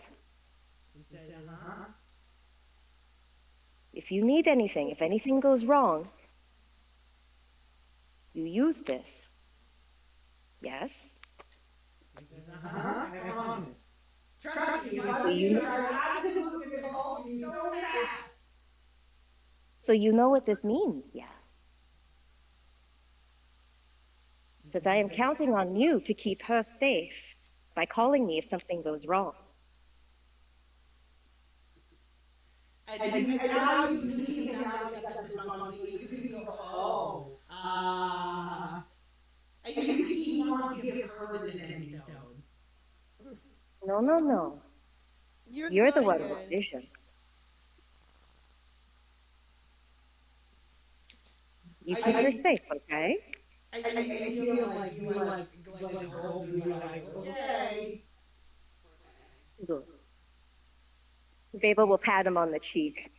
He says, uh-huh. If you need anything, if anything goes wrong, you use this. Yes? He says, uh-huh, I promise. Trust me, So I'll you be know- there. Absolutely gonna call you so fast. So you know what this means, yes? Because I am counting on you to keep her safe by calling me if something goes wrong. And now you can see him now accept this responsibility. You can see him go, oh, and you can see he wants to give her the sending stone. No. You're the one with vision. You keep her safe, okay? I see him like, you like a girl be like, okay. Good. Babel will pat him on the cheek.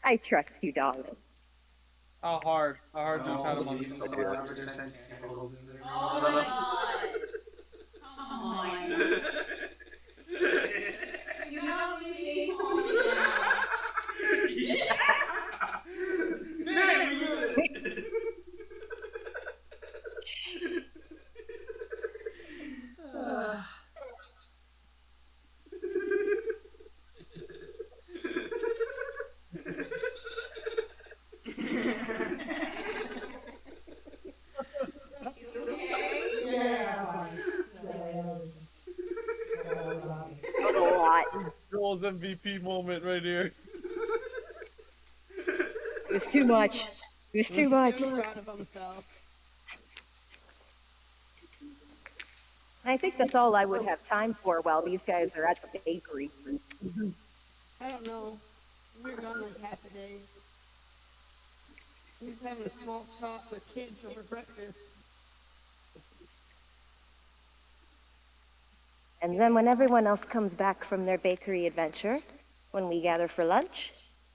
I trust you, darling. How hard? How hard do you pat him on the Some cheek? 100% chemicals in there. Oh my god. Come on. You know how many days on me now? Very good. Joel's MVP moment right here. It was too much. It was too much. Proud of himself. I think that's all I would have time for while these guys are at the bakery. I don't know. We're gone like half a day. We're just having a small talk with kids over breakfast. And then when everyone else comes back from their bakery adventure, when we gather for lunch,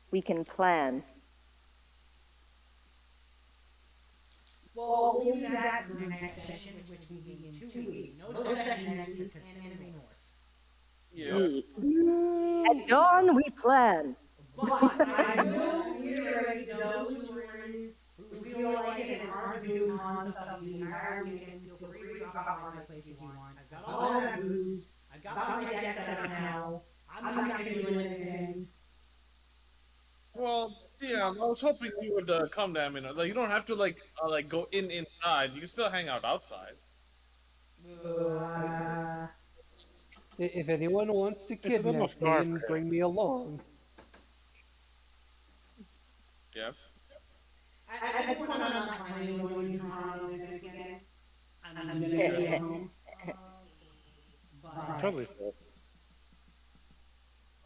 we can plan. Well, we'll leave that for the next session, which will be in 2 weeks. No session next week because Anime North. Yeah. At dawn, we plan. But I will reiterate those who feel like it and aren't doing Hansa stuff the entire weekend, feel free to drop out Marketplace if you want. I've got all that booze. I've got my deck set up now. I'm not going to do anything. Well, yeah, I was hoping you would come down. Like you don't have to go inside. You can still hang out outside. If anyone wants to a little kidnap me far and for bring me along, Yeah. At this point, I'm not planning on going to Toronto next weekend. I'm going to be at home. But Totally fair.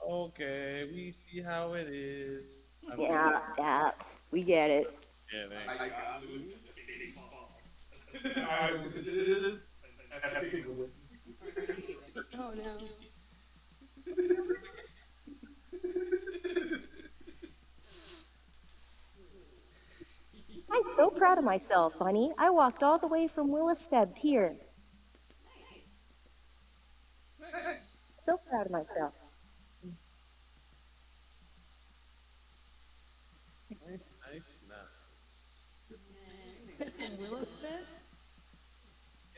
Okay, we see how it is. Yeah, we get it. Yeah, thanks. I got moved the face ball. Alright, since it is an epic win. Oh no. So proud of myself, honey. I walked all the way from Willestead here. Nice. So proud of myself. Nice. From Williston?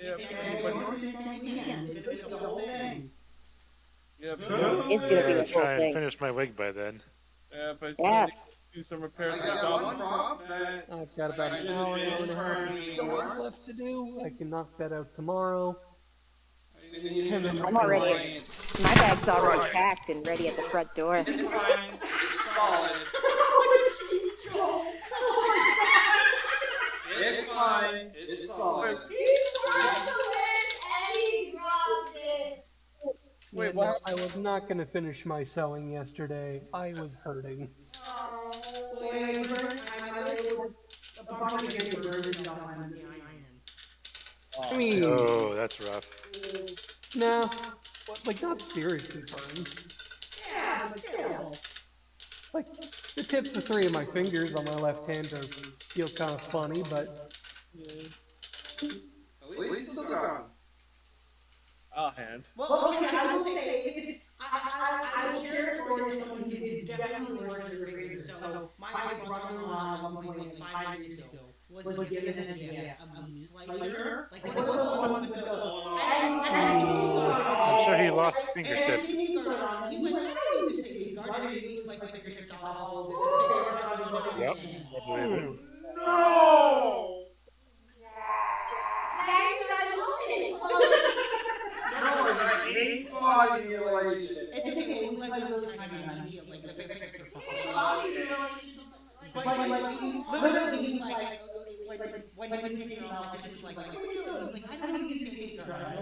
Yeah, It's next weekend. It's gonna be the whole thing. Yeah, It's gonna be Yeah, a try whole and thing. finish my wig by then. yeah, but Yes. do some repairs. I got one prop that I've got about an hour and a half of sewing left to do. I can knock that out tomorrow. And then I'm already. My bag's already packed and ready at the front door. it's fine. It's solid. It's fine. It's solid. Wait, no, what? I was not going to finish my sewing yesterday. I was hurting. I mean, Oh, that's rough. no, like not seriously burned. Yeah, but still. Like the tips of 3 of my fingers on my left hand feel kind of funny, but At least it's still gone. I'll hand. Well, okay, I will say, I will share a story with someone who did definitely work as a grader. So, my brother-in-law, at one point, like 5 years ago, was given as a gift a meat slicer. Like one of those ones with the... I'm sure he lost fingertips. He went, I don't need to safeguard, I need to slice the fingertips off. Yep. No! No, that ain't body mutilation. It's okay, it was like a little tiny piece, like the fingertips are fine. But like, he literally, he's like, when he was taking it off, it's just like, what are you doing? He's like, I don't need to safeguard.